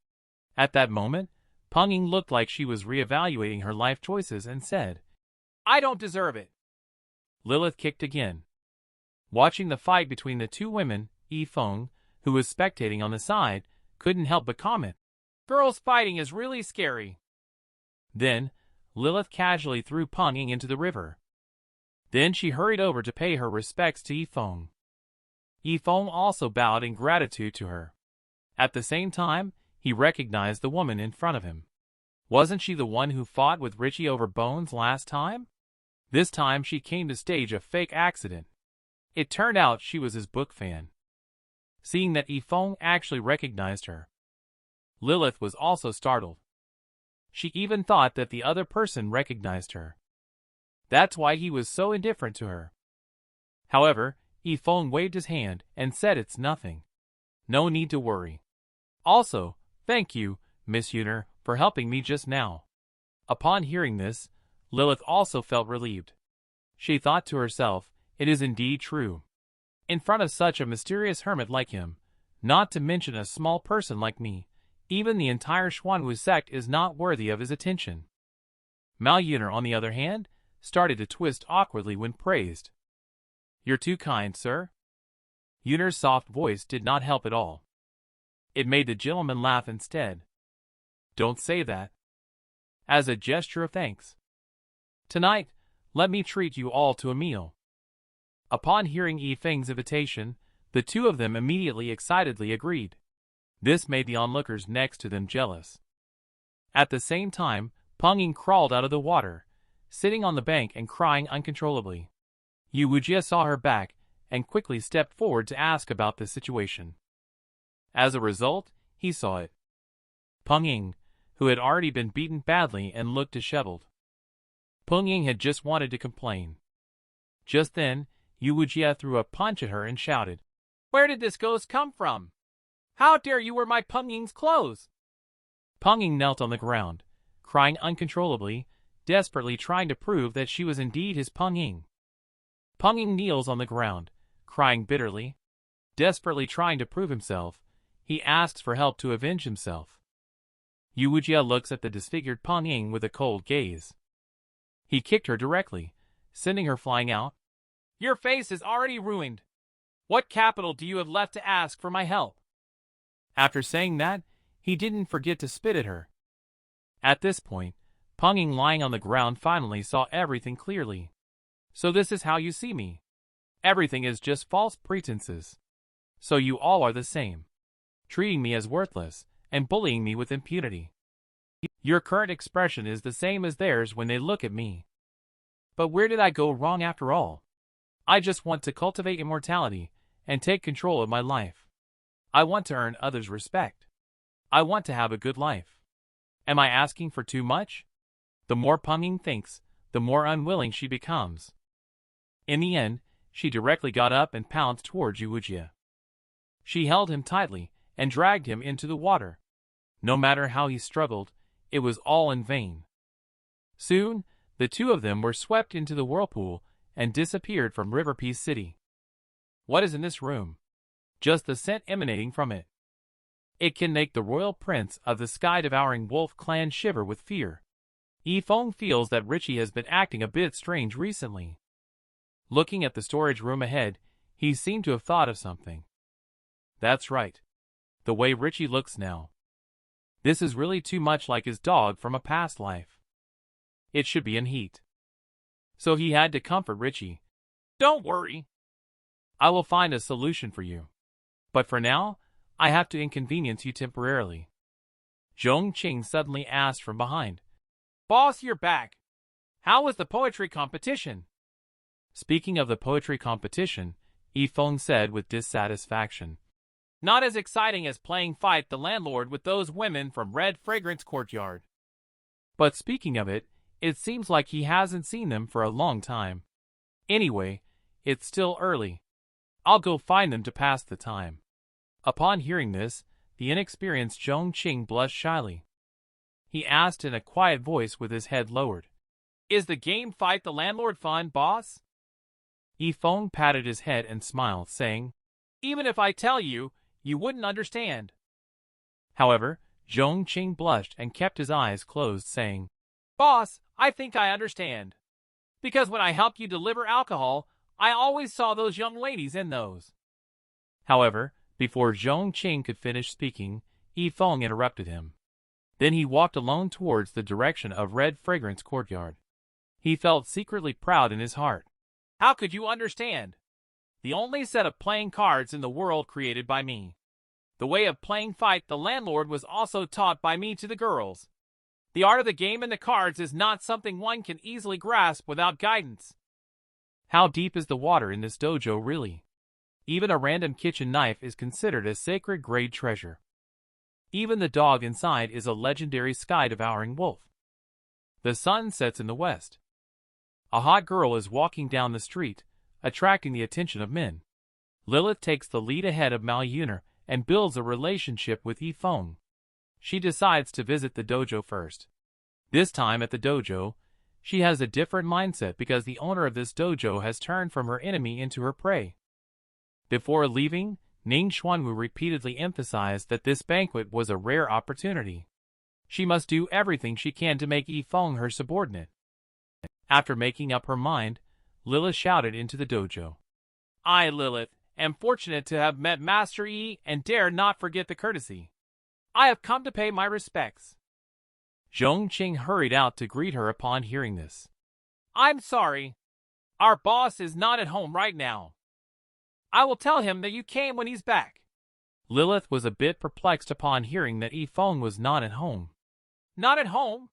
[SPEAKER 1] At that moment, Peng Ying looked like she was reevaluating her life choices and said, "I don't deserve it." Lilith kicked again. Watching the fight between the two women, Yi Feng, who was spectating on the side, couldn't help but comment, "Girls fighting is really scary." Then, Lilith casually threw Peng Ying into the river. Then she hurried over to pay her respects to Yi Feng. Yi Feng also bowed in gratitude to her. At the same time, he recognized the woman in front of him. Wasn't she the one who fought with Richie over bones last time? This time she came to stage a fake accident. It turned out she was his book fan. Seeing that Yi Feng actually recognized her, Lilith was also startled. She even thought that the other person recognized her. That's why he was so indifferent to her. However, Yi Feng waved his hand and said it's nothing. No need to worry. Also, thank you, Miss Yuner, for helping me just now. Upon hearing this, Lilith also felt relieved. She thought to herself, it is indeed true. In front of such a mysterious hermit like him, not to mention a small person like me, even the entire Xuanwu sect is not worthy of his attention. Mao Yuner, on the other hand, started to twist awkwardly when praised. "You're too kind, sir." Yuner's soft voice did not help at all. It made the gentleman laugh instead. "Don't say that." As a gesture of thanks. "Tonight, let me treat you all to a meal." Upon hearing Yi Feng's invitation, the two of them immediately excitedly agreed. This made the onlookers next to them jealous. At the same time, Peng Ying crawled out of the water, sitting on the bank and crying uncontrollably. Yu Wujie saw her back and quickly stepped forward to ask about the situation. As a result, he saw it. Peng Ying, who had already been beaten badly and looked disheveled. Peng Ying had just wanted to complain. Just then, Yu Wujie threw a punch at her and shouted, "Where did this ghost come from? How dare you wear my Peng Ying's clothes?" Peng Ying knelt on the ground, crying uncontrollably, desperately trying to prove that she was indeed his Peng Ying. Peng Ying kneels on the ground, crying bitterly. Desperately trying to prove himself, he asks for help to avenge himself. Yu Wujie looks at the disfigured Peng Ying with a cold gaze. He kicked her directly, sending her flying out. "Your face is already ruined. What capital do you have left to ask for my help?" After saying that, he didn't forget to spit at her. At this point, Peng Ying, lying on the ground, finally saw everything clearly. "So this is how you see me. Everything is just false pretenses. So you all are the same, treating me as worthless and bullying me with impunity. Your current expression is the same as theirs when they look at me. But where did I go wrong after all? I just want to cultivate immortality and take control of my life. I want to earn others' respect. I want to have a good life. Am I asking for too much?" The more Peng Ying thinks, the more unwilling she becomes. In the end, she directly got up and pounced towards Yu Wujie. She held him tightly and dragged him into the water. No matter how he struggled, it was all in vain. Soon, the two of them were swept into the whirlpool and disappeared from River Peace City. What is in this room? Just the scent emanating from it. It can make the royal prince of the sky-devouring wolf clan shiver with fear. Yi Feng feels that Richie has been acting a bit strange recently. Looking at the storage room ahead, he seemed to have thought of something. That's right. The way Richie looks now. This is really too much like his dog from a past life. It should be in heat. So he had to comfort Richie. "Don't worry. I will find a solution for you. But for now, I have to inconvenience you temporarily." Zhong Qing suddenly asked from behind. "Boss, you're back. How was the poetry competition?" Speaking of the poetry competition, Yi Feng said with dissatisfaction, "Not as exciting as playing Fight the Landlord with those women from Red Fragrance Courtyard. But speaking of it, it seems like he hasn't seen them for a long time. Anyway, it's still early. I'll go find them to pass the time." Upon hearing this, the inexperienced Zhongqing blushed shyly. He asked in a quiet voice with his head lowered, "Is the game Fight the Landlord fun, boss?" Yi Feng patted his head and smiled, saying, "Even if I tell you, you wouldn't understand." However, Zhongqing blushed and kept his eyes closed, saying, "Boss, I think I understand. Because when I helped you deliver alcohol, I always saw those young ladies in those." However, before Zhongqing could finish speaking, Yi Feng interrupted him. Then he walked alone towards the direction of Red Fragrance Courtyard. He felt secretly proud in his heart. "How could you understand? The only set of playing cards in the world created by me. The way of playing Fight the Landlord was also taught by me to the girls. The art of the game and the cards is not something one can easily grasp without guidance." How deep is the water in this dojo really? Even a random kitchen knife is considered a sacred grade treasure. Even the dog inside is a legendary sky-devouring wolf. The sun sets in the west. A hot girl is walking down the street, attracting the attention of men. Lilith takes the lead ahead of Mao Yuner and builds a relationship with Yi Feng. She decides to visit the dojo first. This time at the dojo, she has a different mindset because the owner of this dojo has turned from her enemy into her prey. Before leaving, Ning Xuanwu repeatedly emphasized that this banquet was a rare opportunity. She must do everything she can to make Yi Feng her subordinate. After making up her mind, Lilith shouted into the dojo, "I, Lilith, am fortunate to have met Master Yi and dare not forget the courtesy. I have come to pay my respects." Zhongqing hurried out to greet her upon hearing this. "I'm sorry. Our boss is not at home right now. I will tell him that you came when he's back." Lilith was a bit perplexed upon hearing that Yi Feng was not at home. "Not at home?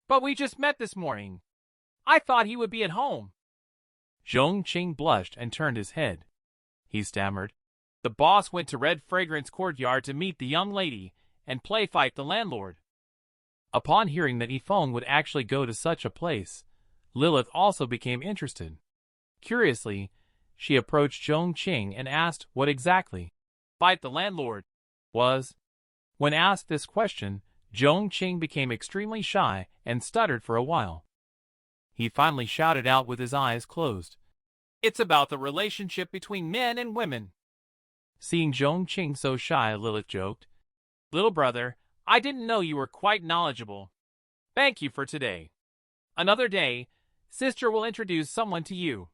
[SPEAKER 1] But we just met this morning. I thought he would be at home." Zhongqing blushed and turned his head. He stammered, "The boss went to Red Fragrance Courtyard to meet the young lady and play Fight the Landlord." Upon hearing that Yi Feng would actually go to such a place, Lilith also became interested. Curiously, she approached Zhongqing and asked what exactly Fight the Landlord was. When asked this question, Zhongqing became extremely shy and stuttered for a while. He finally shouted out with his eyes closed, "It's about the relationship between men and women." Seeing Zhongqing so shy, Lilith joked, "Little brother, I didn't know you were quite knowledgeable. Thank you for today. Another day, sister will introduce someone to you."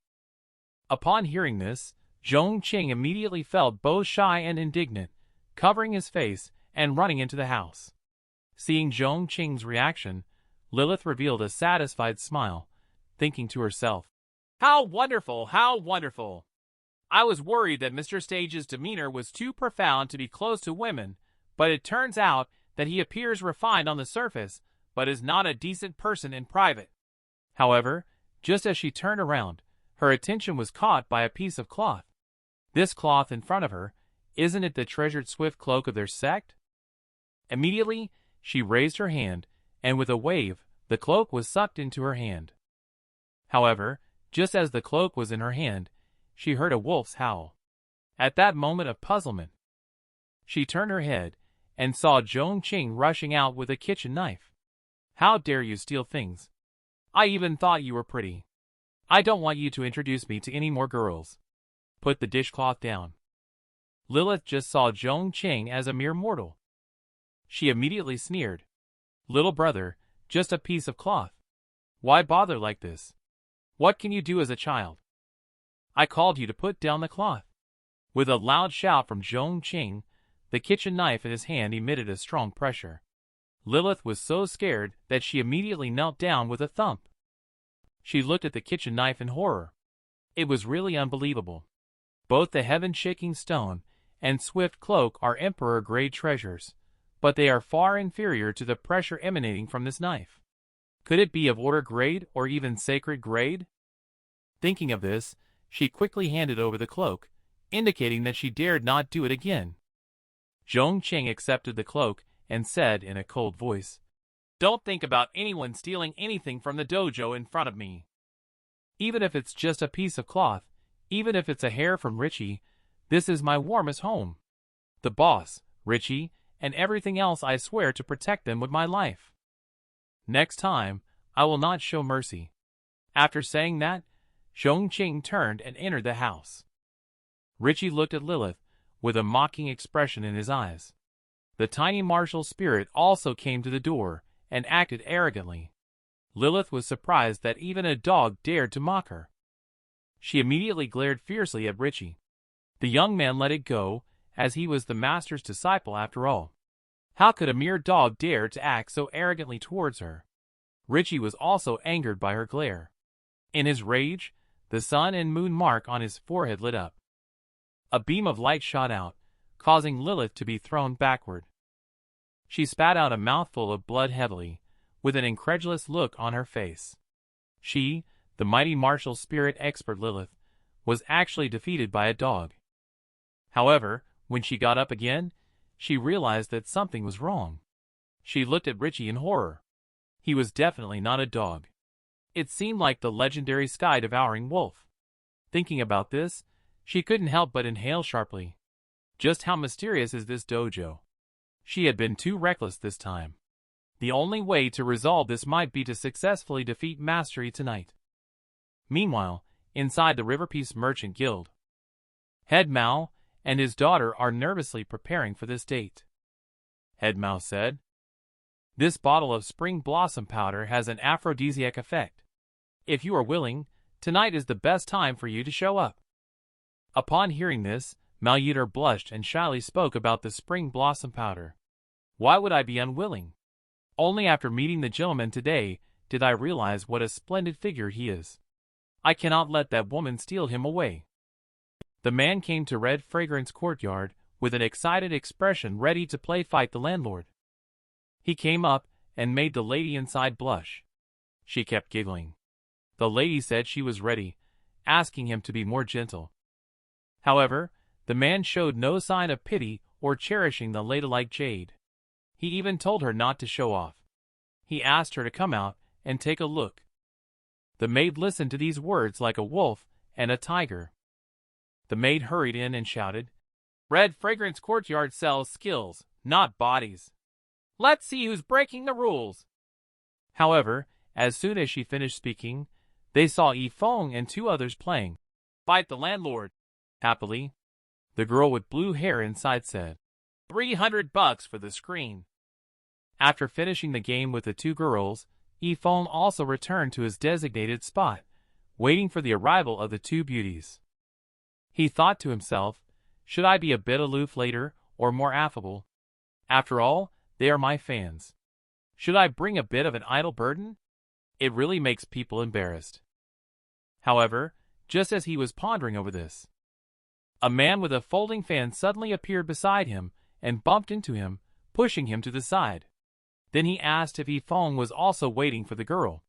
[SPEAKER 1] Upon hearing this, Zhongqing immediately felt both shy and indignant, covering his face and running into the house. Seeing Zhongqing's reaction, Lilith revealed a satisfied smile, thinking to herself, "How wonderful, how wonderful! I was worried that Mr. Stage's demeanor was too profound to be close to women, but it turns out that he appears refined on the surface, but is not a decent person in private." However, just as she turned around, her attention was caught by a piece of cloth. This cloth in front of her, isn't it the treasured swift cloak of their sect? Immediately, she raised her hand, and with a wave, the cloak was sucked into her hand. However, just as the cloak was in her hand, she heard a wolf's howl. At that moment of puzzlement, she turned her head and saw Zhongqing rushing out with a kitchen knife. "How dare you steal things? I even thought you were pretty. I don't want you to introduce me to any more girls. Put the dishcloth down." Lilith just saw Zhongqing as a mere mortal. She immediately sneered, "Little brother, just a piece of cloth. Why bother like this? What can you do as a child? I called you to put down the cloth." With a loud shout from Zhongqing, the kitchen knife in his hand emitted a strong pressure. Lilith was so scared that she immediately knelt down with a thump. She looked at the kitchen knife in horror. It was really unbelievable. Both the heaven-shaking stone and swift cloak are emperor-grade treasures, but they are far inferior to the pressure emanating from this knife. Could it be of order grade or even sacred grade? Thinking of this, she quickly handed over the cloak, indicating that she dared not do it again. Zhongqing accepted the cloak and said in a cold voice, "Don't think about anyone stealing anything from the dojo in front of me. Even if it's just a piece of cloth, even if it's a hair from Richie, This is my warmest home. The boss, Richie, and everything else, I swear to protect them with my life. Next time, I will not show mercy." After saying that, Zhongqing turned and entered the house. Richie looked at Lilith with a mocking expression in his eyes. The tiny martial spirit also came to the door and acted arrogantly. Lilith was surprised that even a dog dared to mock her. She immediately glared fiercely at Richie. The young man let it go, as he was the master's disciple after all. How could a mere dog dare to act so arrogantly towards her? Richie was also angered by her glare. In his rage, the sun and moon mark on his forehead lit up. A beam of light shot out, causing Lilith to be thrown backward. She spat out a mouthful of blood heavily, with an incredulous look on her face. She, the mighty martial spirit expert Lilith, was actually defeated by a dog. However, when she got up again, she realized that something was wrong. She looked at Richie in horror. He was definitely not a dog. It seemed like the legendary sky-devouring wolf. Thinking about this, she couldn't help but inhale sharply. Just how mysterious is this dojo? She had been too reckless this time. The only way to resolve this might be to successfully defeat Mastery tonight. Meanwhile, inside the River Peace Merchant Guild, Head Mao and his daughter are nervously preparing for this date. Head Mao said, "This bottle of spring blossom powder has an aphrodisiac effect. If you are willing, tonight is the best time for you to show up." Upon hearing this, Mao Yider blushed and shyly spoke about the spring blossom powder. "Why would I be unwilling? Only after meeting the gentleman today did I realize what a splendid figure he is. I cannot let that woman steal him away." The man came to Red Fragrance Courtyard with an excited expression, ready to play fight the landlord. He came up and made the lady inside blush. She kept giggling. The lady said she was ready, asking him to be more gentle. However, the man showed no sign of pity or cherishing the ladylike jade. He even told her not to show off. He asked her to come out and take a look. The maid listened to these words like a wolf and a tiger. The maid hurried in and shouted, "Red Fragrance Courtyard sells skills, not bodies. Let's see who's breaking the rules." However, as soon as she finished speaking, they saw Yi Feng and two others playing Fight the Landlord. Happily, the girl with blue hair inside said, $300 for the screen." After finishing the game with the two girls, Yi Feng also returned to his designated spot, waiting for the arrival of the two beauties. He thought to himself, should I be a bit aloof later or more affable? After all, they are my fans. Should I bring a bit of an idle burden? It really makes people embarrassed. However, just as he was pondering over this, a man with a folding fan suddenly appeared beside him and bumped into him, pushing him to the side. Then he asked if Yi Feng was also waiting for the girl.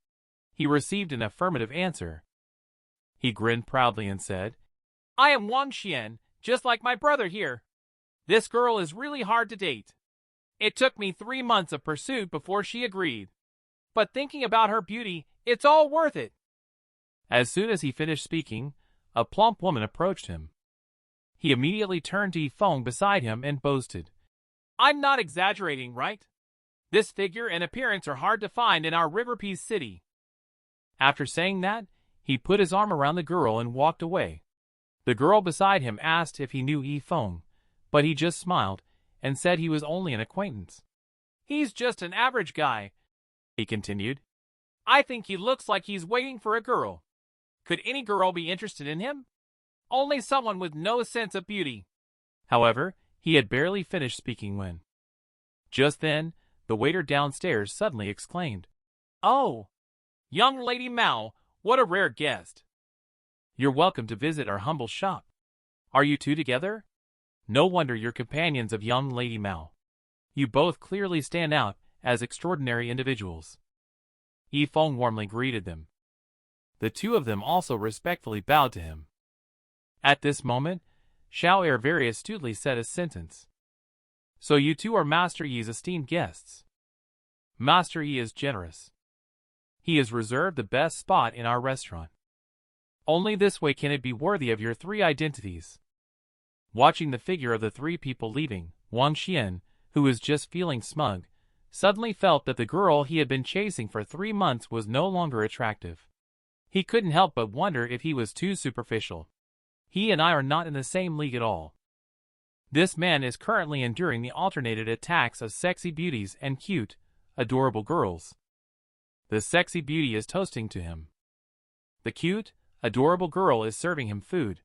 [SPEAKER 1] He received an affirmative answer. He grinned proudly and said, "I am Wang Xian, just like my brother here. This girl is really hard to date. It took me 3 months of pursuit before she agreed. But thinking about her beauty, it's all worth it." As soon as he finished speaking, a plump woman approached him. He immediately turned to Yi Feng beside him and boasted, "I'm not exaggerating, right? This figure and appearance are hard to find in our River Peace City." After saying that, he put his arm around the girl and walked away. The girl beside him asked if he knew Yi Feng, but he just smiled and said he was only an acquaintance. "He's just an average guy," he continued. "I think he looks like he's waiting for a girl. Could any girl be interested in him? Only someone with no sense of beauty." However, he had barely finished speaking when, just then, the waiter downstairs suddenly exclaimed, "Oh, young Lady Mao, what a rare guest. You're welcome to visit our humble shop. Are you two together? No wonder you're companions of young Lady Mao. You both clearly stand out as extraordinary individuals." Yi Feng warmly greeted them. The two of them also respectfully bowed to him. At this moment, Xiao Er very astutely said a sentence. "So you two are Master Yi's esteemed guests. Master Yi is generous. He has reserved the best spot in our restaurant. Only this way can it be worthy of your 3 identities." Watching the figure of the three people leaving, Wang Xian, who was just feeling smug, suddenly felt that the girl he had been chasing for 3 months was no longer attractive. He couldn't help but wonder if he was too superficial. He and I are not in the same league at all. This man is currently enduring the alternated attacks of sexy beauties and cute, adorable girls. The sexy beauty is toasting to him. The cute, adorable girl is serving him food.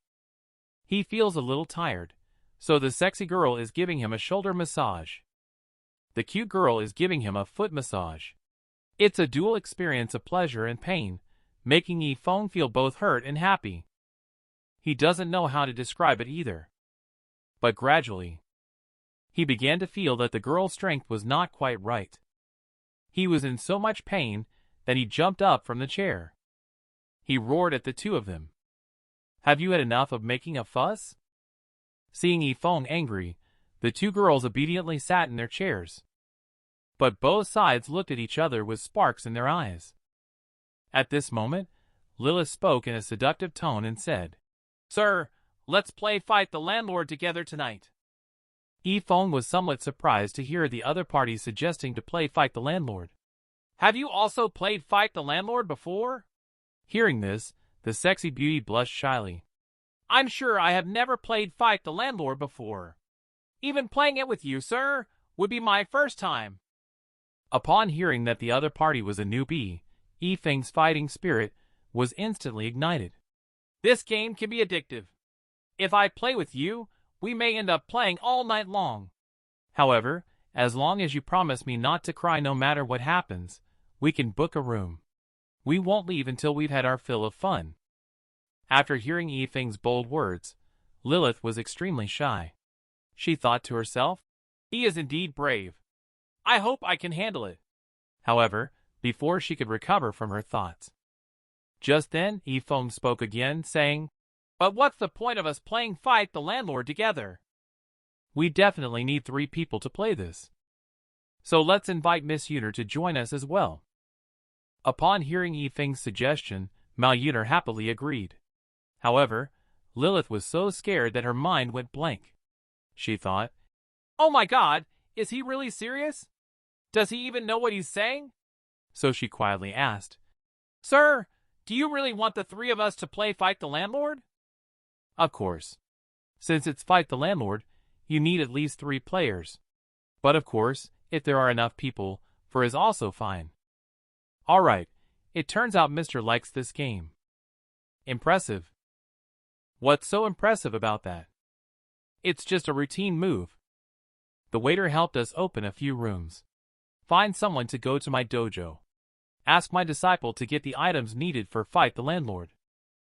[SPEAKER 1] He feels a little tired, so the sexy girl is giving him a shoulder massage. The cute girl is giving him a foot massage. It's a dual experience of pleasure and pain, making Yi Feng feel both hurt and happy. He doesn't know how to describe it either. But gradually, he began to feel that the girl's strength was not quite right. He was in so much pain that he jumped up from the chair. He roared at the two of them. "Have you had enough of making a fuss?" Seeing Yi Feng angry, the two girls obediently sat in their chairs. But both sides looked at each other with sparks in their eyes. At this moment, Lilith spoke in a seductive tone and said, "Sir, let's play Fight the Landlord together tonight." Yi Feng was somewhat surprised to hear the other party suggesting to play Fight the Landlord. "Have you also played Fight the Landlord before?" Hearing this, the sexy beauty blushed shyly. "I'm sure I have never played Fight the Landlord before. Even playing it with you, sir, would be my first time." Upon hearing that the other party was a newbie, Yi Feng's fighting spirit was instantly ignited. "This game can be addictive. If I play with you, we may end up playing all night long. However, as long as you promise me not to cry no matter what happens, we can book a room. We won't leave until we've had our fill of fun." After hearing Yi Feng's bold words, Lilith was extremely shy. She thought to herself, "He is indeed brave. I hope I can handle it." However, before she could recover from her thoughts, just then Yi Feng spoke again, saying, "But what's the point of us playing Fight the Landlord together? We definitely need 3 people to play this. So let's invite Miss Yuner to join us as well." Upon hearing Yi Feng's suggestion, Mao Yuner happily agreed. However, Lilith was so scared that her mind went blank. She thought, "Oh my God, is he really serious? Does he even know what he's saying?" So she quietly asked, "Sir, do you really want the 3 of us to play Fight the Landlord?" "Of course. Since it's Fight the Landlord, you need at least 3 players. But of course, if there are enough people, 4 is also fine." "All right, it turns out Mr. likes this game." "Impressive." "What's so impressive about that?" "It's just a routine move. The waiter helped us open a few rooms. Find someone to go to my dojo. Ask my disciple to get the items needed for Fight the Landlord."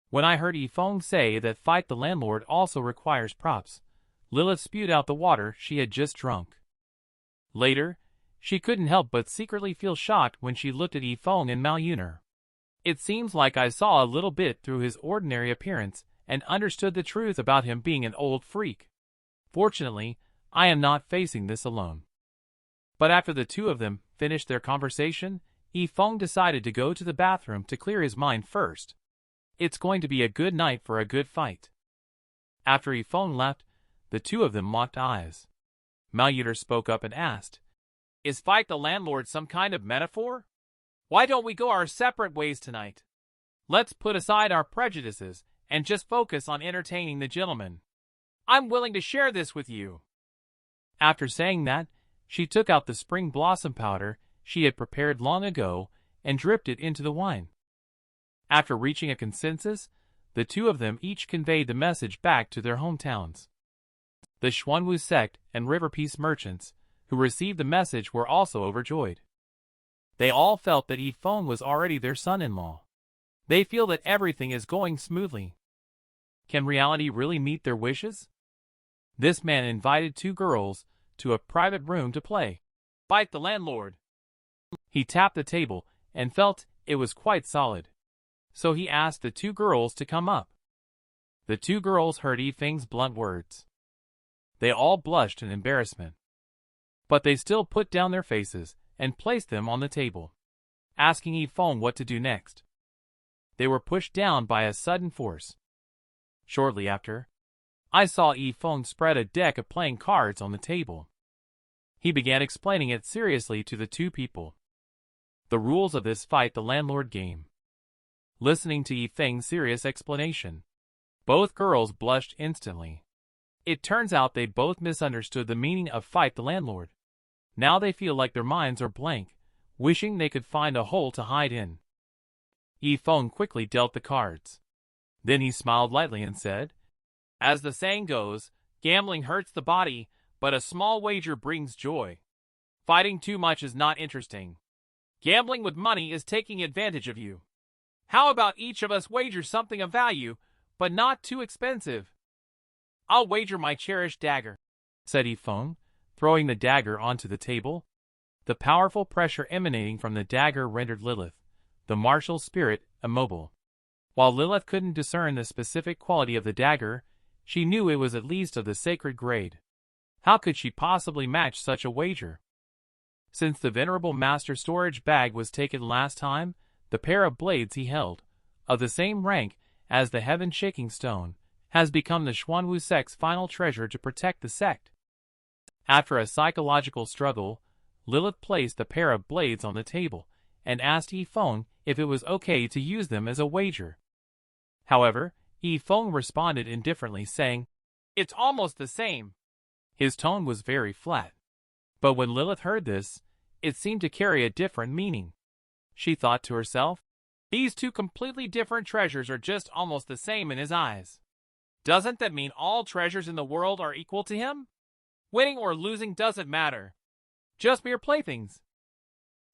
[SPEAKER 1] When I heard Yi Feng say that Fight the Landlord also requires props, Lilith spewed out the water she had just drunk. Later, she couldn't help but secretly feel shocked when she looked at Yi Feng and Mao Yuner. It seems like I saw a little bit through his ordinary appearance and understood the truth about him being an old freak. Fortunately, I am not facing this alone. But after the two of them finished their conversation, Yi Feng decided to go to the bathroom to clear his mind first. It's going to be a good night for a good fight. After Yi Feng left, the two of them locked eyes. Mao Yuner spoke up and asked, "Is Fight the Landlord some kind of metaphor? Why don't we go our separate ways tonight? Let's put aside our prejudices and just focus on entertaining the gentleman. I'm willing to share this with you." After saying that, she took out the spring blossom powder she had prepared long ago and dripped it into the wine. After reaching a consensus, the two of them each conveyed the message back to their hometowns. The Xuanwu sect and River Peace merchants who received the message were also overjoyed. They all felt that Yi Feng was already their son-in-law. They feel that everything is going smoothly. Can reality really meet their wishes? This man invited 2 girls to a private room to play Fight the Landlord. He tapped the table and felt it was quite solid. So he asked the 2 girls to come up. The 2 girls heard Yi Feng's blunt words. They all blushed in embarrassment. But they still put down their faces and placed them on the table, asking Yi Feng what to do next. They were pushed down by a sudden force. Shortly after, I saw Yi Feng spread a deck of playing cards on the table. He began explaining it seriously to the two people. The rules of this fight the landlord game. Listening to Yi Feng's serious explanation, both girls blushed instantly. It turns out they both misunderstood the meaning of fight the landlord. Now they feel like their minds are blank, wishing they could find a hole to hide in. Yi Feng quickly dealt the cards. Then he smiled lightly and said, "As the saying goes, gambling hurts the body, but a small wager brings joy. Fighting too much is not interesting. Gambling with money is taking advantage of you. How about each of us wager something of value, but not too expensive?" "I'll wager my cherished dagger," said Yi Feng, throwing the dagger onto the table. The powerful pressure emanating from the dagger rendered Lilith, the martial spirit, immobile. While Lilith couldn't discern the specific quality of the dagger, she knew it was at least of the sacred grade. How could she possibly match such a wager? Since the venerable master's storage bag was taken last time, the pair of blades he held, of the same rank as the heaven-shaking stone, has become the Xuanwu sect's final treasure to protect the sect. After a psychological struggle, Lilith placed the pair of blades on the table and asked Yi Feng if it was okay to use them as a wager. However, Yi Feng responded indifferently, saying, "It's almost the same." His tone was very flat. But when Lilith heard this, it seemed to carry a different meaning. She thought to herself, "These two completely different treasures are just almost the same in his eyes. Doesn't that mean all treasures in the world are equal to him? Winning or losing doesn't matter. Just mere playthings."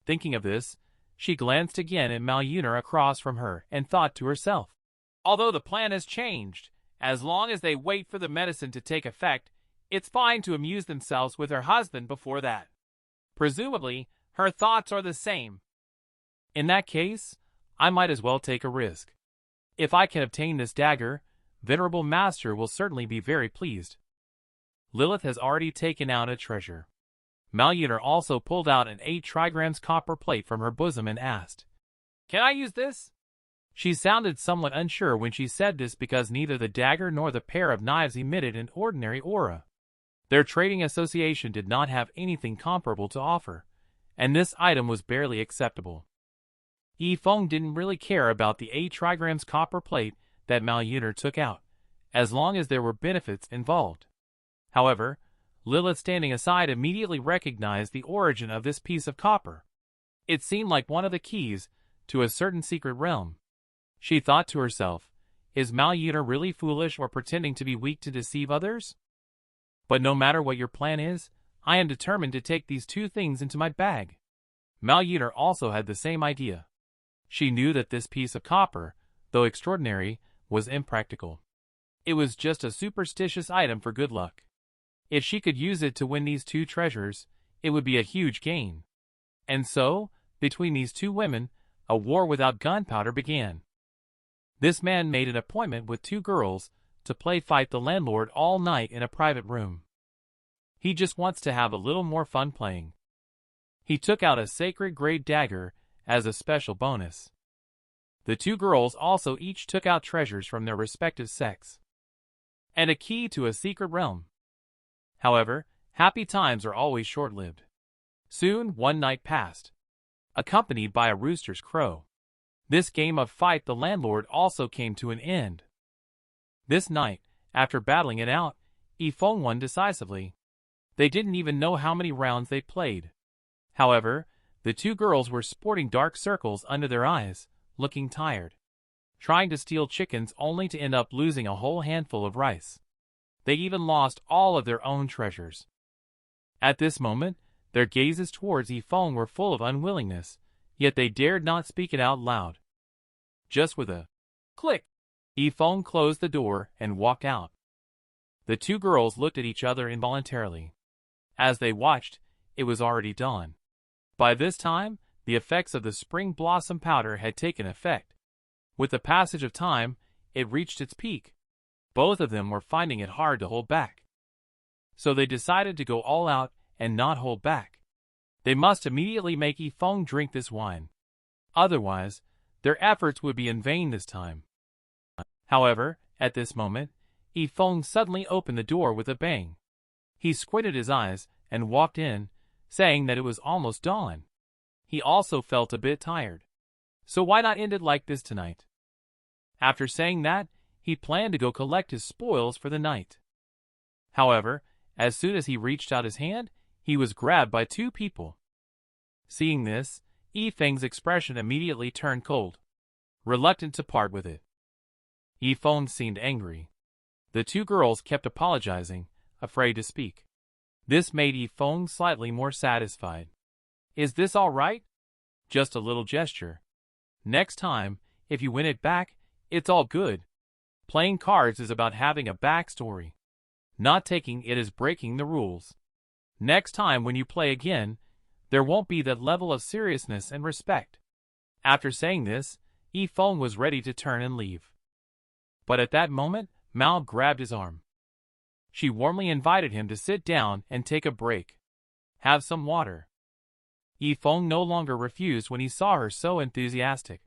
[SPEAKER 1] Thinking of this, she glanced again at Malyuner across from her and thought to herself, "Although the plan has changed, as long as they wait for the medicine to take effect, it's fine to amuse themselves with her husband before that. Presumably, her thoughts are the same. In that case, I might as well take a risk. If I can obtain this dagger, Venerable Master will certainly be very pleased." Lilith has already taken out a treasure. Malyuner also pulled out an 8 trigrams copper plate from her bosom and asked, "Can I use this?" She sounded somewhat unsure when she said this because neither the dagger nor the pair of knives emitted an ordinary aura. Their trading association did not have anything comparable to offer, and this item was barely acceptable. Yi Feng didn't really care about the 8 trigrams copper plate that Malyuner took out, as long as there were benefits involved. However, Lilith standing aside immediately recognized the origin of this piece of copper. It seemed like one of the keys to a certain secret realm. She thought to herself, "Is Malyuner really foolish or pretending to be weak to deceive others? But no matter what your plan is, I am determined to take these two things into my bag." Malyuner also had the same idea. She knew that this piece of copper, though extraordinary, was impractical. It was just a superstitious item for good luck. If she could use it to win these two treasures, it would be a huge gain. And so, between these two women, a war without gunpowder began. This man made an appointment with two girls to play fight the landlord all night in a private room. He just wants to have a little more fun playing. He took out a sacred grade dagger as a special bonus. The two girls also each took out treasures from their respective sects and a key to a secret realm. However, happy times are always short-lived. Soon one night passed, accompanied by a rooster's crow. This game of fight the landlord also came to an end. This night, after battling it out, Yi Feng won decisively. They didn't even know how many rounds they played. However, the two girls were sporting dark circles under their eyes, looking tired, trying to steal chickens only to end up losing a whole handful of rice. They even lost all of their own treasures. At this moment, their gazes towards Yi Feng were full of unwillingness, yet they dared not speak it out loud. Just with a click, Yi Feng closed the door and walked out. The two girls looked at each other involuntarily. As they watched, it was already dawn. By this time, the effects of the spring blossom powder had taken effect. With the passage of time, it reached its peak. Both of them were finding it hard to hold back. So they decided to go all out and not hold back. They must immediately make Yi Feng drink this wine. Otherwise, their efforts would be in vain this time. However, at this moment, Yi Feng suddenly opened the door with a bang. He squinted his eyes and walked in, saying that it was almost dawn. He also felt a bit tired. So why not end it like this tonight? After saying that, he planned to go collect his spoils for the night. However, as soon as he reached out his hand, he was grabbed by two people. Seeing this, Yi Feng's expression immediately turned cold, reluctant to part with it. Yi Feng seemed angry. The two girls kept apologizing, afraid to speak. This made Yi Feng slightly more satisfied. Is this all right? Just a little gesture. Next time, if you win it back, it's all good. Playing cards is about having a backstory. Not taking it is breaking the rules. Next time when you play again, there won't be that level of seriousness and respect. After saying this, Yi Feng was ready to turn and leave. But at that moment, Mao grabbed his arm. She warmly invited him to sit down and take a break. Have some water. Yi Feng no longer refused when he saw her so enthusiastic.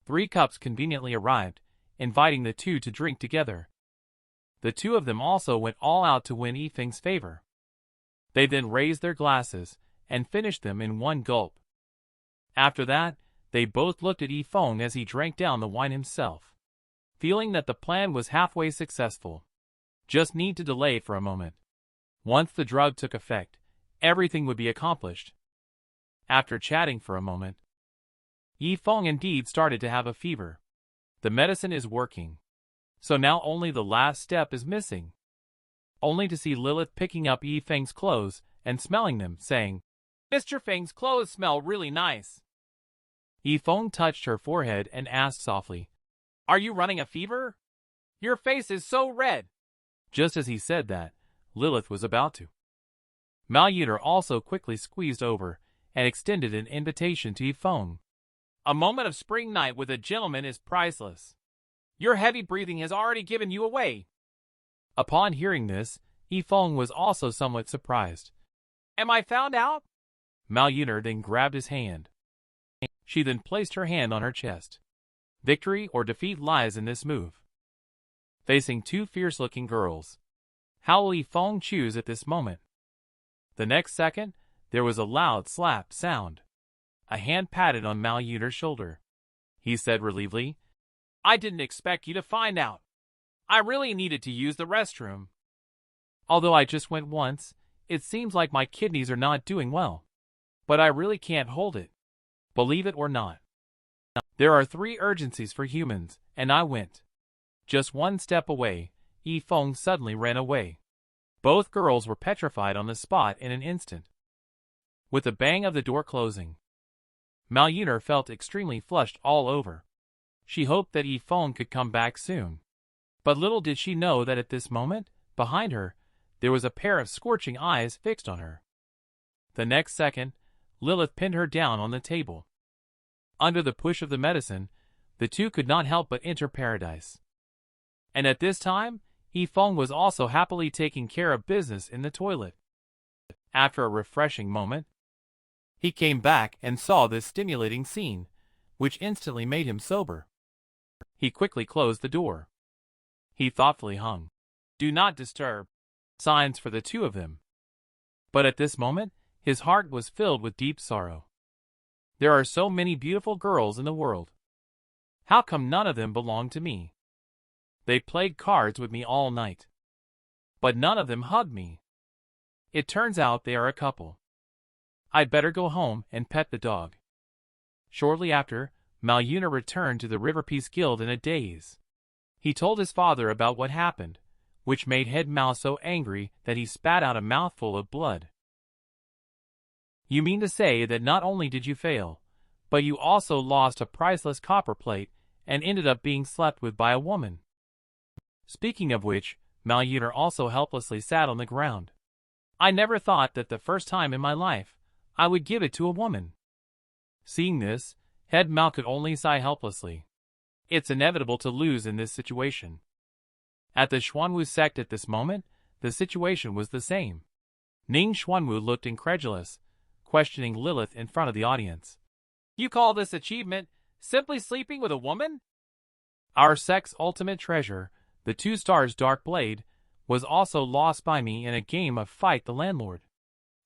[SPEAKER 1] 3 cups conveniently arrived, inviting the two to drink together. The two of them also went all out to win Yi Feng's favor. They then raised their glasses and finished them in one gulp. After that, they both looked at Yi Feng as he drank down the wine himself. Feeling that the plan was halfway successful. Just need to delay for a moment. Once the drug took effect, everything would be accomplished. After chatting for a moment, Yi Feng indeed started to have a fever. The medicine is working. So now only the last step is missing. Only to see Lilith picking up Yi Feng's clothes and smelling them, saying, "Mr. Feng's clothes smell really nice." Yi Feng touched her forehead and asked softly, "Are you running a fever? Your face is so red." Just as he said that, Lilith was about to. Martialart also quickly squeezed over and extended an invitation to Yi Feng. "A moment of spring night with a gentleman is priceless. Your heavy breathing has already given you away." Upon hearing this, Yi Feng was also somewhat surprised. "Am I found out?" Martialart then grabbed his hand. She then placed her hand on her chest. Victory or defeat lies in this move. Facing two fierce-looking girls. How will Yi Feng choose at this moment? The next second, there was a loud slap sound. A hand patted on Martialart's shoulder. He said relievedly, "I didn't expect you to find out. I really needed to use the restroom. Although I just went once, it seems like my kidneys are not doing well. But I really can't hold it. Believe it or not. There are 3 urgencies for humans, and I went. Just one step away." Yi Feng suddenly ran away. Both girls were petrified on the spot in an instant. With the bang of the door closing, Martialart felt extremely flushed all over. She hoped that Yi Feng could come back soon. But little did she know that at this moment, behind her, there was a pair of scorching eyes fixed on her. The next second, Lilith pinned her down on the table. Under the push of the medicine, the two could not help but enter paradise. And at this time, Yi Feng was also happily taking care of business in the toilet. After a refreshing moment, he came back and saw this stimulating scene, which instantly made him sober. He quickly closed the door. He thoughtfully hung "Do not disturb" signs for the two of them. But at this moment, his heart was filled with deep sorrow. There are so many beautiful girls in the world. How come none of them belong to me? They played cards with me all night. But none of them hugged me. It turns out they are a couple. I'd better go home and pet the dog. Shortly after, Martialart returned to the River Peace Guild in a daze. He told his father about what happened, which made Head Mao so angry that he spat out a mouthful of blood. "You mean to say that not only did you fail, but you also lost a priceless copper plate and ended up being slept with by a woman?" Speaking of which, Martialart also helplessly sat on the ground. "I never thought that the first time in my life, I would give it to a woman." Seeing this, Head Mao could only sigh helplessly. It's inevitable to lose in this situation. At the Xuanwu sect at this moment, the situation was the same. Ning Xuanwu looked incredulous, questioning Lilith in front of the audience. "You call this achievement simply sleeping with a woman?" "Our sect's ultimate treasure, the 2 stars dark blade, was also lost by me in a game of Fight the Landlord.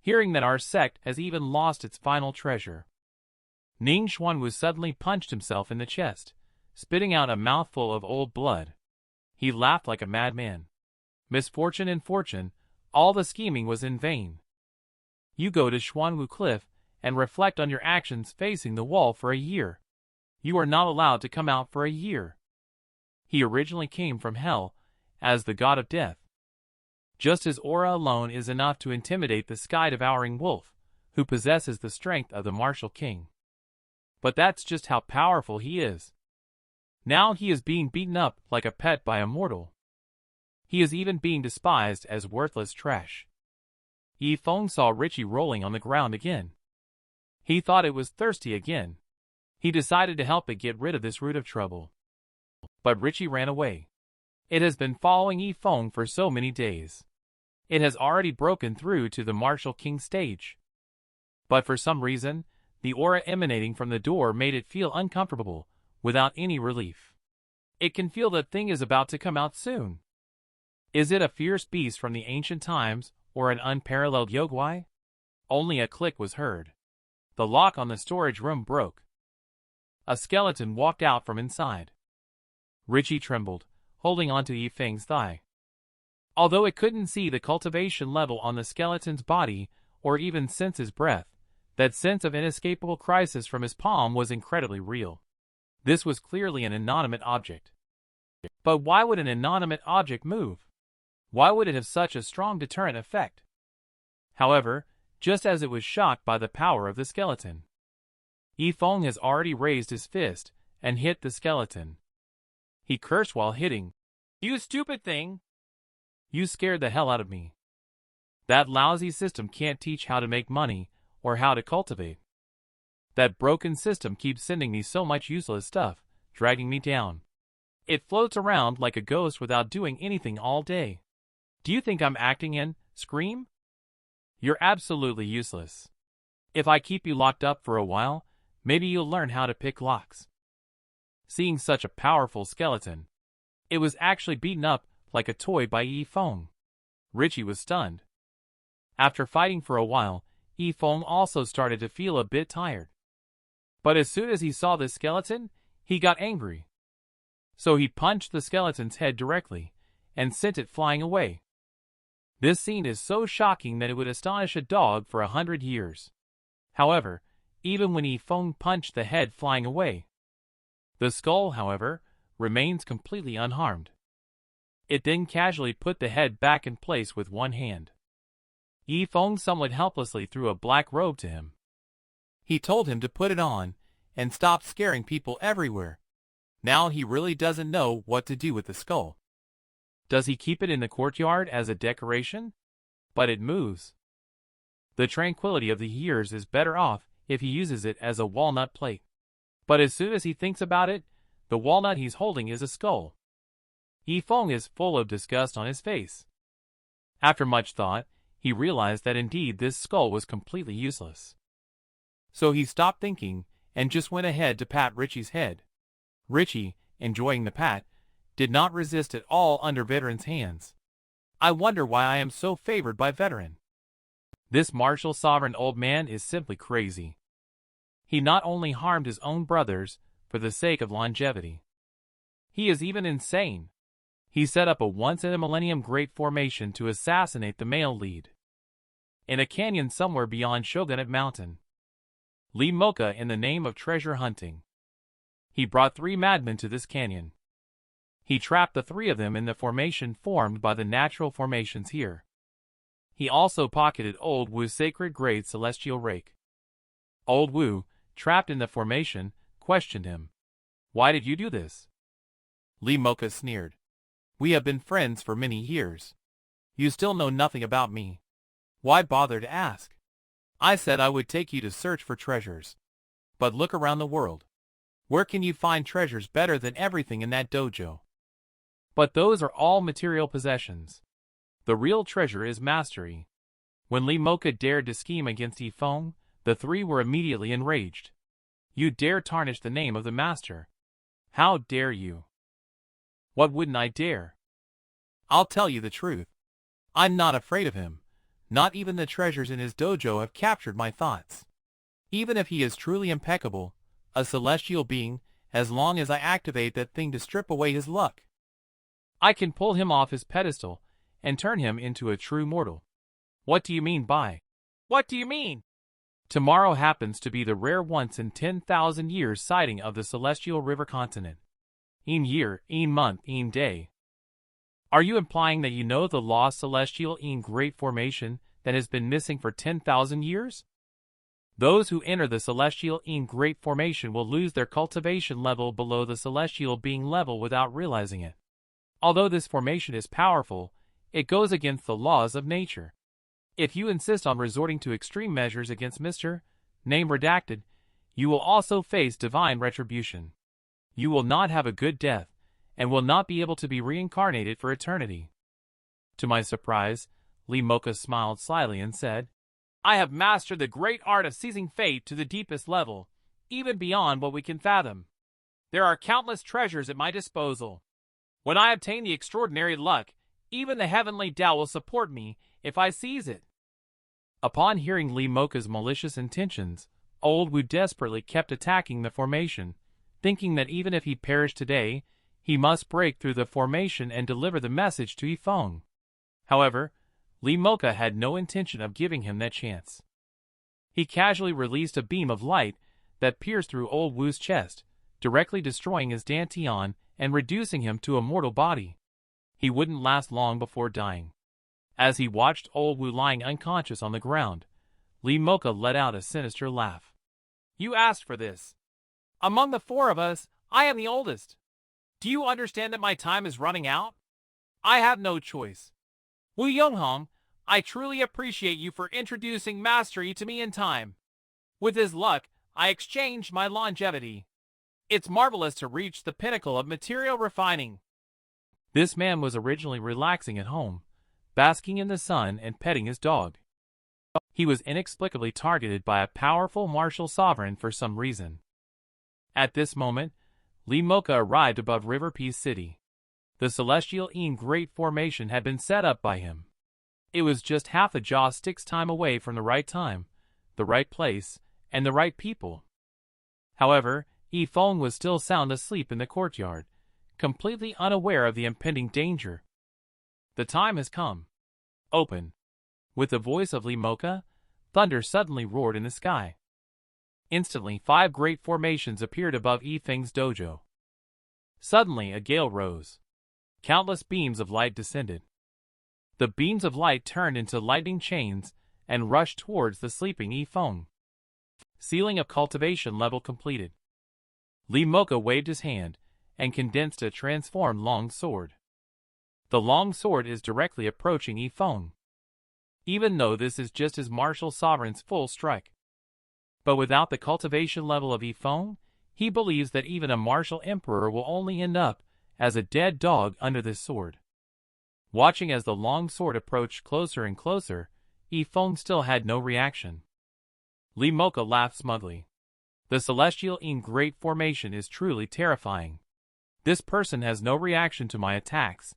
[SPEAKER 1] Hearing that our sect has even lost its final treasure, Ning Xuanwu suddenly punched himself in the chest, spitting out a mouthful of old blood. He laughed like a madman. Misfortune and fortune, all the scheming was in vain. You go to Xuanwu Cliff and reflect on your actions facing the wall for a year. You are not allowed to come out for a year. He originally came from hell as the god of death. Just his aura alone is enough to intimidate the sky-devouring wolf, who possesses the strength of the martial king. But that's just how powerful he is. Now he is being beaten up like a pet by a mortal. He is even being despised as worthless trash. Yi Feng saw Richie rolling on the ground again. He thought it was thirsty again. He decided to help it get rid of this root of trouble. But Richie ran away. It has been following Yi Feng for so many days. It has already broken through to the martial king stage. But for some reason, the aura emanating from the door made it feel uncomfortable, without any relief. It can feel that thing is about to come out soon. Is it a fierce beast from the ancient times, or an unparalleled yogwai? Only a click was heard. The lock on the storage room broke. A skeleton walked out from inside. Richie trembled, holding onto Yi Feng's thigh. Although it couldn't see the cultivation level on the skeleton's body, or even sense his breath, that sense of inescapable crisis from his palm was incredibly real. This was clearly an inanimate object. But why would an inanimate object move? Why would it have such a strong deterrent effect? However, just as it was shocked by the power of the skeleton, Yi Feng has already raised his fist and hit the skeleton. He cursed while hitting. "You stupid thing! You scared the hell out of me. That lousy system can't teach how to make money or how to cultivate. That broken system keeps sending me so much useless stuff, dragging me down. It floats around like a ghost without doing anything all day. Do you think I'm acting in? Scream? You're absolutely useless. If I keep you locked up for a while, maybe you'll learn how to pick locks." Seeing such a powerful skeleton, it was actually beaten up like a toy by Yi Feng. Richie was stunned. After fighting for a while, Yi Feng also started to feel a bit tired. But as soon as he saw the skeleton, he got angry. So he punched the skeleton's head directly, and sent it flying away. This scene is so shocking that it would astonish a dog for 100 years. However, even when Yi Feng punched the head flying away, the skull, however, remains completely unharmed. It then casually put the head back in place with one hand. Yi Feng somewhat helplessly threw a black robe to him. He told him to put it on, and stop scaring people everywhere. Now he really doesn't know what to do with the skull. Does he keep it in the courtyard as a decoration? But it moves. The tranquility of the years is better off if he uses it as a walnut plate. But as soon as he thinks about it, the walnut he's holding is a skull. Yi Feng is full of disgust on his face. After much thought, he realized that indeed this skull was completely useless. So he stopped thinking and just went ahead to pat Richie's head. Richie, enjoying the pat, did not resist at all under Veteran's hands. I wonder why I am so favored by Veteran. This martial sovereign old man is simply crazy. He not only harmed his own brothers for the sake of longevity. He is even insane. He set up a once-in-a-millennium great formation to assassinate the male lead. In a canyon somewhere beyond Shogunate Mountain. Li Mocha in the name of treasure hunting. He brought 3 madmen to this canyon. He trapped the 3 of them in the formation formed by the natural formations here. He also pocketed Old Wu's sacred grade celestial rake. Old Wu, trapped in the formation, questioned him. "Why did you do this?" Li Mocha sneered. "We have been friends for many years. You still know nothing about me. Why bother to ask? I said I would take you to search for treasures. But look around the world. Where can you find treasures better than everything in that dojo? But those are all material possessions. The real treasure is mastery." When Li Mocha dared to scheme against Yi Feng, the 3 were immediately enraged. "You dare tarnish the name of the master? How dare you?" "What wouldn't I dare? I'll tell you the truth. I'm not afraid of him. Not even the treasures in his dojo have captured my thoughts. Even if he is truly impeccable, a celestial being, as long as I activate that thing to strip away his luck, I can pull him off his pedestal and turn him into a true mortal. What do you mean by? What do you mean? Tomorrow happens to be the rare once in 10,000 years sighting of the celestial river continent. In year, in month, in day. Are you implying that you know the lost celestial in great formation that has been missing for 10,000 years? Those who enter the celestial in great formation will lose their cultivation level below the celestial being level without realizing it. Although this formation is powerful, it goes against the laws of nature. If you insist on resorting to extreme measures against Mr. Name Redacted, you will also face divine retribution. You will not have a good death, and will not be able to be reincarnated for eternity. To my surprise, Li Mocha smiled slyly and said, I have mastered the great art of seizing fate to the deepest level, even beyond what we can fathom. There are countless treasures at my disposal. When I obtain the extraordinary luck, even the heavenly Tao will support me if I seize it. Upon hearing Li Mocha's malicious intentions, Old Wu desperately kept attacking the formation, thinking that even if he perished today, he must break through the formation and deliver the message to Yi Feng. However, Li Mocha had no intention of giving him that chance. He casually released a beam of light that pierced through Old Wu's chest, directly destroying his dantian and reducing him to a mortal body. He wouldn't last long before dying. As he watched Old Wu lying unconscious on the ground, Li Mocha let out a sinister laugh. You asked for this. Among the four of us, I am the oldest. Do you understand that my time is running out? I have no choice. Wu Yonghong, I truly appreciate you for introducing mastery to me in time. With his luck, I exchanged my longevity. It's marvelous to reach the pinnacle of material refining. This man was originally relaxing at home, basking in the sun and petting his dog. He was inexplicably targeted by a powerful martial sovereign for some reason. At this moment, Li Mocha arrived above River Peace City. The celestial in great formation had been set up by him. It was just half a jaw stick's time away from the right time, the right place, and the right people. However, Yi Feng was still sound asleep in the courtyard, completely unaware of the impending danger. The time has come. Open. With the voice of Li Mocha, thunder suddenly roared in the sky. Instantly 5 great formations appeared above Yi Feng's dojo. Suddenly a gale rose. Countless beams of light descended. The beams of light turned into lightning chains and rushed towards the sleeping Yi Feng. Sealing of cultivation level completed. Li Mocha waved his hand and condensed a transformed long sword. The long sword is directly approaching Yi Feng. Even though this is just his martial sovereign's full strike. But without the cultivation level of Yi Feng, he believes that even a martial emperor will only end up as a dead dog under this sword. Watching as the long sword approached closer and closer, Yi Feng still had no reaction. Li Mocha laughed smugly. The celestial in great formation is truly terrifying. This person has no reaction to my attacks,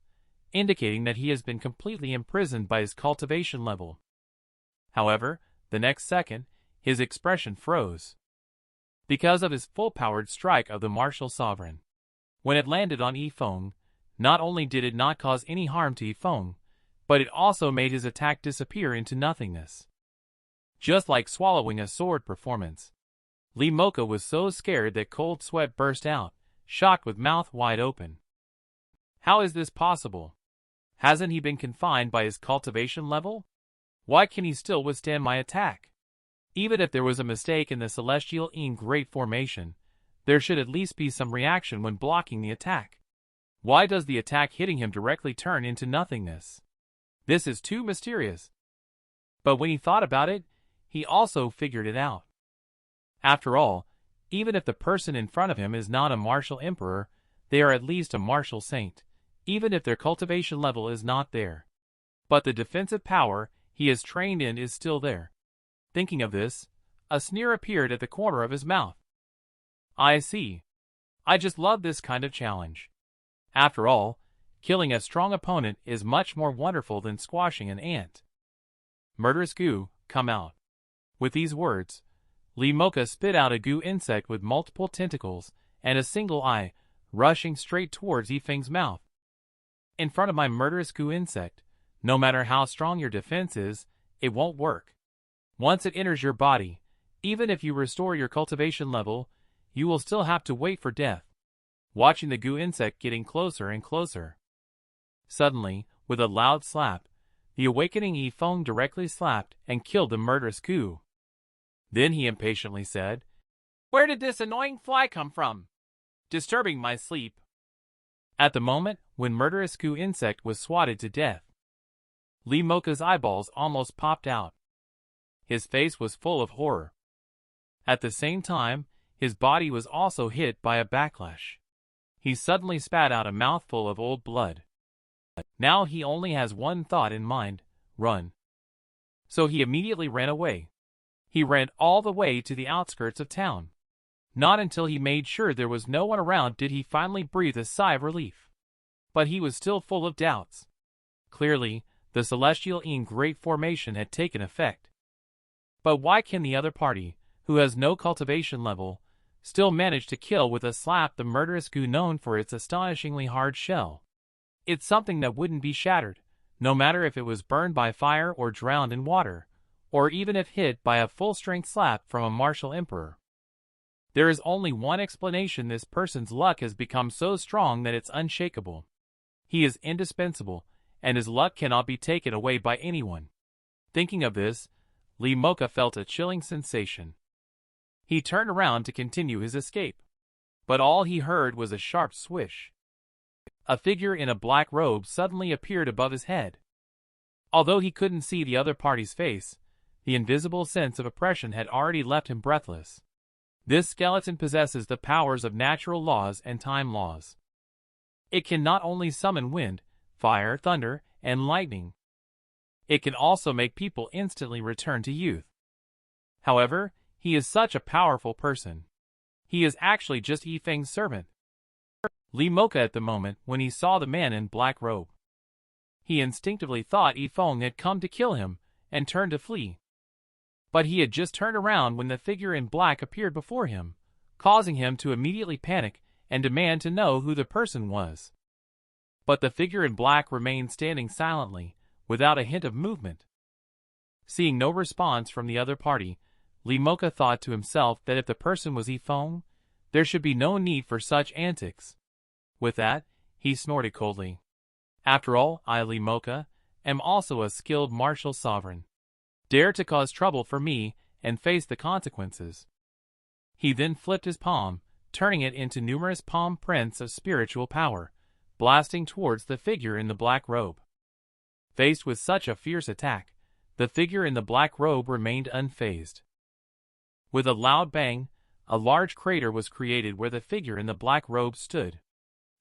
[SPEAKER 1] indicating that he has been completely imprisoned by his cultivation level. However, the next second, his expression froze. Because of his full-powered strike of the martial sovereign. When it landed on Yi Feng, not only did it not cause any harm to Yi Feng, but it also made his attack disappear into nothingness. Just like swallowing a sword performance. Li Mocha was so scared that cold sweat burst out, shocked with mouth wide open. How is this possible? Hasn't he been confined by his cultivation level? Why can he still withstand my attack? Even if there was a mistake in the celestial in great formation, there should at least be some reaction when blocking the attack. Why does the attack hitting him directly turn into nothingness? This is too mysterious. But when he thought about it, he also figured it out. After all, even if the person in front of him is not a martial emperor, they are at least a martial saint, even if their cultivation level is not there. But the defensive power he is trained in is still there. Thinking of this, a sneer appeared at the corner of his mouth. I see. I just love this kind of challenge. After all, Killing a strong opponent is much more wonderful than squashing an ant. Murderous goo, come out. With these words, Li Mocha spit out a goo insect with multiple tentacles and a single eye, rushing straight towards Yi Feng's mouth. In front of my murderous goo insect, no matter how strong your defense is, it won't work. Once it enters your body, even if you restore your cultivation level, you will still have to wait for death. Watching the goo insect getting closer and closer. Suddenly, with a loud slap, the awakening Yi Feng directly slapped and killed the murderous goo. Then he impatiently said, "Where did this annoying fly come from? Disturbing my sleep." At the moment when murderous goo insect was swatted to death, Li Mocha's eyeballs almost popped out. His face was full of horror. At the same time, his body was also hit by a backlash. He suddenly spat out a mouthful of old blood. Now he only has one thought in mind: run. So he immediately ran away. He ran all the way to the outskirts of town. Not until he made sure there was no one around did he finally breathe a sigh of relief. But he was still full of doubts. Clearly, the celestial great formation had taken effect. But why can the other party, who has no cultivation level, still manage to kill with a slap the murderous goo known for its astonishingly hard shell? It's something that wouldn't be shattered, no matter if it was burned by fire or drowned in water, or even if hit by a full-strength slap from a martial emperor. There is only one explanation: this person's luck has become so strong that it's unshakable. He is indispensable, and his luck cannot be taken away by anyone. Thinking of this, Li Mocha felt a chilling sensation. He turned around to continue his escape, but all he heard was a sharp swish. A figure in a black robe suddenly appeared above his head. Although he couldn't see the other party's face, the invisible sense of oppression had already left him breathless. This skeleton possesses the powers of natural laws and time laws. It can not only summon wind, fire, thunder, and lightning. It can also make people instantly return to youth. However, he is such a powerful person. He is actually just Yi Feng's servant. Li Mocha at the moment when he saw the man in black robe. He instinctively thought Yi Feng had come to kill him and turned to flee. But he had just turned around when the figure in black appeared before him, causing him to immediately panic and demand to know who the person was. But the figure in black remained standing silently, without a hint of movement. Seeing no response from the other party, Li Mocha thought to himself that if the person was Yi Feng, there should be no need for such antics. With that, he snorted coldly. After all, I, Li Mocha, am also a skilled martial sovereign. Dare to cause trouble for me and face the consequences. He then flipped his palm, turning it into numerous palm prints of spiritual power, blasting towards the figure in the black robe. Faced with such a fierce attack, the figure in the black robe remained unfazed. With a loud bang, a large crater was created where the figure in the black robe stood.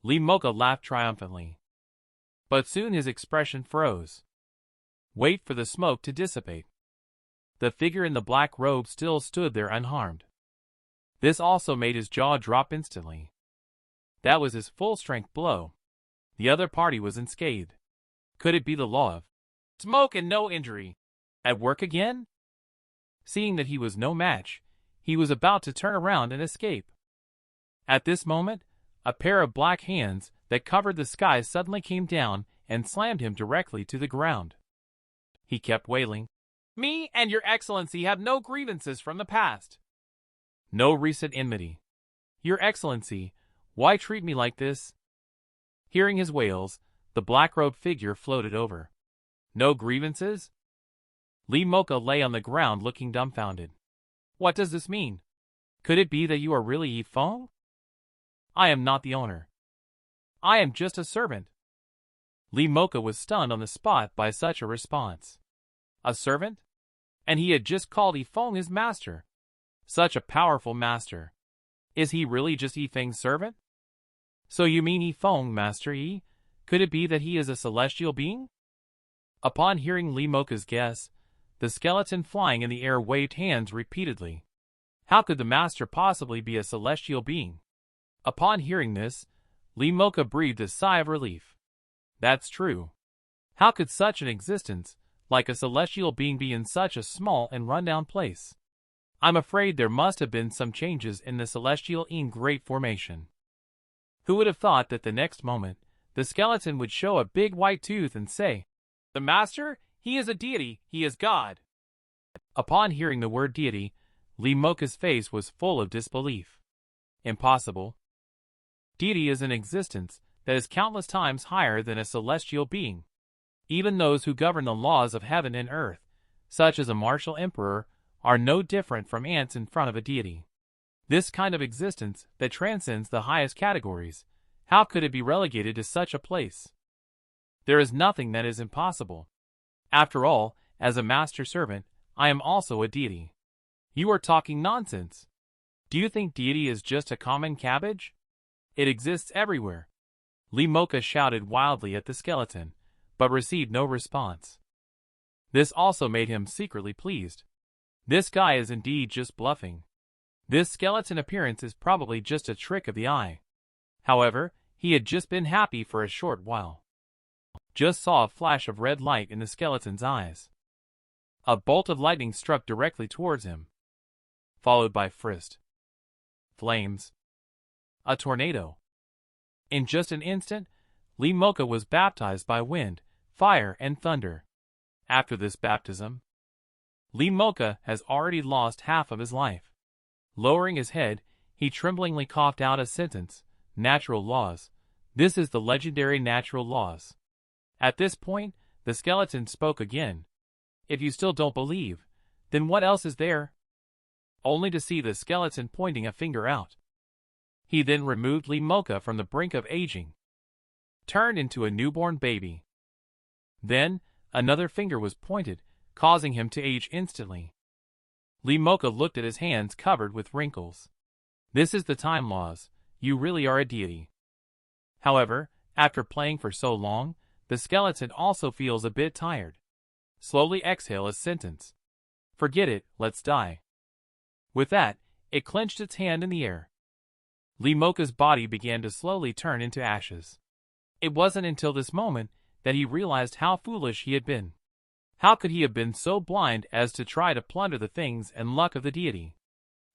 [SPEAKER 1] Li Mocha laughed triumphantly. But soon his expression froze. Wait for the smoke to dissipate. The figure in the black robe still stood there unharmed. This also made his jaw drop instantly. That was his full-strength blow. The other party was unscathed. Could it be the law of smoke and no injury at work again? Seeing that he was no match, he was about to turn around and escape. At this moment, a pair of black hands that covered the sky suddenly came down and slammed him directly to the ground. He kept wailing, "Me and your excellency have no grievances from the past. No recent enmity. Your excellency, why treat me like this?" Hearing his wails, the black-robed figure floated over. No grievances? Li Mocha lay on the ground looking dumbfounded. What does this mean? Could it be that you are really Yi Feng? I am not the owner. I am just a servant. Li Mocha was stunned on the spot by such a response. A servant? And he had just called Yi Feng his master. Such a powerful master. Is he really just Yi Feng's servant? So you mean Yi Feng, Master Yi? Could it be that he is a celestial being? Upon hearing Li Mocha's guess, the skeleton flying in the air waved hands repeatedly. How could the master possibly be a celestial being? Upon hearing this, Li Mocha breathed a sigh of relief. That's true. How could such an existence, like a celestial being, be in such a small and rundown place? I'm afraid there must have been some changes in the celestial great formation. Who would have thought that the next moment, the skeleton would show a big white tooth and say, "The master, he is a deity, he is God." Upon hearing the word deity, Li Mocha's face was full of disbelief. Impossible. Deity is an existence that is countless times higher than a celestial being. Even those who govern the laws of heaven and earth, such as a martial emperor, are no different from ants in front of a deity. This kind of existence that transcends the highest categories, how could it be relegated to such a place? There is nothing that is impossible. After all, as a master servant, I am also a deity. You are talking nonsense. Do you think deity is just a common cabbage? It exists everywhere. Li Mocha shouted wildly at the skeleton, but received no response. This also made him secretly pleased. This guy is indeed just bluffing. This skeleton appearance is probably just a trick of the eye. However, he had just been happy for a short while. Just saw a flash of red light in the skeleton's eyes. A bolt of lightning struck directly towards him, followed by frost, flames, a tornado. In just an instant, Li Mocha was baptized by wind, fire, and thunder. After this baptism, Li Mocha has already lost half of his life. Lowering his head, he tremblingly coughed out a sentence, "Natural laws. This is the legendary natural laws." At this point, the skeleton spoke again. "If you still don't believe, then what else is there?" Only to see the skeleton pointing a finger out. He then removed Li Mocha from the brink of aging, turned into a newborn baby. Then, another finger was pointed, causing him to age instantly. Li Mocha looked at his hands covered with wrinkles. This is the time laws. You really are a deity. However, after playing for so long, the skeleton also feels a bit tired. Slowly exhale a sentence. "Forget it, let's die." With that, it clenched its hand in the air. Li Mocha's body began to slowly turn into ashes. It wasn't until this moment that he realized how foolish he had been. How could he have been so blind as to try to plunder the things and luck of the deity?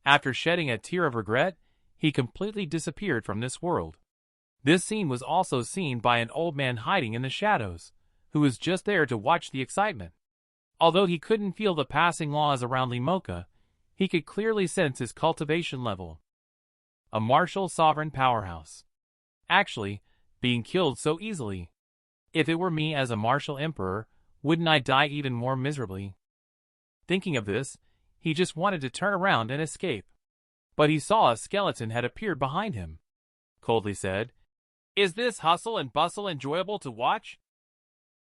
[SPEAKER 1] After shedding a tear of regret, he completely disappeared from this world. This scene was also seen by an old man hiding in the shadows, who was just there to watch the excitement. Although he couldn't feel the passing laws around Li Mocha, he could clearly sense his cultivation level. A martial sovereign powerhouse. Actually, being killed so easily. If it were me as a martial emperor, wouldn't I die even more miserably? Thinking of this, he just wanted to turn around and escape. But he saw a skeleton had appeared behind him. Coldly said, "Is this hustle and bustle enjoyable to watch?"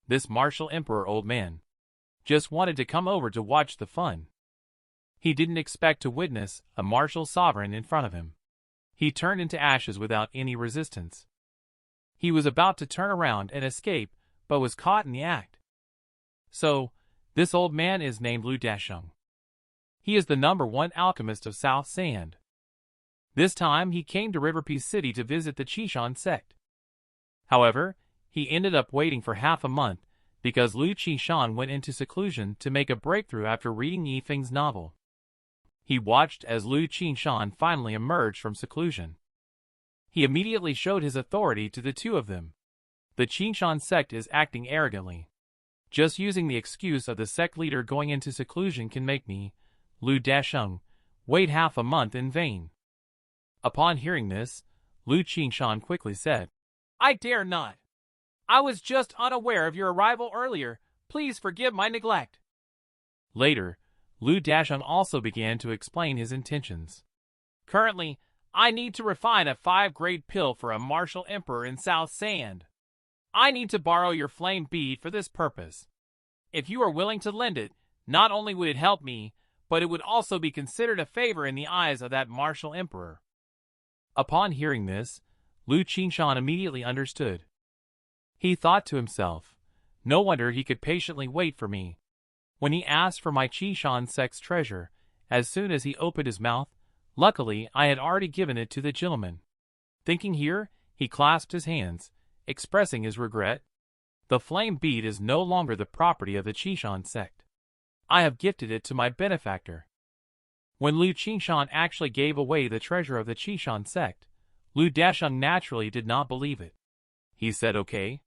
[SPEAKER 1] This martial emperor old man just wanted to come over to watch the fun. He didn't expect to witness a martial sovereign in front of him. He turned into ashes without any resistance. He was about to turn around and escape, but was caught in the act. So, this old man is named Lu Dasheng. He is the #1 alchemist of South Sand. This time he came to River Peace City to visit the Qingshan Sect. However, he ended up waiting for half a month, because Lu Qingshan went into seclusion to make a breakthrough after reading Yi Feng's novel. He watched as Lu Qingshan finally emerged from seclusion. He immediately showed his authority to the two of them. The Qingshan Sect is acting arrogantly. Just using the excuse of the sect leader going into seclusion can make me, Lu Dasheng, wait half a month in vain. Upon hearing this, Lu Qingshan quickly said, "I dare not. I was just unaware of your arrival earlier. Please forgive my neglect." Later, Lu Dasheng also began to explain his intentions. "Currently, I need to refine a 5-grade pill for a martial emperor in South Sand. I need to borrow your flame bead for this purpose. If you are willing to lend it, not only would it help me, but it would also be considered a favor in the eyes of that martial emperor." Upon hearing this, Lu Qingshan immediately understood. He thought to himself, "No wonder he could patiently wait for me. When he asked for my Qingshan Sect's treasure, as soon as he opened his mouth, luckily I had already given it to the gentleman." Thinking here, he clasped his hands, expressing his regret. The flame bead is no longer the property of the Qingshan Sect. I have gifted it to my benefactor. When Lu Qingshan actually gave away the treasure of the Qingshan Sect, Lu Dasheng naturally did not believe it. He said, "Okay.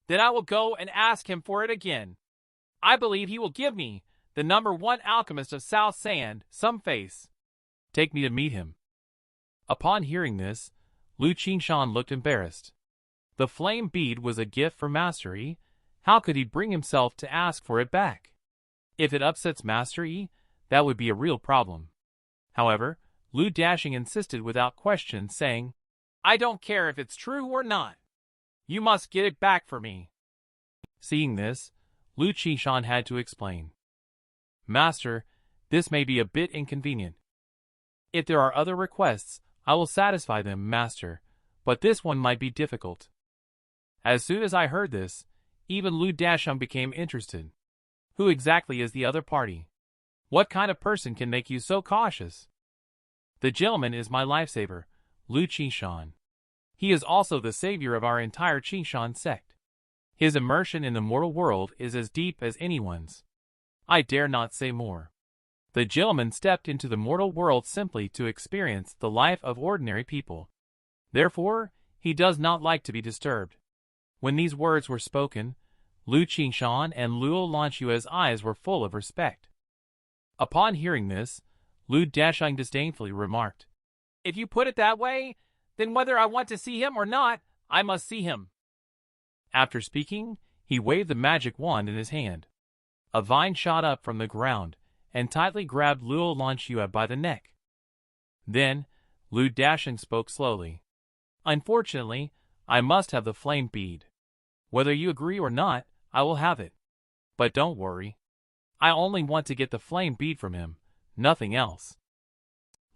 [SPEAKER 1] Then I will go and ask him for it again. I believe he will give me, the #1 alchemist of South Sand, some face. Take me to meet him." Upon hearing this, Lu Qingshan looked embarrassed. The flame bead was a gift for Master Yi. How could he bring himself to ask for it back? If it upsets Master Yi, that would be a real problem. However, Lu Dasheng insisted without question, saying, "I don't care if it's true or not. You must get it back for me." Seeing this, Lu Qingshan had to explain. "Master, this may be a bit inconvenient. If there are other requests, I will satisfy them, Master, but this one might be difficult." As soon as I heard this, even Lu Dasheng became interested. Who exactly is the other party? What kind of person can make you so cautious? The gentleman is my lifesaver, Lu Qingshan. He is also the savior of our entire Qingshan Sect. His immersion in the mortal world is as deep as anyone's. I dare not say more. The gentleman stepped into the mortal world simply to experience the life of ordinary people. Therefore, he does not like to be disturbed. When these words were spoken, Lu Qingshan and Luo Lanshua's eyes were full of respect. Upon hearing this, Lu Dasheng disdainfully remarked, "If you put it that way, then whether I want to see him or not, I must see him." After speaking, he waved the magic wand in his hand. A vine shot up from the ground and tightly grabbed Luo Lanshua by the neck. Then, Lu Dasheng spoke slowly. "Unfortunately, I must have the flame bead. Whether you agree or not, I will have it. But don't worry. I only want to get the flame bead from him, nothing else."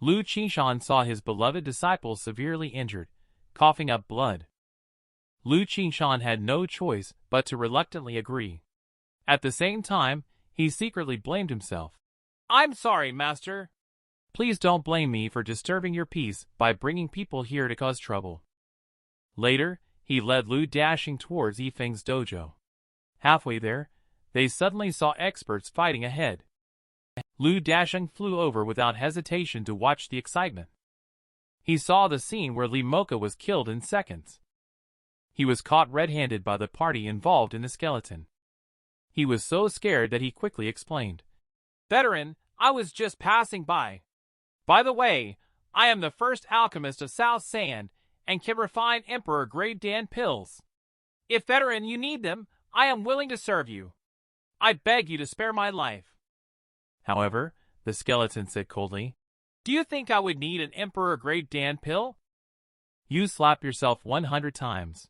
[SPEAKER 1] Lu Qingshan saw his beloved disciple severely injured, coughing up blood. Lu Qingshan had no choice but to reluctantly agree. At the same time, he secretly blamed himself. "I'm sorry, Master. Please don't blame me for disturbing your peace by bringing people here to cause trouble." Later, he led Lu Dasheng towards Yi Feng's dojo. Halfway there, they suddenly saw experts fighting ahead. Lu Dasheng flew over without hesitation to watch the excitement. He saw the scene where Li Mocha was killed in seconds. He was caught red-handed by the party involved in the skeleton. He was so scared that he quickly explained, "Veteran, I was just passing by. By the way, I am the first alchemist of South Sand and can refine Emperor-grade Dan pills. If, Veteran, you need them, I am willing to serve you. I beg you to spare my life." However, the skeleton said coldly, "Do you think I would need an Emperor-grade Dan pill? You slap yourself 100 times.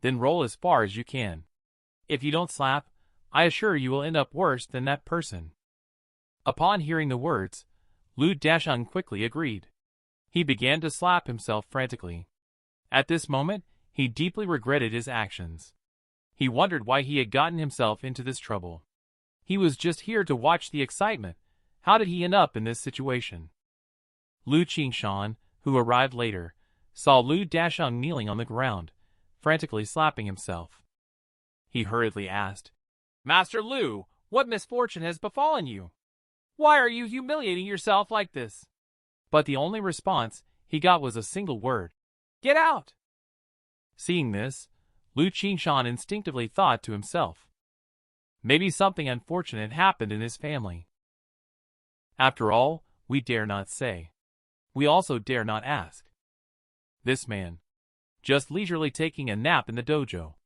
[SPEAKER 1] Then roll as far as you can. If you don't slap, I assure you will end up worse than that person." Upon hearing the words, Lu Dasheng quickly agreed. He began to slap himself frantically. At this moment, he deeply regretted his actions. He wondered why he had gotten himself into this trouble. He was just here to watch the excitement. How did he end up in this situation? Lu Qingshan, who arrived later, saw Lu Dasheng kneeling on the ground, frantically slapping himself. He hurriedly asked, "Master Lu, what misfortune has befallen you? Why are you humiliating yourself like this?" But the only response he got was a single word: "Get out!" Seeing this, Lu Qingshan instinctively thought to himself, maybe something unfortunate happened in his family. After all, we dare not say. We also dare not ask. This man, just leisurely taking a nap in the dojo.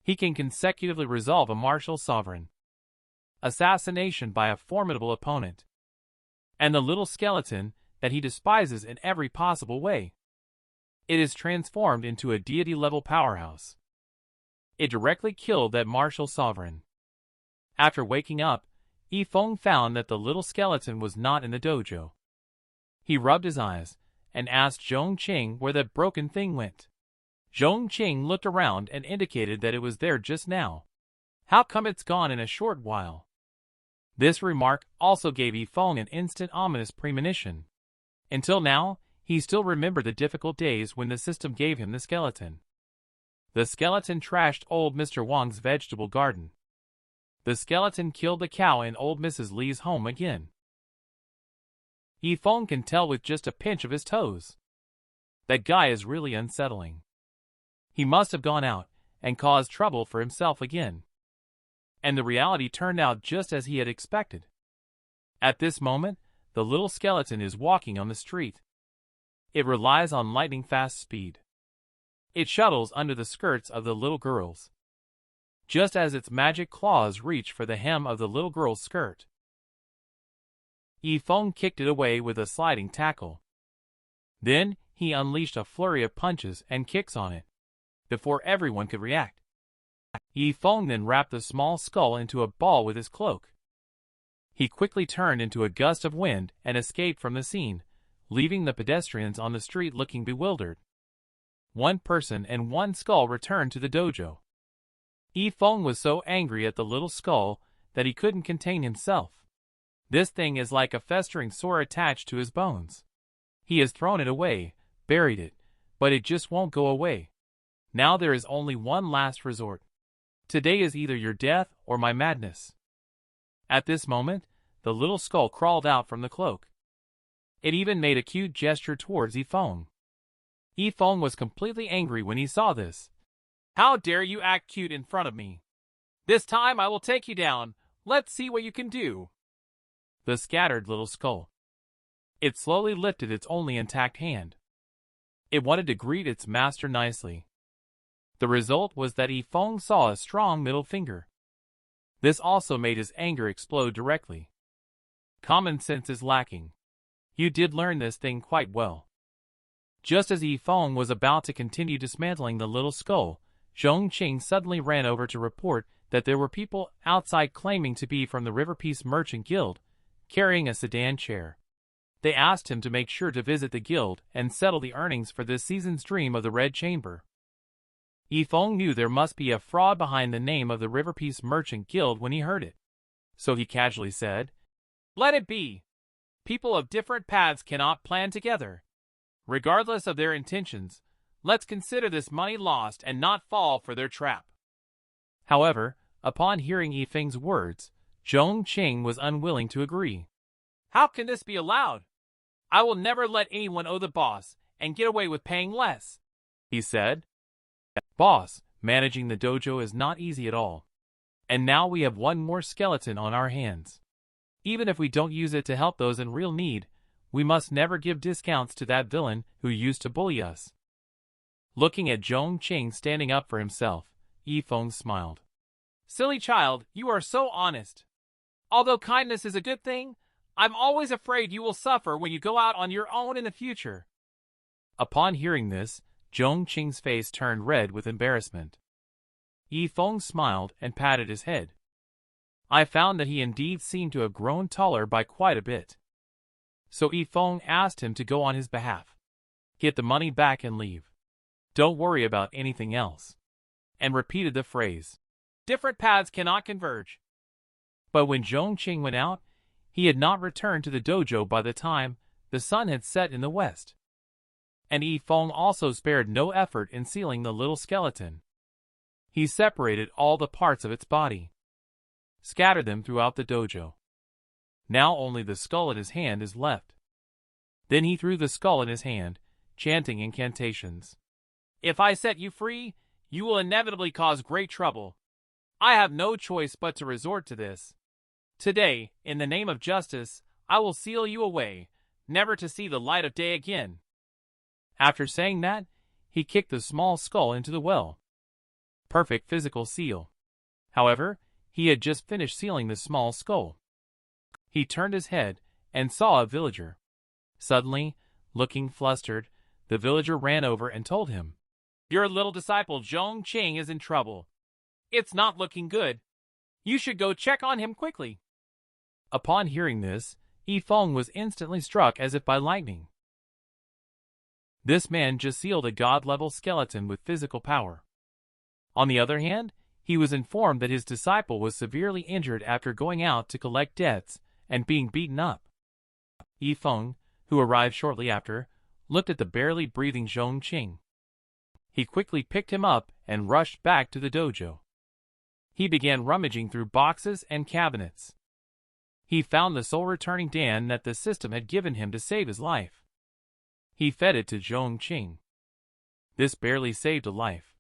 [SPEAKER 1] He can consecutively resolve a martial sovereign, assassination by a formidable opponent, and the little skeleton that he despises in every possible way. It is transformed into a deity-level powerhouse. It directly killed that martial sovereign. After waking up, Yi Feng found that the little skeleton was not in the dojo. He rubbed his eyes and asked Zhong Qing where that broken thing went. Zhong Qing looked around and indicated that it was there just now. How come it's gone in a short while? This remark also gave Yi Feng an instant ominous premonition. Until now, he still remembered the difficult days when the system gave him the skeleton. The skeleton trashed old Mr. Wang's vegetable garden. The skeleton killed the cow in old Mrs. Li's home again. Yi Feng can tell with just a pinch of his toes. That guy is really unsettling. He must have gone out and caused trouble for himself again. And the reality turned out just as he had expected. At this moment, the little skeleton is walking on the street. It relies on lightning-fast speed. It shuttles under the skirts of the little girls. Just as its magic claws reach for the hem of the little girl's skirt, Yi Feng kicked it away with a sliding tackle. Then, he unleashed a flurry of punches and kicks on it, before everyone could react. Yi Feng then wrapped the small skull into a ball with his cloak. He quickly turned into a gust of wind and escaped from the scene, leaving the pedestrians on the street looking bewildered. One person and one skull returned to the dojo. Yi Feng was so angry at the little skull that he couldn't contain himself. This thing is like a festering sore attached to his bones. He has thrown it away, buried it, but it just won't go away. Now there is only one last resort. Today is either your death or my madness. At this moment, the little skull crawled out from the cloak. It even made a cute gesture towards Yi Feng. Yi Feng was completely angry when he saw this. How dare you act cute in front of me? This time I will take you down. Let's see what you can do. The scattered little skull. It slowly lifted its only intact hand. It wanted to greet its master nicely. The result was that Yi Feng saw a strong middle finger. This also made his anger explode directly. Common sense is lacking. You did learn this thing quite well. Just as Yi Feng was about to continue dismantling the little skull, Zhongqing suddenly ran over to report that there were people outside claiming to be from the River Peace Merchant Guild, carrying a sedan chair. They asked him to make sure to visit the guild and settle the earnings for this season's Dream of the Red Chamber. Yi Feng knew there must be a fraud behind the name of the River Peace Merchant Guild when he heard it. So he casually said, "Let it be. People of different paths cannot plan together. Regardless of their intentions, let's consider this money lost and not fall for their trap." However, upon hearing Yi Feng's words, Zhongqing was unwilling to agree. "How can this be allowed? I will never let anyone owe the boss and get away with paying less," he said. "Boss, managing the dojo is not easy at all. And now we have one more skeleton on our hands. Even if we don't use it to help those in real need, we must never give discounts to that villain who used to bully us." Looking at Zhongqing standing up for himself, Yi Feng smiled. "Silly child, you are so honest. Although kindness is a good thing, I'm always afraid you will suffer when you go out on your own in the future." Upon hearing this, Zhongqing's face turned red with embarrassment. Yi Feng smiled and patted his head. I found that he indeed seemed to have grown taller by quite a bit. So Yi Feng asked him to go on his behalf. Get the money back and leave. Don't worry about anything else. And repeated the phrase. Different paths cannot converge. But when Zhongqing went out, he had not returned to the dojo by the time the sun had set in the west. And Yi Feng also spared no effort in sealing the little skeleton. He separated all the parts of its body, scattered them throughout the dojo. Now only the skull in his hand is left. Then he threw the skull in his hand, chanting incantations. "If I set you free, you will inevitably cause great trouble. I have no choice but to resort to this. Today, in the name of justice, I will seal you away, never to see the light of day again." After saying that, he kicked the small skull into the well. Perfect physical seal. However, he had just finished sealing the small skull. He turned his head and saw a villager. Suddenly, looking flustered, the villager ran over and told him, "Your little disciple Zhongqing is in trouble. It's not looking good. You should go check on him quickly." Upon hearing this, Yi Feng was instantly struck as if by lightning. This man just sealed a god-level skeleton with physical power. On the other hand, he was informed that his disciple was severely injured after going out to collect debts and being beaten up. Yi Feng, who arrived shortly after, looked at the barely breathing Zhongqing. He quickly picked him up and rushed back to the dojo. He began rummaging through boxes and cabinets. He found the soul-returning Dan that the system had given him to save his life. He fed it to Zhongqing. This barely saved a life.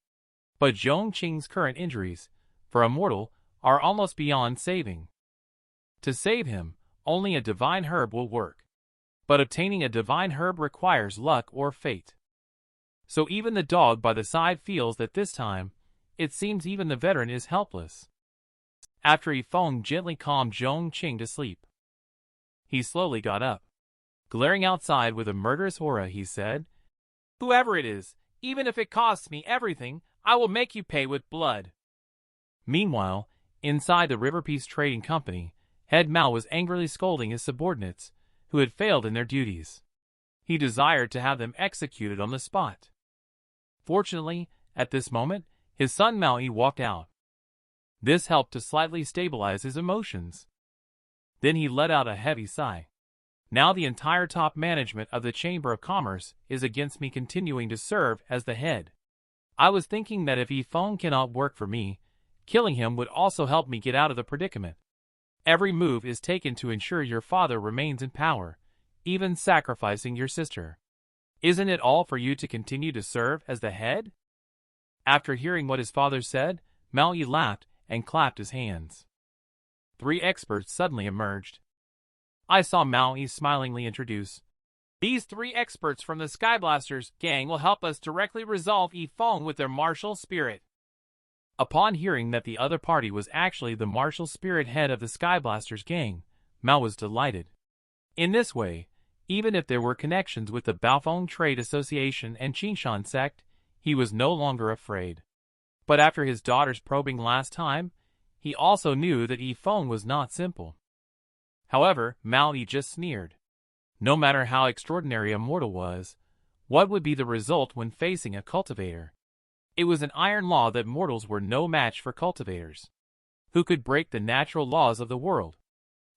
[SPEAKER 1] But Zhongqing's current injuries, for a mortal, are almost beyond saving. To save him, only a divine herb will work. But obtaining a divine herb requires luck or fate. So even the dog by the side feels that this time, it seems even the veteran is helpless. After Yi Feng gently calmed Zhongqing to sleep, he slowly got up. Glaring outside with a murderous aura, he said, "Whoever it is, even if it costs me everything, I will make you pay with blood." Meanwhile, inside the River Peace Trading Company, Head Mao was angrily scolding his subordinates, who had failed in their duties. He desired to have them executed on the spot. Fortunately, at this moment, his son Mao Yi walked out. This helped to slightly stabilize his emotions. Then he let out a heavy sigh. Now the entire top management of the Chamber of Commerce is against me continuing to serve as the head. I was thinking that if Yi Feng cannot work for me, killing him would also help me get out of the predicament. Every move is taken to ensure your father remains in power, even sacrificing your sister. Isn't it all for you to continue to serve as the head? After hearing what his father said, Mao Yi laughed and clapped his hands. 3 experts suddenly emerged. I saw Mao Yi smilingly introduce. These 3 experts from the Skyblasters gang will help us directly resolve Yi Feng with their martial spirit. Upon hearing that the other party was actually the martial spirit head of the Skyblasters gang, Mao was delighted. In this way, even if there were connections with the Baofeng Trade Association and Qingshan Sect, he was no longer afraid. But after his daughter's probing last time, he also knew that Yi Feng was not simple. However, Mao Yi just sneered. No matter how extraordinary a mortal was, what would be the result when facing a cultivator? It was an iron law that mortals were no match for cultivators. Who could break the natural laws of the world?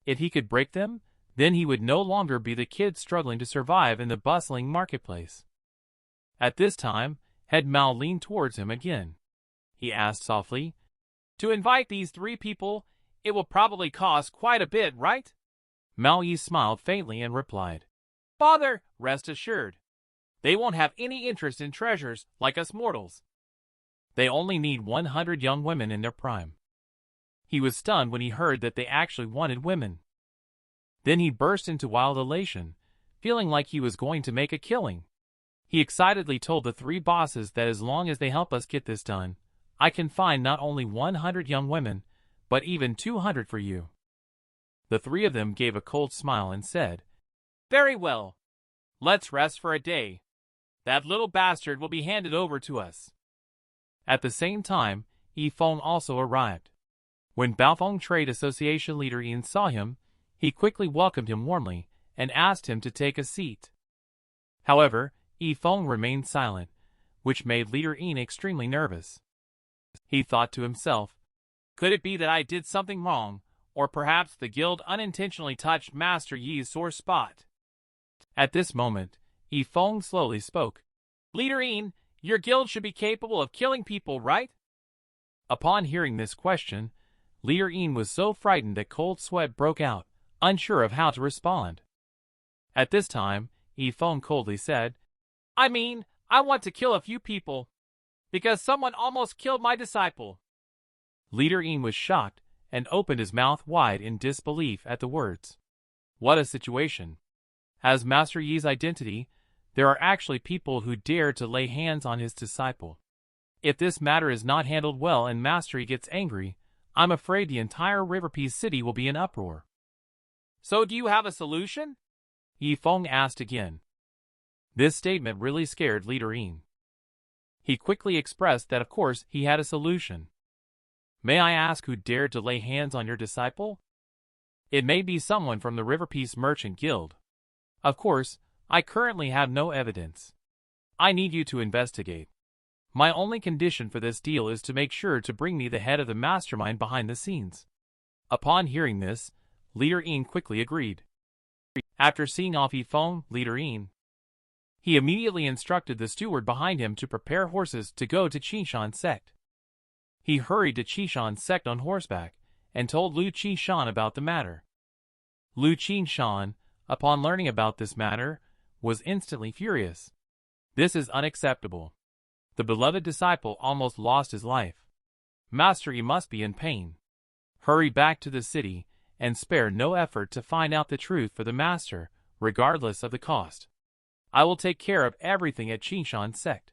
[SPEAKER 1] If he could break them, then he would no longer be the kid struggling to survive in the bustling marketplace. At this time, Head Mao leaned towards him again. He asked softly, "To invite these 3 people, it will probably cost quite a bit, right?" Mao Yi smiled faintly and replied, "Father, rest assured. They won't have any interest in treasures like us mortals. They only need 100 young women in their prime." He was stunned when he heard that they actually wanted women. Then he burst into wild elation, feeling like he was going to make a killing. He excitedly told the 3 bosses that as long as they help us get this done, I can find not only 100 young women, but even 200 for you. The 3 of them gave a cold smile and said, "Very well. Let's rest for a day. That little bastard will be handed over to us." At the same time, Yi Feng also arrived. When Baofeng Trade Association leader Yin saw him, he quickly welcomed him warmly and asked him to take a seat. However, Yi Feng remained silent, which made leader Yin extremely nervous. He thought to himself, could it be that I did something wrong, or perhaps the guild unintentionally touched Master Yi's sore spot? At this moment, Yi Feng slowly spoke. "Leader Yin, your guild should be capable of killing people, right?" Upon hearing this question, Leader Yin was so frightened that cold sweat broke out, unsure of how to respond. At this time, Yi Feng coldly said, "I mean, I want to kill a few people, because someone almost killed my disciple." Leader Yin was shocked and opened his mouth wide in disbelief at the words. What a situation! As Master Yi's identity, there are actually people who dare to lay hands on his disciple. If this matter is not handled well and Master Yi gets angry, I'm afraid the entire River Peace City will be in uproar. "So do you have a solution?" Yi Feng asked again. This statement really scared Leader Yin. He quickly expressed that of course he had a solution. "May I ask who dared to lay hands on your disciple?" "It may be someone from the River Peace Merchant Guild. Of course, I currently have no evidence. I need you to investigate. My only condition for this deal is to make sure to bring me the head of the mastermind behind the scenes." Upon hearing this, Leader Yin quickly agreed. After seeing off Yi Feng, Leader Yin, He immediately instructed the steward behind him to prepare horses to go to Qingshan Sect. He hurried to Qingshan Sect on horseback and told Lu Qingshan about the matter. Lu Qingshan, upon learning about this matter, was instantly furious. This is unacceptable. The beloved disciple almost lost his life. Master Yi must be in pain. Hurry back to the city and spare no effort to find out the truth for the master, regardless of the cost. I will take care of everything at Qingshan Sect.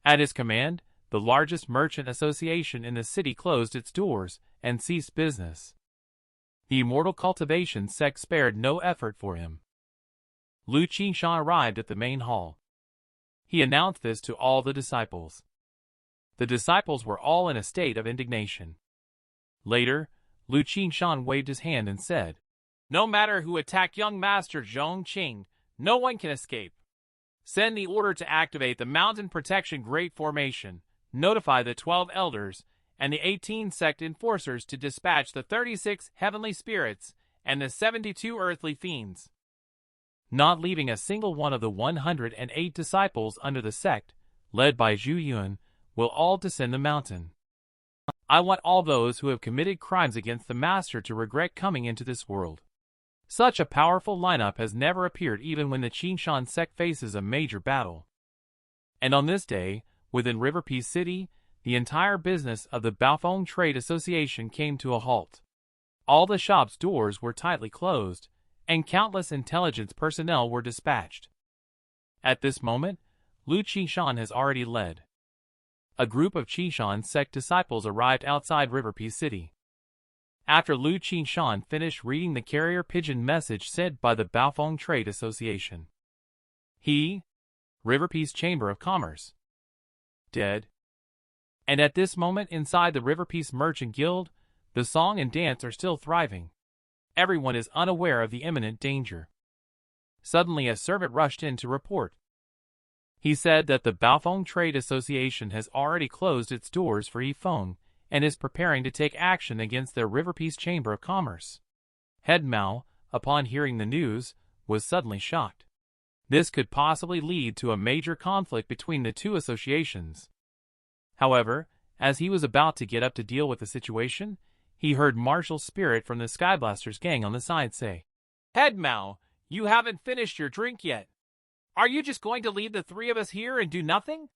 [SPEAKER 1] At his command, the largest merchant association in the city closed its doors and ceased business. The immortal Cultivation Sect spared no effort for him. Lu Qingshan arrived at the main hall. He announced this to all the disciples. The disciples were all in a state of indignation. Later, Lu Qingshan waved his hand and said, "No matter who attacked young Master Zhong Qing, no one can escape. Send the order to activate the Mountain Protection Great Formation, notify the 12 elders, and the 18 sect enforcers to dispatch the 36 heavenly spirits and the 72 earthly fiends." Not leaving a single one of the 108 disciples under the sect, led by Zhu Yun, will all descend the mountain. I want all those who have committed crimes against the Master to regret coming into this world. Such a powerful lineup has never appeared even when the Qingshan Sect faces a major battle. And on this day, within River Peace City, the entire business of the Baofeng Trade Association came to a halt. All the shops' doors were tightly closed, and countless intelligence personnel were dispatched. At this moment, Lu Qingshan has already led. A group of Qingshan Sect disciples arrived outside River Peace City. After Lu Qingshan finished reading the carrier pigeon message sent by the Baofeng Trade Association, River Peace Chamber of Commerce, dead. And at this moment inside the River Peace Merchant Guild, the song and dance are still thriving. Everyone is unaware of the imminent danger. Suddenly a servant rushed in to report. He said that the Baofeng Trade Association has already closed its doors for Yi Feng and is preparing to take action against their River Peace Chamber of Commerce. Head Mao, upon hearing the news, was suddenly shocked. This could possibly lead to a major conflict between the two associations. However, as he was about to get up to deal with the situation, he heard Martial Spirit from the Skyblasters gang on the side say, "Head Mao, you haven't finished your drink yet. Are you just going to leave the three of us here and do nothing?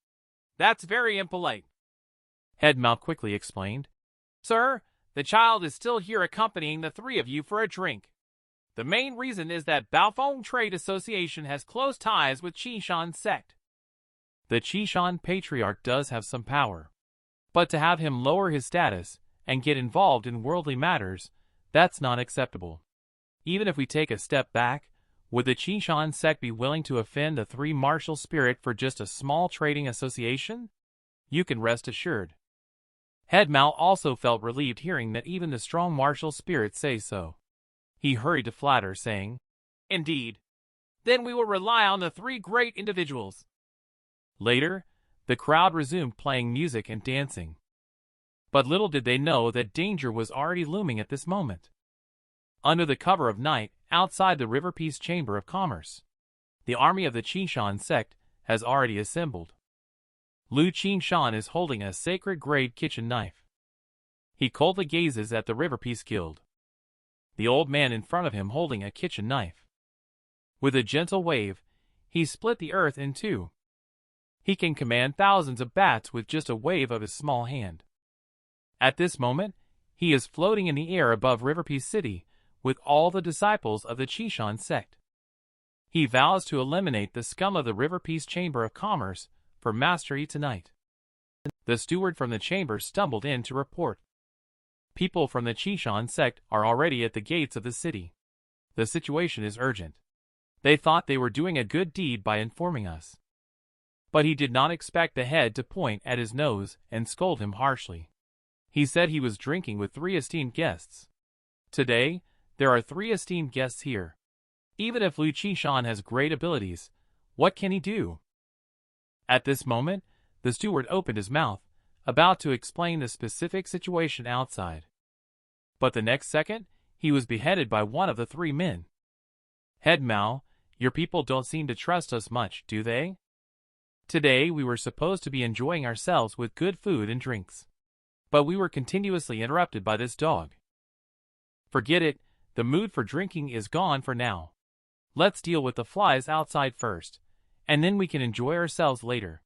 [SPEAKER 1] That's very impolite." Head Mao quickly explained, "Sir, the child is still here accompanying the three of you for a drink. The main reason is that Baofeng Trade Association has close ties with Qingshan Sect. The Qingshan Patriarch does have some power, but to have him lower his status and get involved in worldly matters, that's not acceptable. Even if we take a step back, would the Qingshan Sect be willing to offend the three martial spirit for just a small trading association? You can rest assured." Head Mao also felt relieved hearing that even the strong martial spirits say so. He hurried to flatter, saying, "Indeed. Then we will rely on the three great individuals." Later, the crowd resumed playing music and dancing. But little did they know that danger was already looming at this moment. Under the cover of night, outside the River Peace Chamber of Commerce, the army of the Qingshan Sect has already assembled. Lu Qingshan is holding a sacred-grade kitchen knife. He coldly gazes at the River Peace Guild, the old man in front of him holding a kitchen knife. With a gentle wave, he split the earth in two. He can command thousands of bats with just a wave of his small hand. At this moment, he is floating in the air above River Peace City with all the disciples of the Qingshan Sect. He vows to eliminate the scum of the River Peace Chamber of Commerce for Master Yi tonight. The steward from the chamber stumbled in to report. People from the Qingshan Sect are already at the gates of the city. The situation is urgent. They thought they were doing a good deed by informing us. But he did not expect the head to point at his nose and scold him harshly. He said he was drinking with 3 esteemed guests. Today, there are 3 esteemed guests here. Even if Lu Qingshan has great abilities, what can he do? At this moment, the steward opened his mouth, about to explain the specific situation outside. But the next second, he was beheaded by one of the 3 men. "Head Mao, Your people don't seem to trust us much, do they? Today we were supposed to be enjoying ourselves with good food and drinks. But we were continuously interrupted by this dog. Forget it, the mood for drinking is gone for now. Let's deal with the flies outside first, and then we can enjoy ourselves later.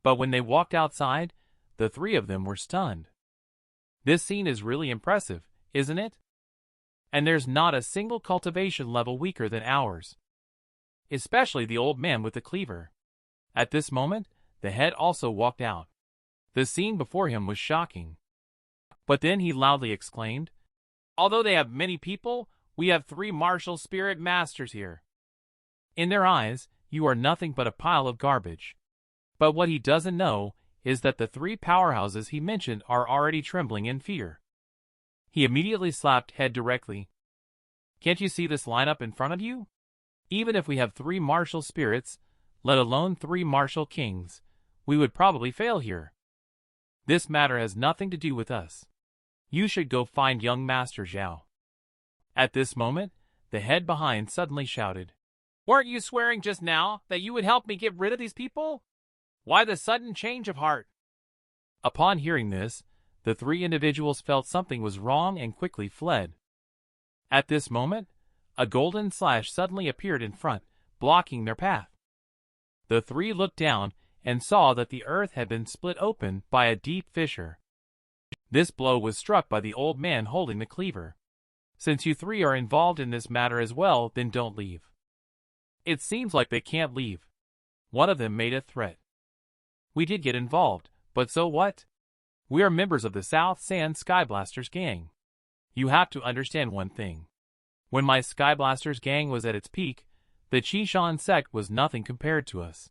[SPEAKER 1] But when they walked outside, the three of them were stunned. This scene is really impressive, isn't it? And there's not a single cultivation level weaker than ours. Especially the old man with the cleaver. At this moment, the head also walked out. The scene before him was shocking. But then he loudly exclaimed, "Although they have many people, we have 3 martial spirit masters here." In their eyes, you are nothing but a pile of garbage. But what he doesn't know is that the 3 powerhouses he mentioned are already trembling in fear. He immediately slapped Head directly. "Can't you see this lineup in front of you? Even if we have 3 martial spirits, let alone 3 martial kings, we would probably fail here. This matter has nothing to do with us. You should go find young Master Zhao." At this moment, the head behind suddenly shouted, "Weren't you swearing just now that you would help me get rid of these people? Why the sudden change of heart?" Upon hearing this, the 3 individuals felt something was wrong and quickly fled. At this moment, a golden slash suddenly appeared in front, blocking their path. The 3 looked down and saw that the earth had been split open by a deep fissure. This blow was struck by the old man holding the cleaver. "Since you 3 are involved in this matter as well, then don't leave." It seems like they can't leave. One of them made a threat. "We did get involved, but so what? We are members of the South Sand Skyblasters gang. You have to understand one thing. When my Skyblasters gang was at its peak, the Qingshan Sect was nothing compared to us."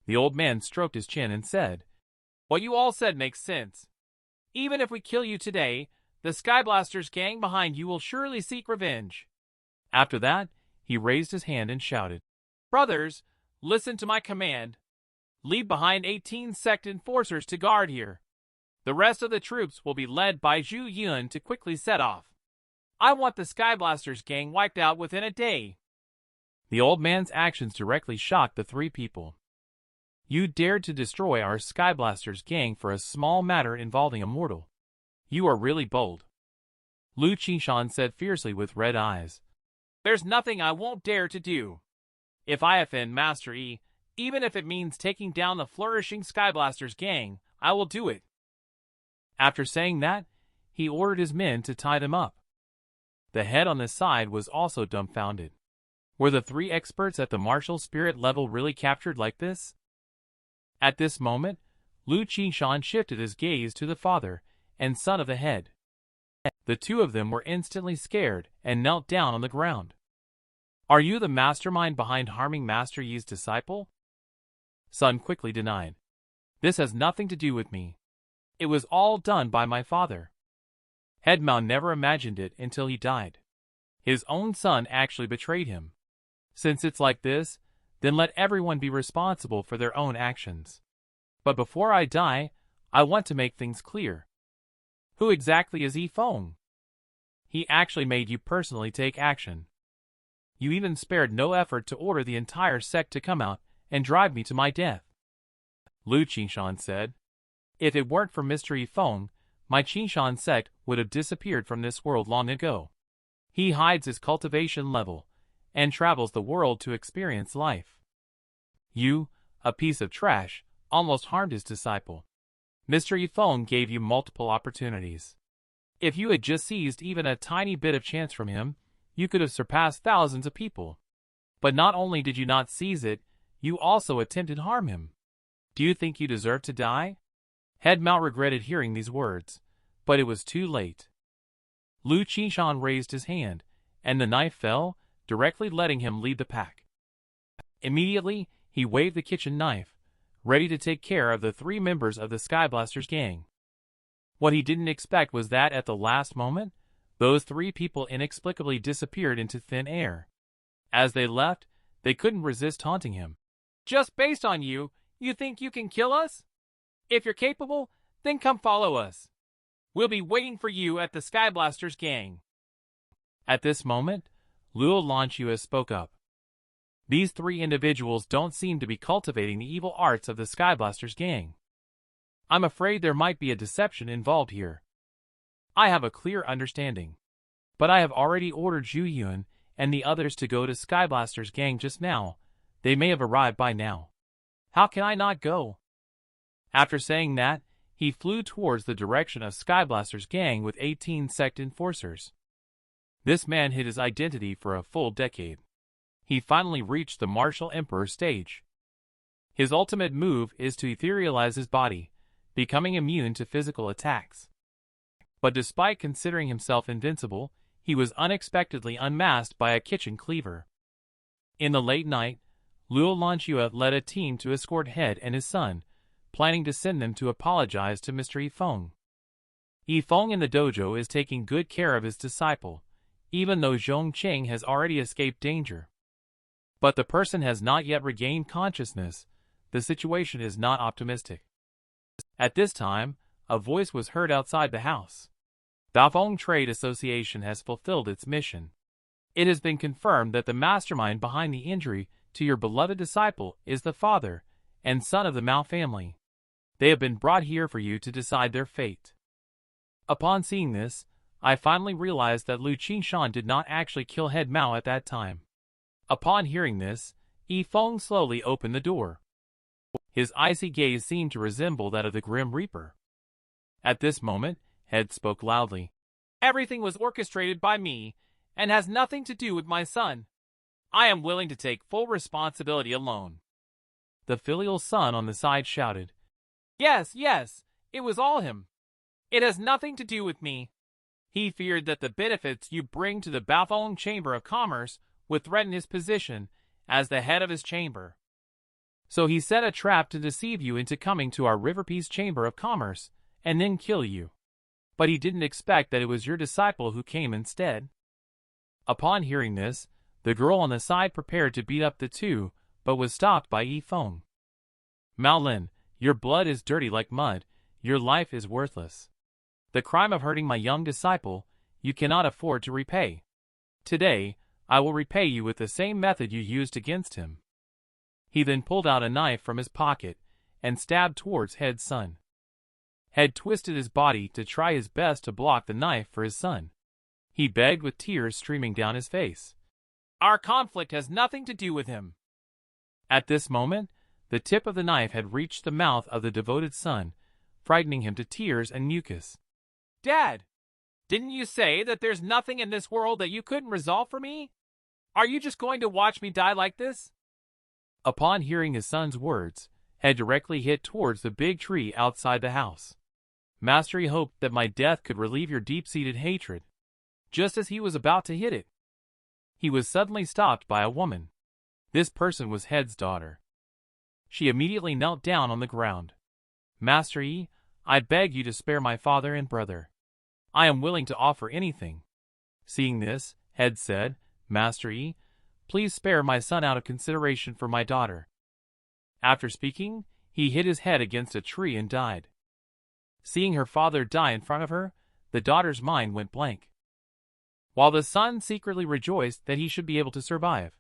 [SPEAKER 1] The old man stroked his chin and said, "What you all said makes sense. Even if we kill you today, the Skyblasters gang behind you will surely seek revenge." After that, he raised his hand and shouted, "Brothers, listen to my command. Leave behind 18 sect enforcers to guard here. The rest of the troops will be led by Zhu Yun to quickly set off. I want the Skyblasters gang wiped out within a day." The old man's actions directly shocked the 3 people. "You dared to destroy our Skyblasters gang for a small matter involving a mortal. You are really bold," Lu Qingshan said fiercely with red eyes. "There's nothing I won't dare to do. If I offend Master Yi, even if it means taking down the flourishing Skyblasters gang, I will do it." After saying that, he ordered his men to tie them up. The head on the side was also dumbfounded. Were the 3 experts at the martial spirit level really captured like this? At this moment, Lu Qingshan shifted his gaze to the father and son of the head. The 2 of them were instantly scared and knelt down on the ground. "Are you the mastermind behind harming Master Yi's disciple?" Son quickly denied. "This has nothing to do with me. It was all done by my father." Head Mao never imagined it until he died. His own son actually betrayed him. Since it's like this, then let everyone be responsible for their own actions. But before I die, I want to make things clear. Who exactly is Yi Feng? He actually made you personally take action. You even spared no effort to order the entire sect to come out and drive me to my death. Lu Qingshan said, "If it weren't for Mr. Yi Feng, my Qingshan Sect would have disappeared from this world long ago. He hides his cultivation level and travels the world to experience life. You, a piece of trash, almost harmed his disciple. Mr. Yi Feng gave you multiple opportunities. If you had just seized even a tiny bit of chance from him, you could have surpassed thousands of people. But not only did you not seize it, you also attempted to harm him. Do you think you deserve to die?" Head Mao regretted hearing these words, but it was too late. Lu Qingshan raised his hand, and the knife fell, directly letting him lead the pack. Immediately, he waved the kitchen knife, ready to take care of the 3 members of the Skyblasters gang. What he didn't expect was that at the last moment, those 3 people inexplicably disappeared into thin air. As they left, they couldn't resist taunting him. "Just based on you, you think you can kill us? If you're capable, then come follow us. We'll be waiting for you at the Skyblasters gang." At this moment, Luo Lanchua spoke up. These three individuals don't seem to be cultivating the evil arts of the Skyblasters gang. I'm afraid there might be a deception involved here. I have a clear understanding. But I have already ordered Zhu Yun and the others to go to Skyblasters gang just now. They may have arrived by now. How can I not go? After saying that, he flew towards the direction of Skyblasters gang with 18 sect enforcers. This man hid his identity for a full decade. He finally reached the martial emperor stage. His ultimate move is to etherealize his body, becoming immune to physical attacks. But despite considering himself invincible, he was unexpectedly unmasked by a kitchen cleaver. In the late night, Luo Lanxue led a team to escort Head and his son, planning to send them to apologize to Mr. Yi Feng. Yi Feng in the dojo is taking good care of his disciple, even though Zhong Qing has already escaped danger. But the person has not yet regained consciousness. The situation is not optimistic. At this time, a voice was heard outside the house. Baofeng Trade Association has fulfilled its mission. It has been confirmed that the mastermind behind the injury to your beloved disciple is the father and son of the Mao family. They have been brought here for you to decide their fate. Upon seeing this, I finally realized that Lu Qingshan did not actually kill Head Mao at that time. Upon hearing this, Yi Feng slowly opened the door. His icy gaze seemed to resemble that of the Grim Reaper. At this moment, Head spoke loudly. Everything was orchestrated by me, and has nothing to do with my son. I am willing to take full responsibility alone. The filial son on the side shouted. Yes, it was all him. It has nothing to do with me. He feared that the benefits you bring to the Baofeng Chamber of Commerce would threaten his position as the head of his chamber. So he set a trap to deceive you into coming to our River Peace Chamber of Commerce and then kill you. But he didn't expect that it was your disciple who came instead. Upon hearing this, the girl on the side prepared to beat up the two, but was stopped by Yi Feng. Mao Lin, your blood is dirty like mud, your life is worthless. The crime of hurting my young disciple, you cannot afford to repay. Today, I will repay you with the same method you used against him. He then pulled out a knife from his pocket and stabbed towards Head's son. Head twisted his body to try his best to block the knife for his son. He begged with tears streaming down his face. Our conflict has nothing to do with him. At this moment, the tip of the knife had reached the mouth of the devoted son, frightening him to tears and mucus. Dad, didn't you say that there's nothing in this world that you couldn't resolve for me? Are you just going to watch me die like this? Upon hearing his son's words, Head directly hit towards the big tree outside the house. Master, he hoped that my death could relieve your deep-seated hatred. Just as he was about to hit it, he was suddenly stopped by a woman. This person was Head's daughter. She immediately knelt down on the ground. Master Yi, I beg you to spare my father and brother. I am willing to offer anything. Seeing this, Head said, Master Yi, please spare my son out of consideration for my daughter. After speaking, he hit his head against a tree and died. Seeing her father die in front of her, the daughter's mind went blank, while the son secretly rejoiced that he should be able to survive.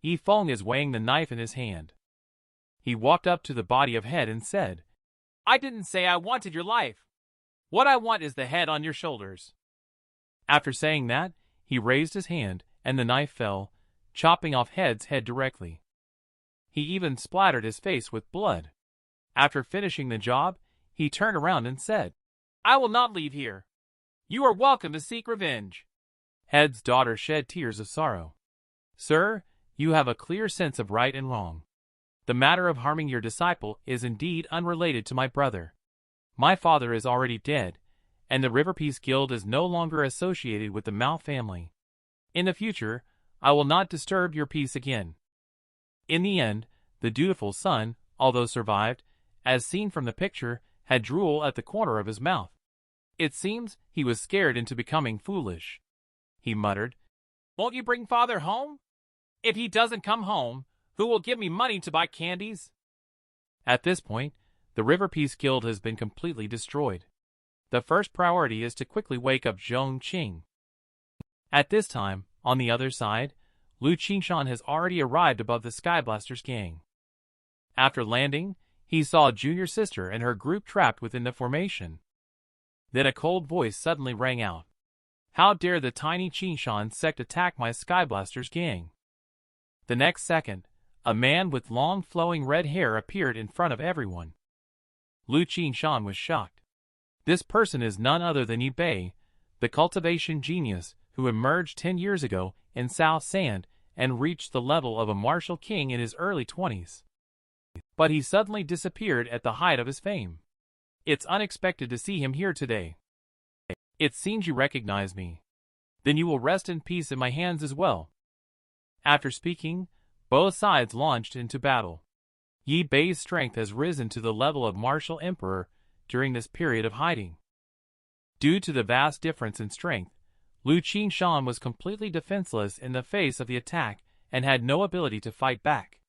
[SPEAKER 1] Yi Feng is weighing the knife in his hand. He walked up to the body of Head and said, I didn't say I wanted your life. What I want is the head on your shoulders. After saying that, he raised his hand, and the knife fell, chopping off Head's head directly. He even splattered his face with blood. After finishing the job, he turned around and said, I will not leave here. You are welcome to seek revenge. Head's daughter shed tears of sorrow. Sir, you have a clear sense of right and wrong. The matter of harming your disciple is indeed unrelated to my brother. My father is already dead, and the River Peace Guild is no longer associated with the Mao family. In the future, I will not disturb your peace again. In the end, the dutiful son, although survived, as seen from the picture, had drool at the corner of his mouth. It seems he was scared into becoming foolish. He muttered, Won't you bring father home? If he doesn't come home, who will give me money to buy candies? At this point, the River Peace Guild has been completely destroyed. The first priority is to quickly wake up Zhong Qing. At this time, on the other side, Qingshan has already arrived above the Skyblaster's gang. After landing, he saw Junior Sister and her group trapped within the formation. Then a cold voice suddenly rang out. How dare the tiny Qingshan Sect attack my Skyblaster's gang? The next second, a man with long flowing red hair appeared in front of everyone. Qingshan was shocked. This person is none other than Yi Feng, the cultivation genius who emerged 10 years ago in South Sand and reached the level of a martial king in his early 20s. But he suddenly disappeared at the height of his fame. It's unexpected to see him here today. It seems you recognize me. Then you will rest in peace in my hands as well. After speaking, both sides launched into battle. Yi Feng's strength has risen to the level of martial emperor during this period of hiding. Due to the vast difference in strength, Qingshan was completely defenseless in the face of the attack and had no ability to fight back.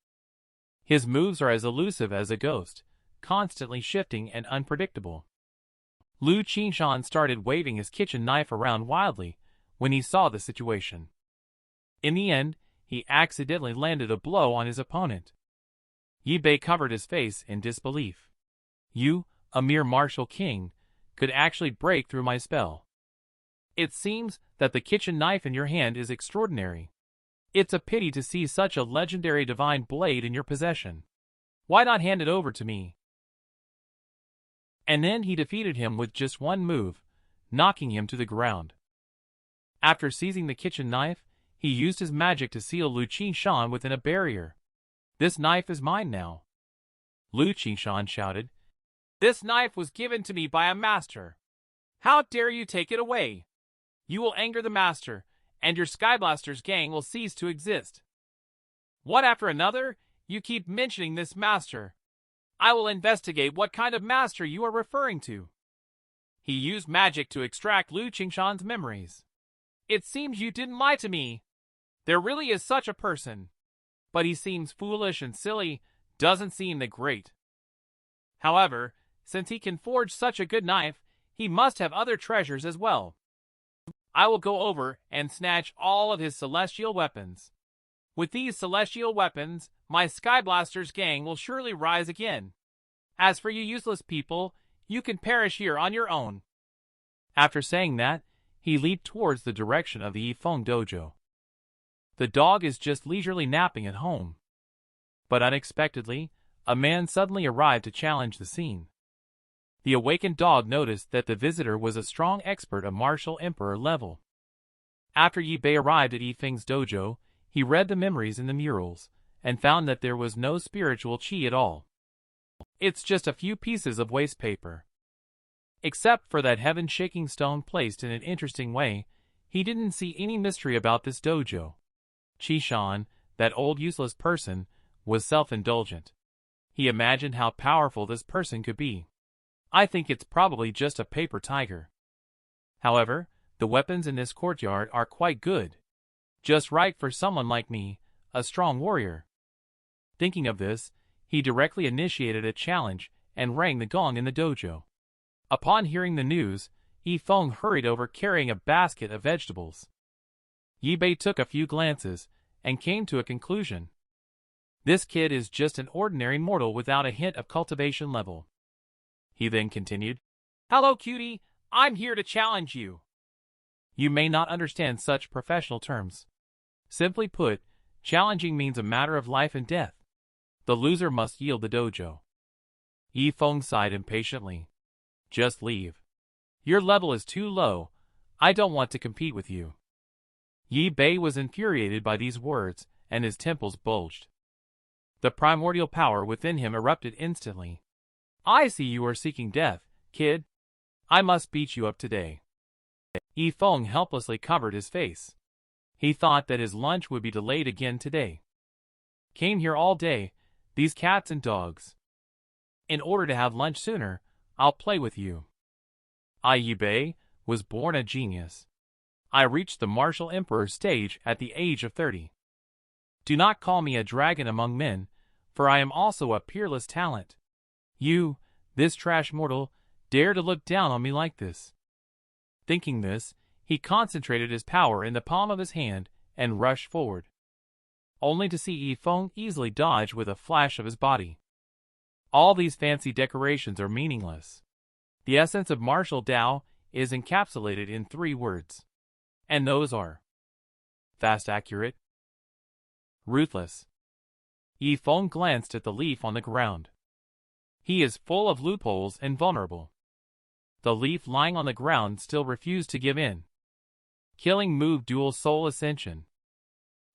[SPEAKER 1] His moves are as elusive as a ghost, constantly shifting and unpredictable. Qingshan started waving his kitchen knife around wildly when he saw the situation. In the end, he accidentally landed a blow on his opponent. Yi Feng covered his face in disbelief. You, a mere martial king, could actually break through my spell. It seems that the kitchen knife in your hand is extraordinary. It's a pity to see such a legendary divine blade in your possession. Why not hand it over to me? And then he defeated him with just one move, knocking him to the ground. After seizing the kitchen knife, he used his magic to seal Qingshan within a barrier. This knife is mine now. Qingshan shouted. This knife was given to me by a master. How dare you take it away? You will anger the master, and your Skyblaster's gang will cease to exist. One after another, you keep mentioning this master. I will investigate what kind of master you are referring to. He used magic to extract Qingshan's memories. It seems you didn't lie to me. There really is such a person. But he seems foolish and silly, doesn't seem that great. However, since he can forge such a good knife, he must have other treasures as well. I will go over and snatch all of his celestial weapons. With these celestial weapons, my Skyblaster's gang will surely rise again. As for you useless people, you can perish here on your own. After saying that, he leaped towards the direction of the Yi Feng dojo. The dog is just leisurely napping at home. But unexpectedly, a man suddenly arrived to challenge the scene. The awakened dog noticed that the visitor was a strong expert of martial emperor level. After Yi Feng arrived at Yi Feng's dojo, he read the memories in the murals, and found that there was no spiritual qi at all. It's just a few pieces of waste paper. Except for that heaven-shaking stone placed in an interesting way, he didn't see any mystery about this dojo. Qingshan, that old useless person, was self-indulgent. He imagined how powerful this person could be. I think it's probably just a paper tiger. However, the weapons in this courtyard are quite good. Just right for someone like me, a strong warrior. Thinking of this, he directly initiated a challenge and rang the gong in the dojo. Upon hearing the news, Yi Feng hurried over carrying a basket of vegetables. Yi Feng took a few glances and came to a conclusion. This kid is just an ordinary mortal without a hint of cultivation level. He then continued, Hello, cutie, I'm here to challenge you. You may not understand such professional terms. Simply put, challenging means a matter of life and death. The loser must yield the dojo. Yi Feng sighed impatiently. Just leave. Your level is too low. I don't want to compete with you. Yi Feng was infuriated by these words, and his temples bulged. The primordial power within him erupted instantly. I see you are seeking death, kid. I must beat you up today. Yi Feng helplessly covered his face. He thought that his lunch would be delayed again today. Came here all day, these cats and dogs. In order to have lunch sooner, I'll play with you. Yi Feng was born a genius. I reached the martial emperor stage at the age of 30. Do not call me a dragon among men, for I am also a peerless talent. You, this trash mortal, dare to look down on me like this. Thinking this, he concentrated his power in the palm of his hand and rushed forward. only to see Yi Feng easily dodge with a flash of his body. All these fancy decorations are meaningless. The essence of martial Tao is encapsulated in 3 words. And those are fast, accurate, ruthless. Yi Feng glanced at the leaf on the ground. He is full of loopholes and vulnerable. The leaf lying on the ground still refused to give in. Killing move dual soul ascension.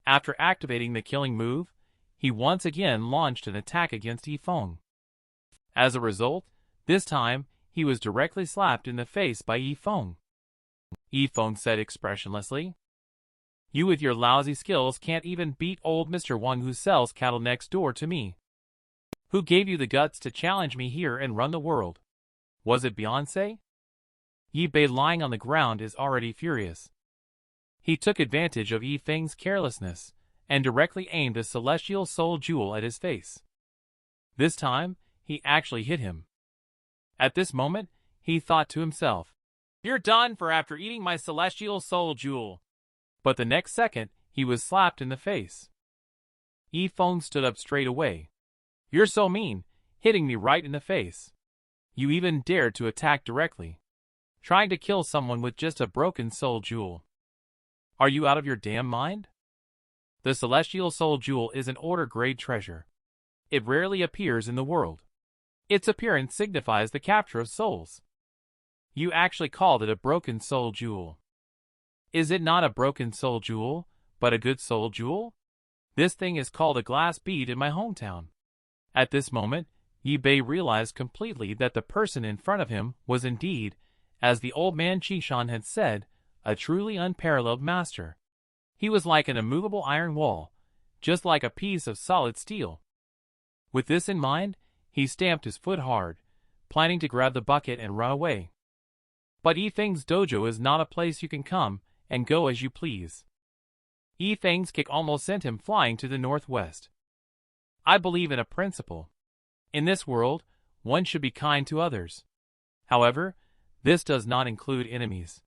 [SPEAKER 1] After activating the killing move, he once again launched an attack against Yi Feng. As a result, this time, he was directly slapped in the face by Yi Feng. Yi Feng said expressionlessly, "You with your lousy skills can't even beat old Mr. Wang who sells cattle next door to me. Who gave you the guts to challenge me here and run the world? Was it Beyonce?" Yi Bei lying on the ground is already furious. He took advantage of Yi Feng's carelessness and directly aimed a celestial soul jewel at his face. This time, he actually hit him. At this moment, he thought to himself, "You're done for after eating my celestial soul jewel." But the next second, he was slapped in the face. Yi Feng stood up straight away. "You're so mean, hitting me right in the face. You even dared to attack directly, trying to kill someone with just a broken soul jewel. Are you out of your damn mind?" The celestial soul jewel is an order-grade treasure. It rarely appears in the world. Its appearance signifies the capture of souls. You actually called it a broken soul jewel. Is it not a broken soul jewel, but a good soul jewel? This thing is called a glass bead in my hometown. At this moment, Yi Bei realized completely that the person in front of him was indeed, as the old man Qingshan had said, a truly unparalleled master. He was like an immovable iron wall, just like a piece of solid steel. With this in mind, he stamped his foot hard, planning to grab the bucket and run away. But Yi Feng's dojo is not a place you can come and go as you please. Yi Feng's kick almost sent him flying to the northwest. I believe in a principle. In this world, one should be kind to others. However, this does not include enemies.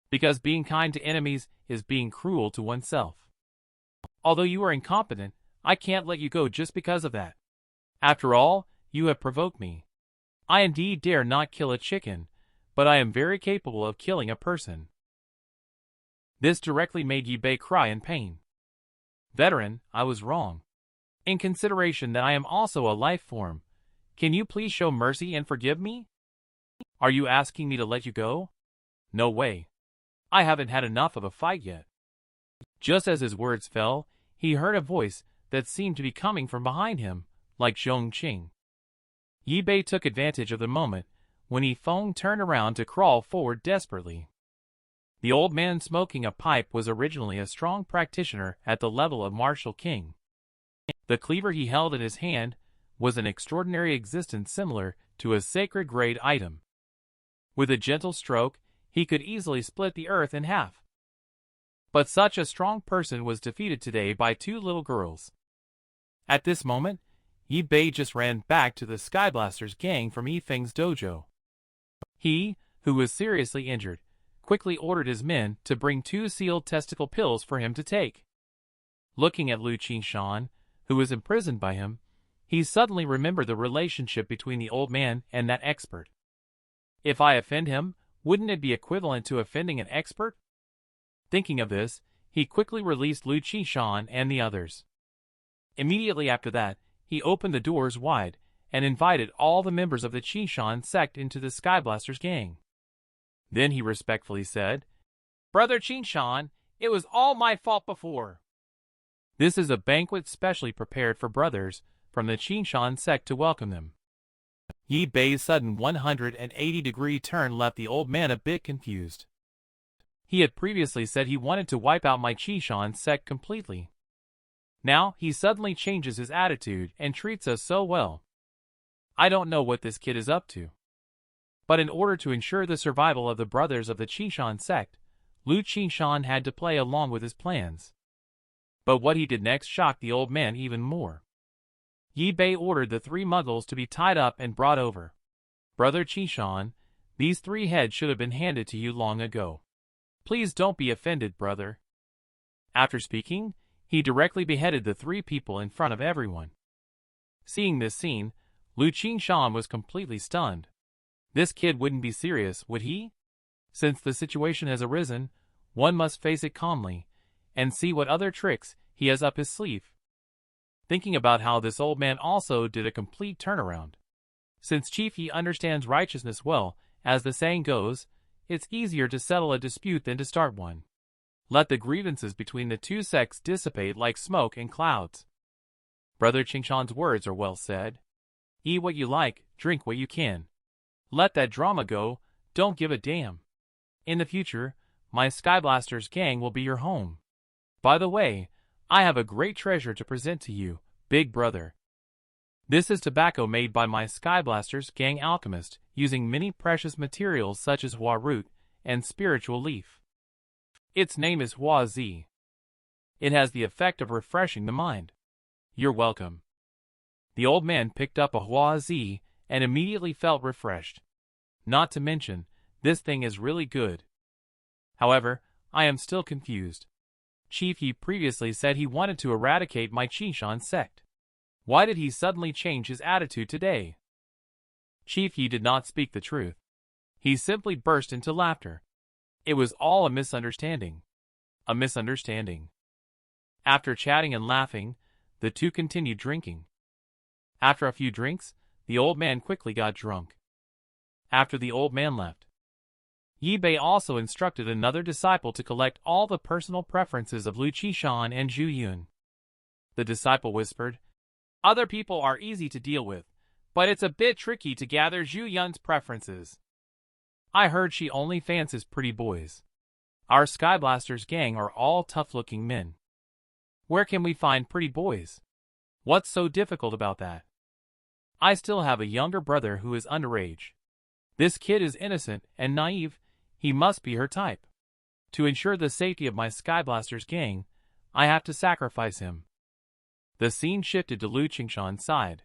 [SPEAKER 1] Because being kind to enemies is being cruel to oneself. Although you are incompetent, I can't let you go just because of that. After all, you have provoked me. I indeed dare not kill a chicken, but I am very capable of killing a person." This directly made Yi Bei cry in pain. "Veteran, I was wrong. In consideration that I am also a life form, can you please show mercy and forgive me? Are you asking me to let you go? No way. I haven't had enough of a fight yet." Just as his words fell, he heard a voice that seemed to be coming from behind him, like Zhongqing. Yi Bei took advantage of the moment when Yi Feng turned around to crawl forward desperately. The old man smoking a pipe was originally a strong practitioner at the level of martial king. The cleaver he held in his hand was an extraordinary existence similar to a sacred grade item. With a gentle stroke, he could easily split the earth in half. But such a strong person was defeated today by 2 little girls. At this moment, Yi Bei just ran back to the Skyblasters gang from Yi Feng's dojo. He, who was seriously injured, quickly ordered his men to bring 2 sealed testicle pills for him to take. Looking at Lu Qingshan, who was imprisoned by him, he suddenly remembered the relationship between the old man and that expert. If I offend him, wouldn't it be equivalent to offending an expert? Thinking of this, he quickly released Lu Qingshan and the others. Immediately after that, he opened the doors wide and invited all the members of the Qingshan Sect into the Skyblasters gang. Then he respectfully said, "Brother Qingshan, it was all my fault before. This is a banquet specially prepared for brothers from the Qingshan Sect to welcome them." Yi Bei's sudden 180-degree turn left the old man a bit confused. He had previously said he wanted to wipe out my Qingshan Sect completely. Now he suddenly changes his attitude and treats us so well. I don't know what this kid is up to. But in order to ensure the survival of the brothers of the Qingshan Sect, Lu Qingshan had to play along with his plans. But what he did next shocked the old man even more. Yi Bei ordered the 3 muggles to be tied up and brought over. "Brother Qingshan, these 3 heads should have been handed to you long ago. Please don't be offended, brother." After speaking, He directly beheaded the 3 people in front of everyone. Seeing this scene, Qingshan was completely stunned. This kid wouldn't be serious, would he? Since the situation has arisen, one must face it calmly, and see what other tricks he has up his sleeve. Thinking about how this old man also did a complete turnaround. Since Chief Yi understands righteousness well, as the saying goes, it's easier to settle a dispute than to start one. Let the grievances between the 2 sects dissipate like smoke and clouds. Brother Qingshan's words are well said. Eat what you like, drink what you can. Let that drama go, don't give a damn. In the future, my Skyblasters gang will be your home. By the way, I have a great treasure to present to you, big brother. This is tobacco made by my Skyblasters gang alchemist, using many precious materials such as hua root and spiritual leaf. Its name is Hua Zi. It has the effect of refreshing the mind. You're welcome. The old man picked up a Hua Zi and immediately felt refreshed. Not to mention, this thing is really good. However, I am still confused. Chief Yi previously said he wanted to eradicate my Qingshan Sect. Why did he suddenly change his attitude today? Chief Yi did not speak the truth. He simply burst into laughter. It was all a misunderstanding. A misunderstanding. After chatting and laughing, the 2 continued drinking. After a few drinks, the old man quickly got drunk. After the old man left, Yi Bei also instructed another disciple to collect all the personal preferences of Lu Qishan and Zhu Yun. The disciple whispered, "Other people are easy to deal with, but it's a bit tricky to gather Zhu Yun's preferences. I heard she only fancies pretty boys. Our Skyblasters gang are all tough-looking men. Where can we find pretty boys? What's so difficult about that? I still have a younger brother who is underage. This kid is innocent and naive. He must be her type. To ensure the safety of my Skyblasters gang, I have to sacrifice him." The scene shifted to Lu Qingshan's side.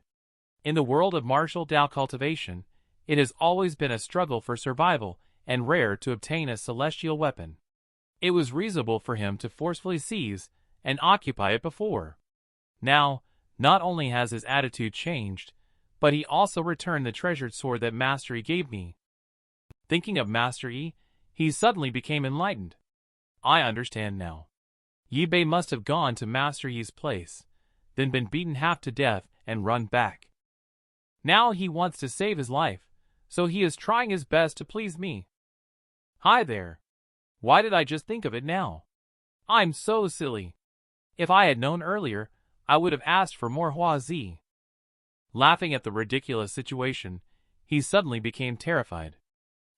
[SPEAKER 1] In the world of martial Dao cultivation, it has always been a struggle for survival and rare to obtain a celestial weapon. It was reasonable for him to forcefully seize and occupy it before. Now, not only has his attitude changed, but he also returned the treasured sword that Master Yi gave me. Thinking of Master Yi, he suddenly became enlightened. I understand now. Yi Bei must have gone to Master Yi's place, then been beaten half to death and run back. Now he wants to save his life, so he is trying his best to please me. Hi there. Why did I just think of it now? I'm so silly. If I had known earlier, I would have asked for more Hua Zi. Laughing at the ridiculous situation, he suddenly became terrified.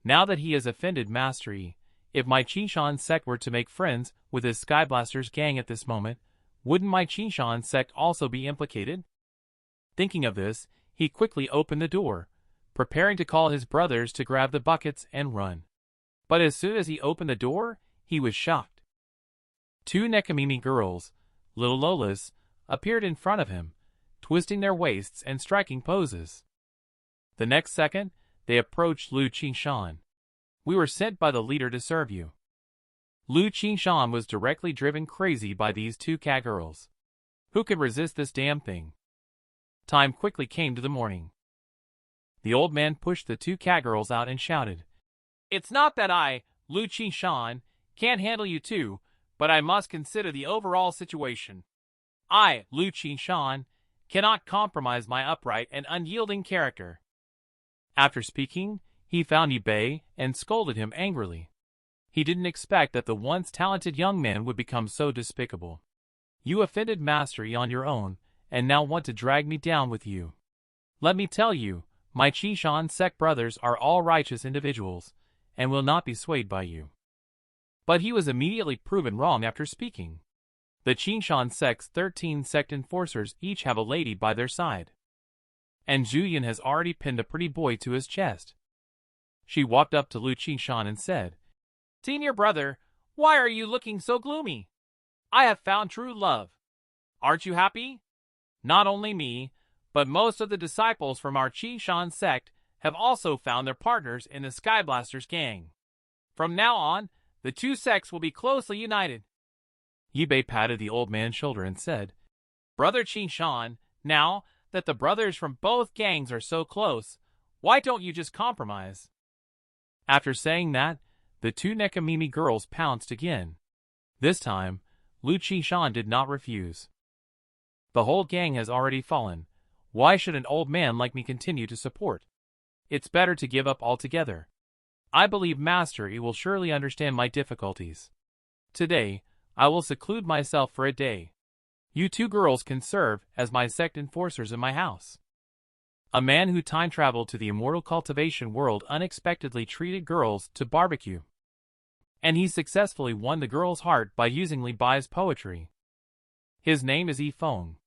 [SPEAKER 1] Now that he has offended Master Yi, if my Qingshan Sect were to make friends with his Skyblasters gang at this moment, wouldn't my Qingshan Sect also be implicated? Thinking of this, he quickly opened the door, preparing to call his brothers to grab the buckets and run. But as soon as he opened the door, he was shocked. 2 Nekamimi girls, little Lolas, appeared in front of him, twisting their waists and striking poses. The next second, they approached Lu Qingshan. "We were sent by the leader to serve you." Lu Qingshan was directly driven crazy by these 2 cat girls. Who could resist this damn thing? Time quickly came to the morning. The old man pushed the 2 cat girls out and shouted, "It's not that I, Lu Qingshan, can't handle you 2, but I must consider the overall situation. I, Lu Qingshan, cannot compromise my upright and unyielding character." After speaking, he found Yi Bei and scolded him angrily. He didn't expect that the once talented young man would become so despicable. "You offended Master Yi on your own, and now want to drag me down with you. Let me tell you, my Qingshan Sect brothers are all righteous individuals, and will not be swayed by you." But he was immediately proven wrong after speaking. The Qingshan Sect's 13 sect enforcers each have a lady by their side. And Zhu Yun has already pinned a pretty boy to his chest. She walked up to Lu Qingshan and said, "Senior brother, why are you looking so gloomy? I have found true love. Aren't you happy? Not only me, but most of the disciples from our Qingshan Sect have also found their partners in the Skyblasters gang. From now on, the 2 sects will be closely united." Yi Bei patted the old man's shoulder and said, "Brother Qingshan, now that the brothers from both gangs are so close, why don't you just compromise?" After saying that, the two Nekamimi girls pounced again. This time, Lu Qingshan did not refuse. "The whole gang has already fallen. Why should an old man like me continue to support? It's better to give up altogether. I believe Master Yi will surely understand my difficulties. Today, I will seclude myself for a day. You two girls can serve as my sect enforcers in my house." A man who time-traveled to the immortal cultivation world unexpectedly treated girls to barbecue. And he successfully won the girl's heart by using Li Bai's poetry. His name is Yi Feng.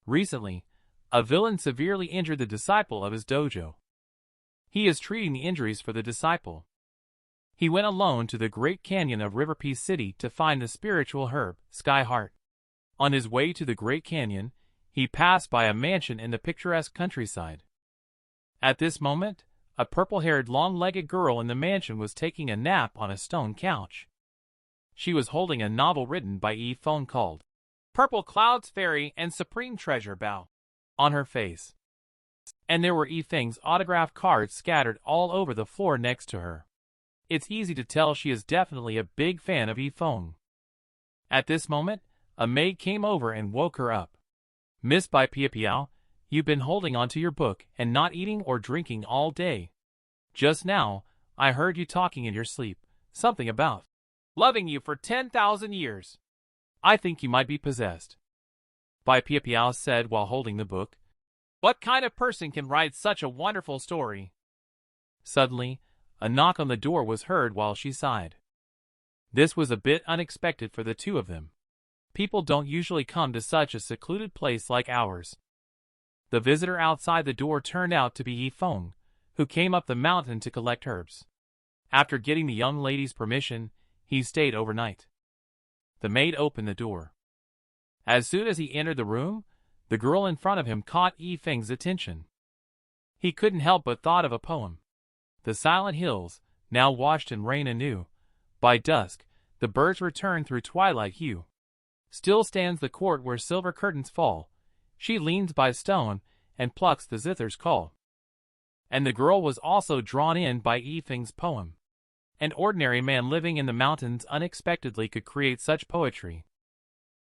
[SPEAKER 1] Recently, a villain severely injured the disciple of his dojo. He is treating the injuries for the disciple. He went alone to the Great Canyon of River Peace City to find the spiritual herb, Sky Heart. On his way to the Great Canyon, he passed by a mansion in the picturesque countryside. At this moment, a purple-haired long-legged girl in the mansion was taking a nap on a stone couch. She was holding a novel written by Yi Feng called Purple Clouds Fairy and Supreme Treasure Bow on her face. And there were Yi Feng's autographed cards scattered all over the floor next to her. It's easy to tell she is definitely a big fan of Yi Feng. At this moment, a maid came over and woke her up. "Miss Bai Piao, you've been holding on to your book and not eating or drinking all day. Just now, I heard you talking in your sleep, something about loving you for 10,000 years. I think you might be possessed." Bai Piao said while holding the book. "What kind of person can write such a wonderful story?" Suddenly, a knock on the door was heard while she sighed. This was a bit unexpected for the two of them. People don't usually come to such a secluded place like ours. The visitor outside the door turned out to be Yi Feng, who came up the mountain to collect herbs. After getting the young lady's permission, he stayed overnight. The maid opened the door. As soon as he entered the room, the girl in front of him caught Yi Feng's attention. He couldn't help but thought of a poem. The silent hills, now washed in rain anew. By dusk, the birds return through twilight hue. Still stands the court where silver curtains fall. She leans by stone and plucks the zither's call. And the girl was also drawn in by Yi Feng's poem. An ordinary man living in the mountains unexpectedly could create such poetry.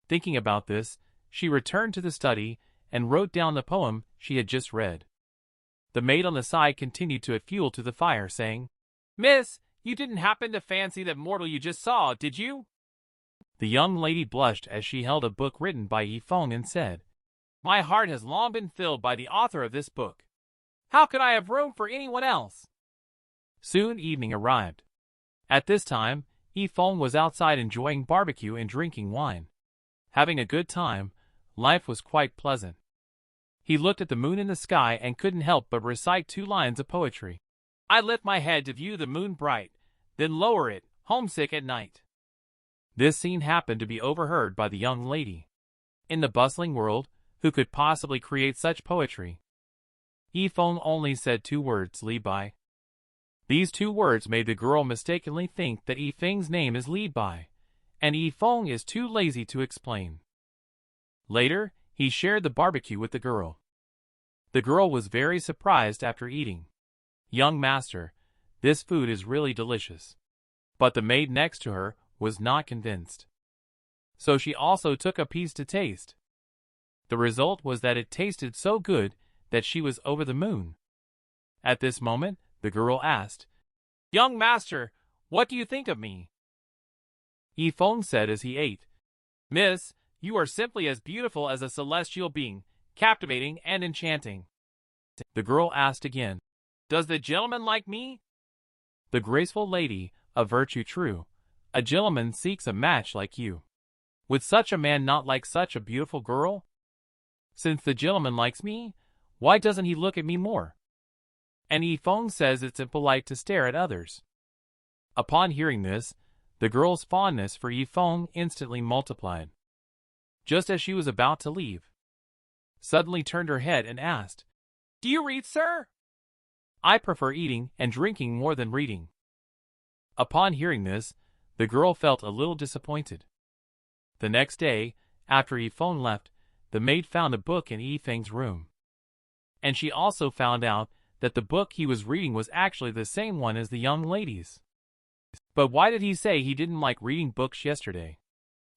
[SPEAKER 1] Thinking about this, she returned to the study and wrote down the poem she had just read. The maid on the side continued to add fuel to the fire, saying, "Miss, you didn't happen to fancy that mortal you just saw, did you?" The young lady blushed as she held a book written by Yi Feng and said, "My heart has long been filled by the author of this book. How could I have room for anyone else?" Soon evening arrived. At this time, Yi Feng was outside enjoying barbecue and drinking wine. Having a good time, life was quite pleasant. He looked at the moon in the sky and couldn't help but recite 2 lines of poetry. "I lift my head to view the moon bright, then lower it, homesick at night." This scene happened to be overheard by the young lady. In the bustling world, who could possibly create such poetry? Yi Feng only said 2 words, Li Bai. These 2 words made the girl mistakenly think that Yi Feng's name is Li Bai, and Yi Feng is too lazy to explain. Later, he shared the barbecue with the girl. The girl was very surprised after eating. "Young master, this food is really delicious." But the maid next to her was not convinced. So she also took a piece to taste. The result was that it tasted so good that she was over the moon. At this moment, the girl asked, "Young master, what do you think of me?" Yi Feng said as he ate, "Miss, you are simply as beautiful as a celestial being, captivating and enchanting." The girl asked again, "Does the gentleman like me?" The graceful lady, a virtue true, a gentleman seeks a match like you. Would such a man not like such a beautiful girl? Since the gentleman likes me, why doesn't he look at me more? And Yi Feng says it's impolite to stare at others. Upon hearing this, the girl's fondness for Yi Feng instantly multiplied. Just as she was about to leave, suddenly turned her head and asked, "Do you read, sir?" "I prefer eating and drinking more than reading." Upon hearing this, the girl felt a little disappointed. The next day, after Yi Feng left, the maid found a book in Yi Feng's room. And she also found out that the book he was reading was actually the same one as the young lady's. But why did he say he didn't like reading books yesterday?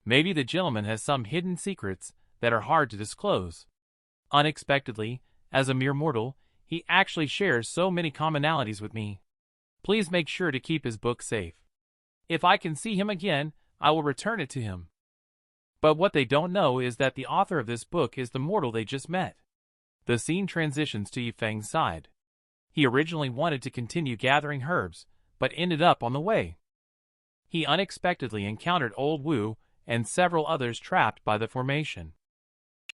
[SPEAKER 1] Maybe the gentleman has some hidden secrets that are hard to disclose. Unexpectedly, as a mere mortal, he actually shares so many commonalities with me. Please make sure to keep his book safe. If I can see him again, I will return it to him. But what they don't know is that the author of this book is the mortal they just met. The scene transitions to Yi Feng's side. He originally wanted to continue gathering herbs, but ended up on the way. He unexpectedly encountered Old Wu and several others trapped by the formation.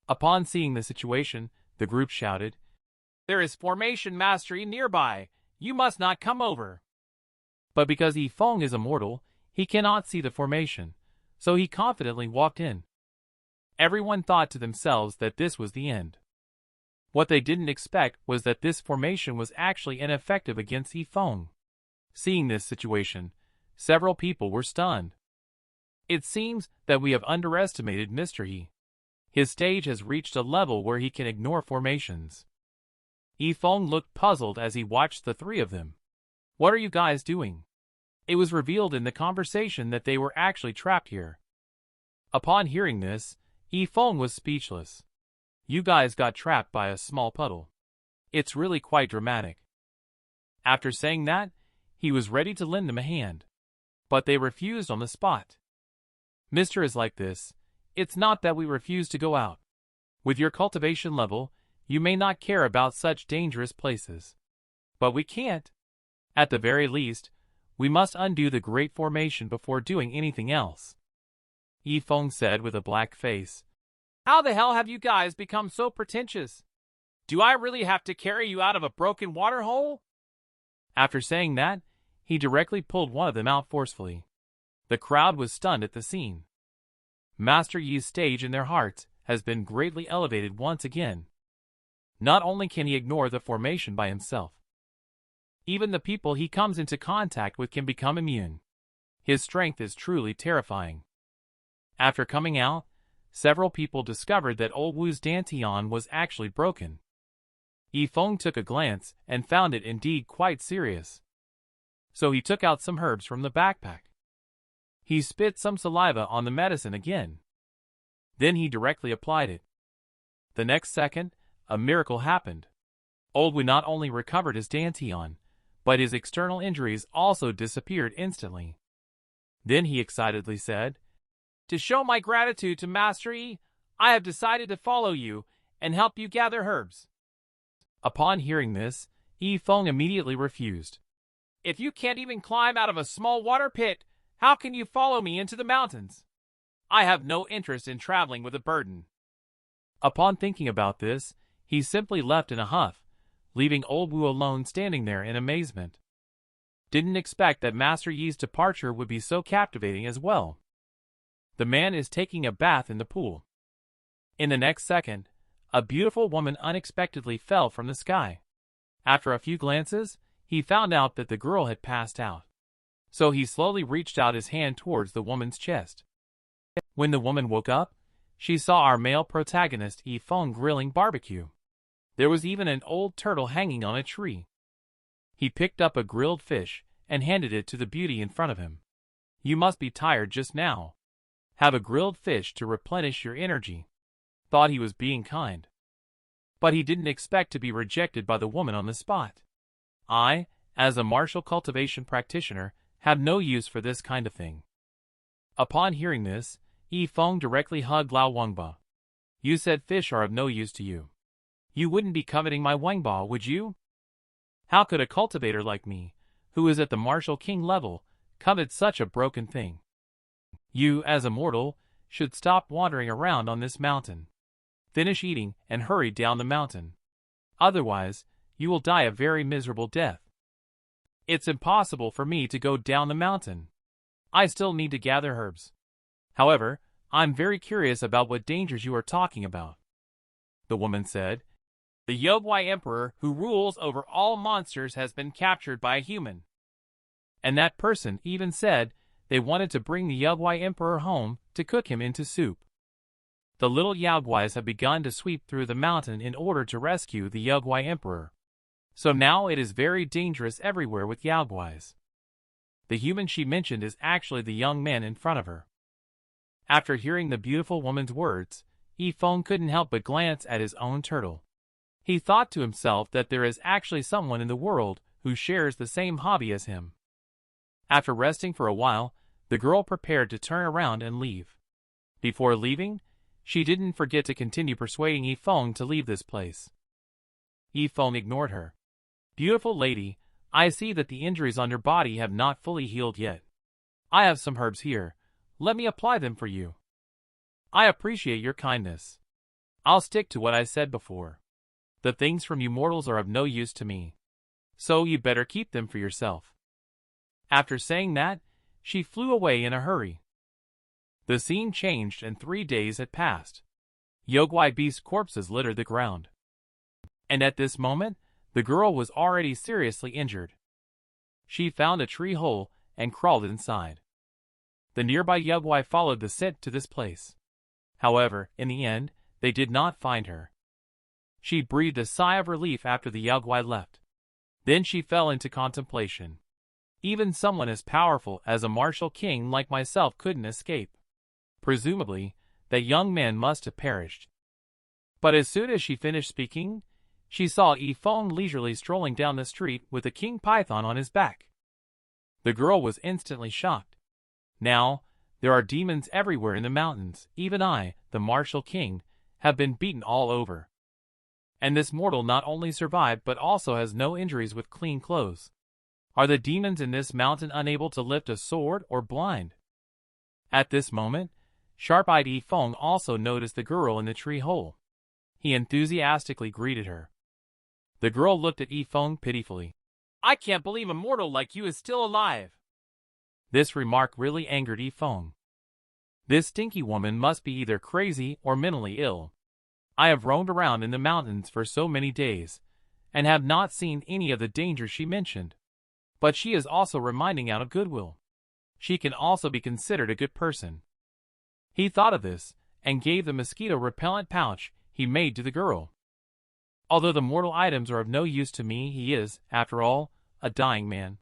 [SPEAKER 1] Upon seeing the situation, the group shouted, "There is formation mastery nearby. You must not come over." But because Yi Feng is immortal, he cannot see the formation, so he confidently walked in. Everyone thought to themselves that this was the end. What they didn't expect was that this formation was actually ineffective against Yi Feng. Seeing this situation, several people were stunned. It seems that we have underestimated Mr. Yi. His stage has reached a level where he can ignore formations. Yi Feng looked puzzled as he watched the three of them. "What are you guys doing?" It was revealed in the conversation that they were actually trapped here. Upon hearing this, Yi Feng was speechless. "You guys got trapped by a small puddle. It's really quite dramatic." After saying that, he was ready to lend them a hand. But they refused on the spot. "Mr. is like this. It's not that we refuse to go out. With your cultivation level, you may not care about such dangerous places. But we can't. At the very least, we must undo the great formation before doing anything else," Yi Feng said with a black face. "How the hell have you guys become so pretentious? Do I really have to carry you out of a broken water hole?" After saying that, he directly pulled one of them out forcefully. The crowd was stunned at the scene. Master Yi's stage in their hearts has been greatly elevated once again. Not only can he ignore the formation by himself, even the people he comes into contact with can become immune. His strength is truly terrifying. After coming out, several people discovered that Old Wu's dantian was actually broken. Yi Feng took a glance and found it indeed quite serious. So he took out some herbs from the backpack. He spit some saliva on the medicine again. Then he directly applied it. The next second, a miracle happened. Old Wu not only recovered his dantian, but his external injuries also disappeared instantly. Then he excitedly said, "To show my gratitude to Master Yi, I have decided to follow you and help you gather herbs." Upon hearing this, Yi Feng immediately refused. "If you can't even climb out of a small water pit, how can you follow me into the mountains? I have no interest in traveling with a burden." Upon thinking about this, he simply left in a huff, leaving Old Wu alone standing there in amazement. Didn't expect that Master Yi's departure would be so captivating as well. The man is taking a bath in the pool. In the next second, a beautiful woman unexpectedly fell from the sky. After a few glances, he found out that the girl had passed out. So he slowly reached out his hand towards the woman's chest. When the woman woke up, she saw our male protagonist Yi Feng grilling barbecue. There was even an old turtle hanging on a tree. He picked up a grilled fish and handed it to the beauty in front of him. "You must be tired just now. Have a grilled fish to replenish your energy." Thought he was being kind. But he didn't expect to be rejected by the woman on the spot. I, as a martial cultivation practitioner, have no use for this kind of thing. Upon hearing this, Yi Feng directly hugged Lao Wangba. "You said fish are of no use to you. You wouldn't be coveting my Wangba, would you? How could a cultivator like me, who is at the martial king level, covet such a broken thing? You, as a mortal, should stop wandering around on this mountain. Finish eating and hurry down the mountain. Otherwise, you will die a very miserable death. It's impossible for me to go down the mountain. I still need to gather herbs. However, I'm very curious about what dangers you are talking about." The woman said, "The Yogwai Emperor who rules over all monsters has been captured by a human. And that person even said they wanted to bring the Yaogwai Emperor home to cook him into soup. The little Yaogwais have begun to sweep through the mountain in order to rescue the Yaogwai Emperor. So now it is very dangerous everywhere with Yaogwais. The human she mentioned is actually the young man in front of her. After hearing the beautiful woman's words, Yi Feng couldn't help but glance at his own turtle. He thought to himself that there is actually someone in the world who shares the same hobby as him. After resting for a while, the girl prepared to turn around and leave. Before leaving, she didn't forget to continue persuading Yi Feng to leave this place. Yi Feng ignored her. "Beautiful lady, I see that the injuries on your body have not fully healed yet. I have some herbs here. Let me apply them for you. I appreciate your kindness. I'll stick to what I said before. The things from you mortals are of no use to me. So you better keep them for yourself." After saying that, she flew away in a hurry. The scene changed and 3 days had passed. Yaogwai beast corpses littered the ground. And at this moment, the girl was already seriously injured. She found a tree hole and crawled inside. The nearby Yaogwai followed the scent to this place. However, in the end, they did not find her. She breathed a sigh of relief after the Yaogwai left. Then she fell into contemplation. Even someone as powerful as a martial king like myself couldn't escape. Presumably, that young man must have perished. But as soon as she finished speaking, she saw Yi Feng leisurely strolling down the street with a king python on his back. The girl was instantly shocked. Now, there are demons everywhere in the mountains. Even I, the martial king, have been beaten all over. And this mortal not only survived but also has no injuries with clean clothes. Are the demons in this mountain unable to lift a sword or blind? At this moment, sharp-eyed Yi Feng also noticed the girl in the tree hole. He enthusiastically greeted her. The girl looked at Yi Feng pitifully. "I can't believe a mortal like you is still alive." This remark really angered Yi Feng. This stinky woman must be either crazy or mentally ill. I have roamed around in the mountains for so many days, and have not seen any of the dangers she mentioned. But she is also reminding out of goodwill. She can also be considered a good person. He thought of this, and gave the mosquito-repellent pouch he made to the girl. Although the mortal items are of no use to me, he is, after all, a dying man.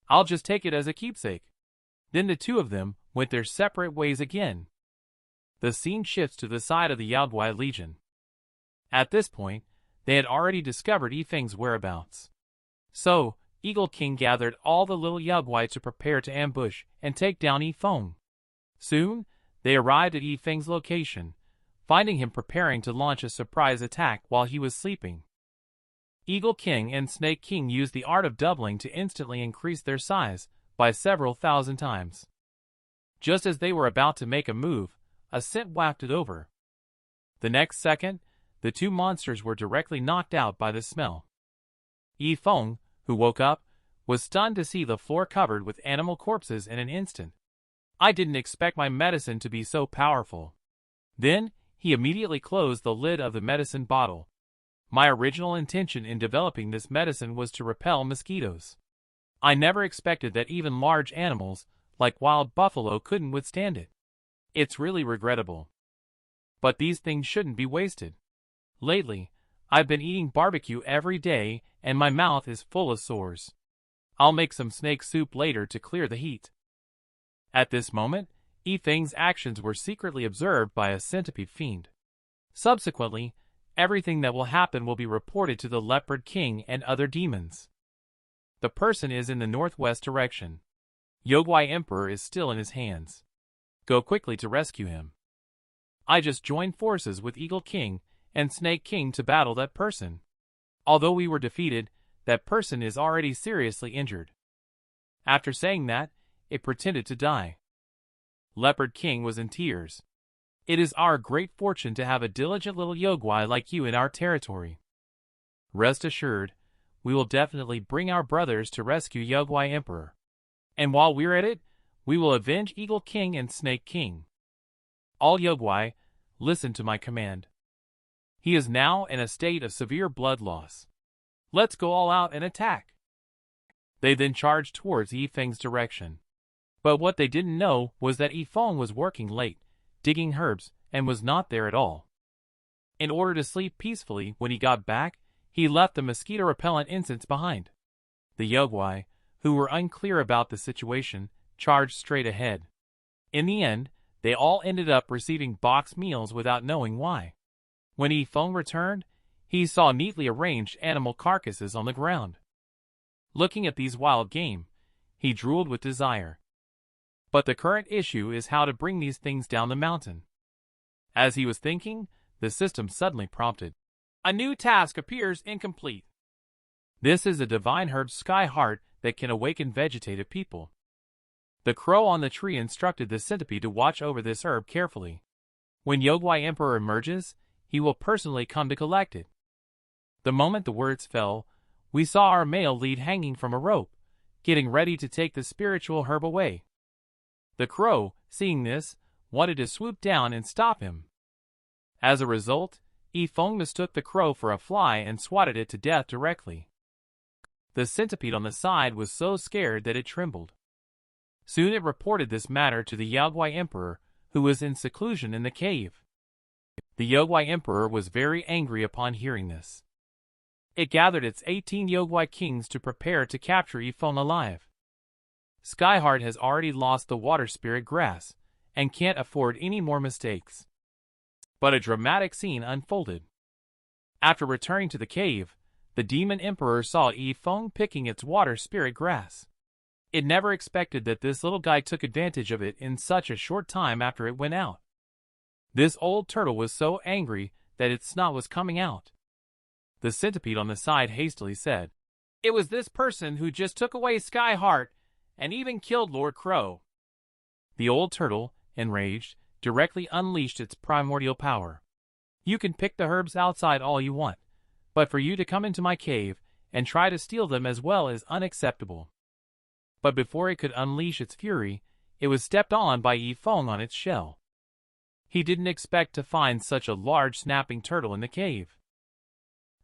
[SPEAKER 1] I'll just take it as a keepsake. Then the two of them went their separate ways again. The scene shifts to the side of the Yaogwai Legion. At this point, they had already discovered Yi Feng's whereabouts. So, Eagle King gathered all the little Yaogwai to prepare to ambush and take down Yi Feng. Soon, they arrived at Yi Feng's location, finding him preparing to launch a surprise attack while he was sleeping. Eagle King and Snake King used the art of doubling to instantly increase their size by several thousand times. Just as they were about to make a move, a scent wafted over. The next second, the two monsters were directly knocked out by the smell. Yi Feng, who woke up, was stunned to see the floor covered with animal corpses in an instant. "I didn't expect my medicine to be so powerful." Then, he immediately closed the lid of the medicine bottle. "My original intention in developing this medicine was to repel mosquitoes. I never expected that even large animals, like wild buffalo, couldn't withstand it. It's really regrettable. But these things shouldn't be wasted. Lately, I've been eating barbecue every day, and my mouth is full of sores. I'll make some snake soup later to clear the heat." At this moment, Yi Feng's actions were secretly observed by a centipede fiend. Subsequently, everything that will happen will be reported to the Leopard King and other demons. The person is in the northwest direction. Yaogwai Emperor is still in his hands. Go quickly to rescue him. I just joined forces with Eagle King and Snake King to battle that person. Although we were defeated, that person is already seriously injured. After saying that, it pretended to die. Leopard King was in tears. "It is our great fortune to have a diligent little Yaogwai like you in our territory. Rest assured, we will definitely bring our brothers to rescue Yaogwai Emperor. And while we're at it, we will avenge Eagle King and Snake King. All Yaogwai, listen to my command. He is now in a state of severe blood loss. Let's go all out and attack." They then charged towards Yi Feng's direction. But what they didn't know was that Yi Feng was working late, digging herbs, and was not there at all. In order to sleep peacefully when he got back, he left the mosquito-repellent incense behind. The Yogwai, who were unclear about the situation, charged straight ahead. In the end, they all ended up receiving boxed meals without knowing why. When Yi Feng returned, he saw neatly arranged animal carcasses on the ground. Looking at these wild game, he drooled with desire. But the current issue is how to bring these things down the mountain. As he was thinking, the system suddenly prompted. A new task appears incomplete. This is a divine herb sky heart that can awaken vegetative people. The crow on the tree instructed the centipede to watch over this herb carefully. When Yogwai Emperor emerges, he will personally come to collect it. The moment the words fell, we saw our male lead hanging from a rope, getting ready to take the spiritual herb away. The crow, seeing this, wanted to swoop down and stop him. As a result, Yi Feng mistook the crow for a fly and swatted it to death directly. The centipede on the side was so scared that it trembled. Soon it reported this matter to the Yogwai Emperor, who was in seclusion in the cave. The Yogwai Emperor was very angry upon hearing this. It gathered its 18 Yogwai kings to prepare to capture Yi Feng alive. Skyheart has already lost the water spirit grass, and can't afford any more mistakes. But a dramatic scene unfolded. After returning to the cave, the Demon Emperor saw Yi Feng picking its water spirit grass. It never expected that this little guy took advantage of it in such a short time after it went out. This old turtle was so angry that its snot was coming out. The centipede on the side hastily said, "It was this person who just took away Skyheart and even killed Lord Crow." The old turtle, enraged, directly unleashed its primordial power. "You can pick the herbs outside all you want, but for you to come into my cave and try to steal them as well is unacceptable." But before it could unleash its fury, it was stepped on by Yi Feng on its shell. He didn't expect to find such a large snapping turtle in the cave.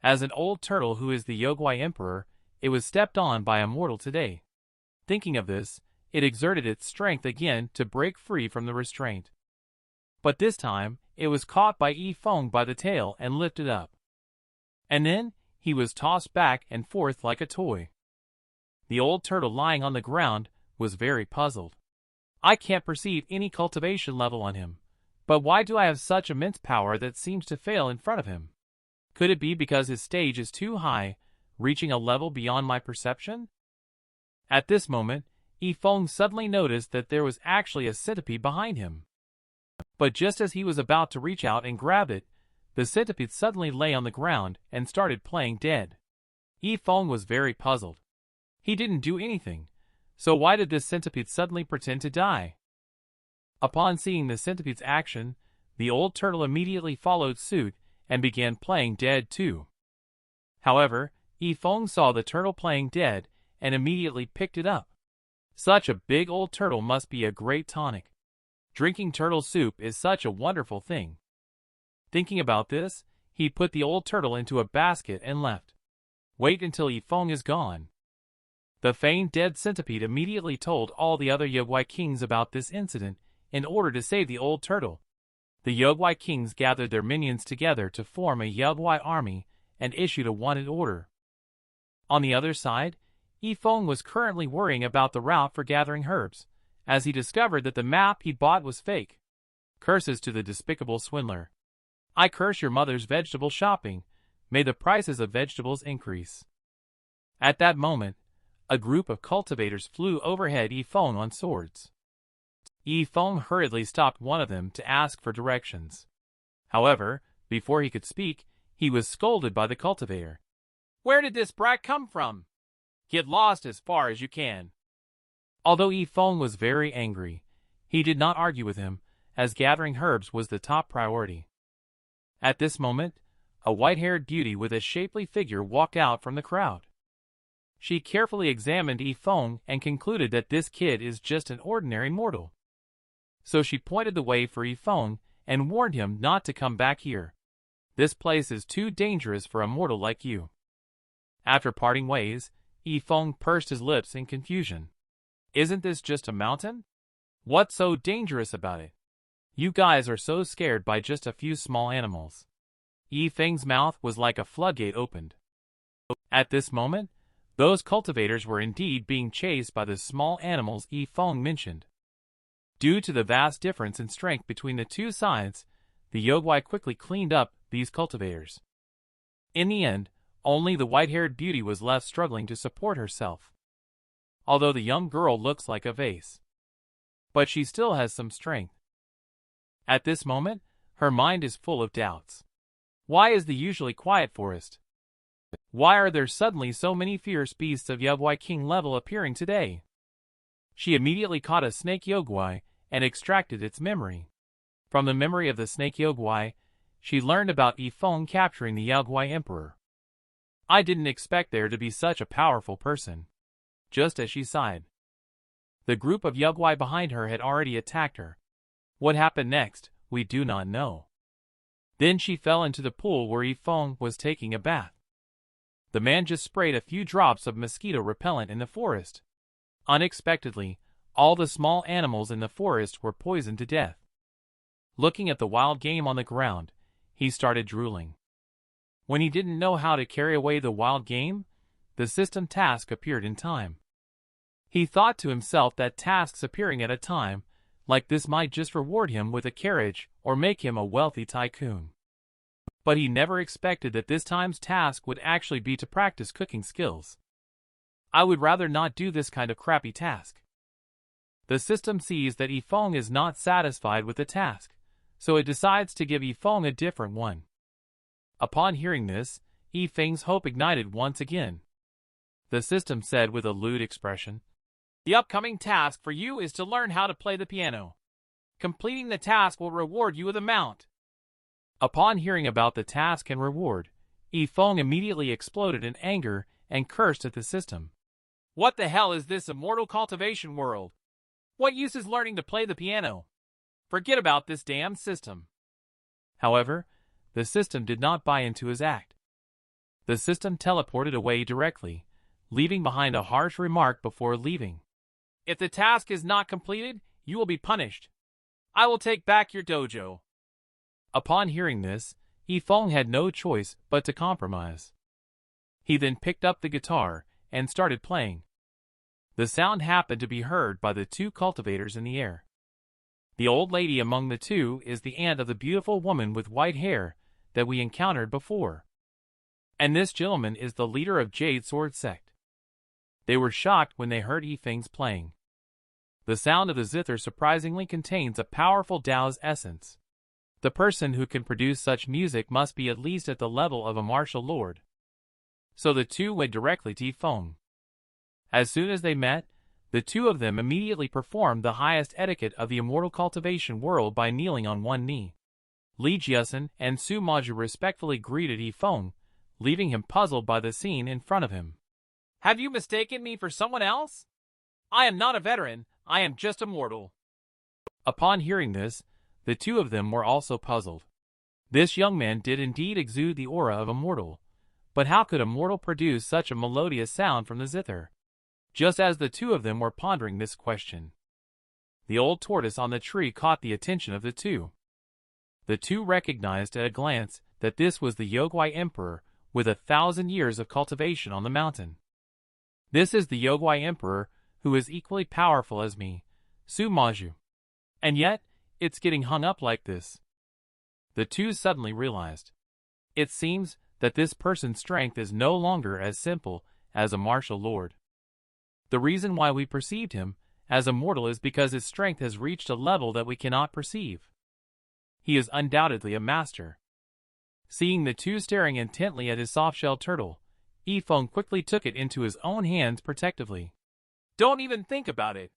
[SPEAKER 1] As an old turtle who is the Yogwai Emperor, it was stepped on by a mortal today. Thinking of this, it exerted its strength again to break free from the restraint. But this time, it was caught by Yi Feng by the tail and lifted up. And then, he was tossed back and forth like a toy. The old turtle lying on the ground was very puzzled. I can't perceive any cultivation level on him, but why do I have such immense power that seems to fail in front of him? Could it be because his stage is too high, reaching a level beyond my perception? At this moment, Yi Feng suddenly noticed that there was actually a centipede behind him. But just as he was about to reach out and grab it, the centipede suddenly lay on the ground and started playing dead. Yi Feng was very puzzled. He didn't do anything, so why did this centipede suddenly pretend to die? Upon seeing the centipede's action, the old turtle immediately followed suit and began playing dead too. However, Yi Feng saw the turtle playing dead and immediately picked it up. Such a big old turtle must be a great tonic. Drinking turtle soup is such a wonderful thing. Thinking about this, he put the old turtle into a basket and left. Wait until Yi Feng is gone. The feigned dead centipede immediately told all the other Yogwai kings about this incident in order to save the old turtle. The Yogwai kings gathered their minions together to form a Yogwai army and issued a wanted order. On the other side, Yi Feng was currently worrying about the route for gathering herbs, as he discovered that the map he bought was fake. Curses to the despicable swindler. I curse your mother's vegetable shopping. May the prices of vegetables increase. At that moment, a group of cultivators flew overhead Yi Feng on swords. Yi Feng hurriedly stopped one of them to ask for directions. However, before he could speak, he was scolded by the cultivator. "Where did this brat come from? Get lost as far as you can." Although Yi Feng was very angry, he did not argue with him, as gathering herbs was the top priority. At this moment, a white-haired beauty with a shapely figure walked out from the crowd. She carefully examined Yi Feng and concluded that this kid is just an ordinary mortal. So she pointed the way for Yi Feng and warned him not to come back here. This place is too dangerous for a mortal like you. After parting ways, Yi Feng pursed his lips in confusion. Isn't this just a mountain? What's so dangerous about it? You guys are so scared by just a few small animals. Yi Feng's mouth was like a floodgate opened. At this moment, those cultivators were indeed being chased by the small animals Yi Feng mentioned. Due to the vast difference in strength between the two sides, the Yogwai quickly cleaned up these cultivators. In the end, only the white-haired beauty was left struggling to support herself. Although the young girl looks like a vase. But she still has some strength. At this moment, her mind is full of doubts. Why is the usually quiet forest? Why are there suddenly so many fierce beasts of Yogwai King level appearing today? She immediately caught a snake Yogwai and extracted its memory. From the memory of the snake Yogwai, she learned about Yi Feng capturing the Yogwai Emperor. I didn't expect there to be such a powerful person. Just as she sighed. The group of Yogwai behind her had already attacked her. What happened next, we do not know. Then she fell into the pool where Yi Feng was taking a bath. The man just sprayed a few drops of mosquito repellent in the forest. Unexpectedly, all the small animals in the forest were poisoned to death. Looking at the wild game on the ground, he started drooling. When he didn't know how to carry away the wild game, the system task appeared in time. He thought to himself that tasks appearing at a time like this might just reward him with a carriage or make him a wealthy tycoon. But he never expected that this time's task would actually be to practice cooking skills. I would rather not do this kind of crappy task. The system sees that Yi Feng is not satisfied with the task, so it decides to give Yi Feng a different one. Upon hearing this, Yi Feng's hope ignited once again. The system said with a lewd expression, "The upcoming task for you is to learn how to play the piano. Completing the task will reward you with a mount." Upon hearing about the task and reward, Yi Feng immediately exploded in anger and cursed at the system. What the hell is this immortal cultivation world? What use is learning to play the piano? Forget about this damn system. However, the system did not buy into his act. The system teleported away directly, leaving behind a harsh remark before leaving. If the task is not completed, you will be punished. I will take back your dojo. Upon hearing this, Yi Feng had no choice but to compromise. He then picked up the guitar and started playing. The sound happened to be heard by the two cultivators in the air. The old lady among the two is the aunt of the beautiful woman with white hair that we encountered before. And this gentleman is the leader of Jade Sword Sect. They were shocked when they heard Yi Feng's playing. The sound of the zither surprisingly contains a powerful Tao's essence. The person who can produce such music must be at least at the level of a martial lord. So the two went directly to Yi Feng. As soon as they met, the two of them immediately performed the highest etiquette of the immortal cultivation world by kneeling on one knee. Li Jiasen and Su Maju respectfully greeted Yi Feng, leaving him puzzled by the scene in front of him. Have you mistaken me for someone else? I am not a veteran, I am just a mortal. Upon hearing this, the two of them were also puzzled. This young man did indeed exude the aura of a mortal, but how could a mortal produce such a melodious sound from the zither? Just as the two of them were pondering this question, the old tortoise on the tree caught the attention of the two. The two recognized at a glance that this was the Yogwai Emperor with 1,000 years of cultivation on the mountain. This is the Yogwai Emperor who is equally powerful as me, Su Maju. And yet, it's getting hung up like this. The two suddenly realized. It seems that this person's strength is no longer as simple as a martial lord. The reason why we perceived him as a mortal is because his strength has reached a level that we cannot perceive. He is undoubtedly a master. Seeing the two staring intently at his soft-shelled turtle, Yi Feng quickly took it into his own hands protectively. Don't even think about it.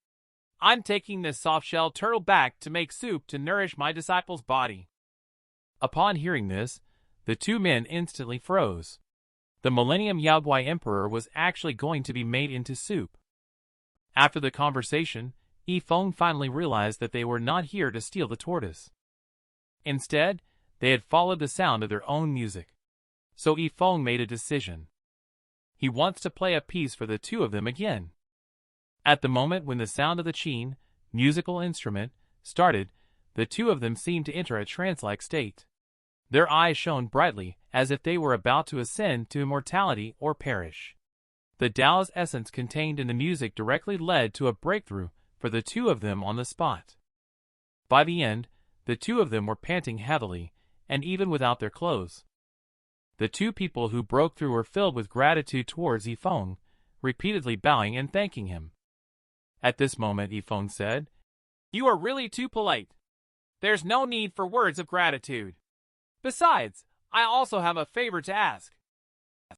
[SPEAKER 1] I'm taking this soft-shelled turtle back to make soup to nourish my disciple's body. Upon hearing this, the two men instantly froze. The Millennium Yogwai Emperor was actually going to be made into soup. After the conversation, Yi Feng finally realized that they were not here to steal the tortoise. Instead, they had followed the sound of their own music. So Yi Feng made a decision. He wants to play a piece for the two of them again. At the moment when the sound of the qin, musical instrument, started, the two of them seemed to enter a trance-like state. Their eyes shone brightly, as if they were about to ascend to immortality or perish. The Tao's essence contained in the music directly led to a breakthrough for the two of them on the spot. By the end, the two of them were panting heavily, and even without their clothes. The two people who broke through were filled with gratitude towards Yi Feng, repeatedly bowing and thanking him. At this moment Yi Feng said, "You are really too polite. There's no need for words of gratitude. Besides, I also have a favor to ask.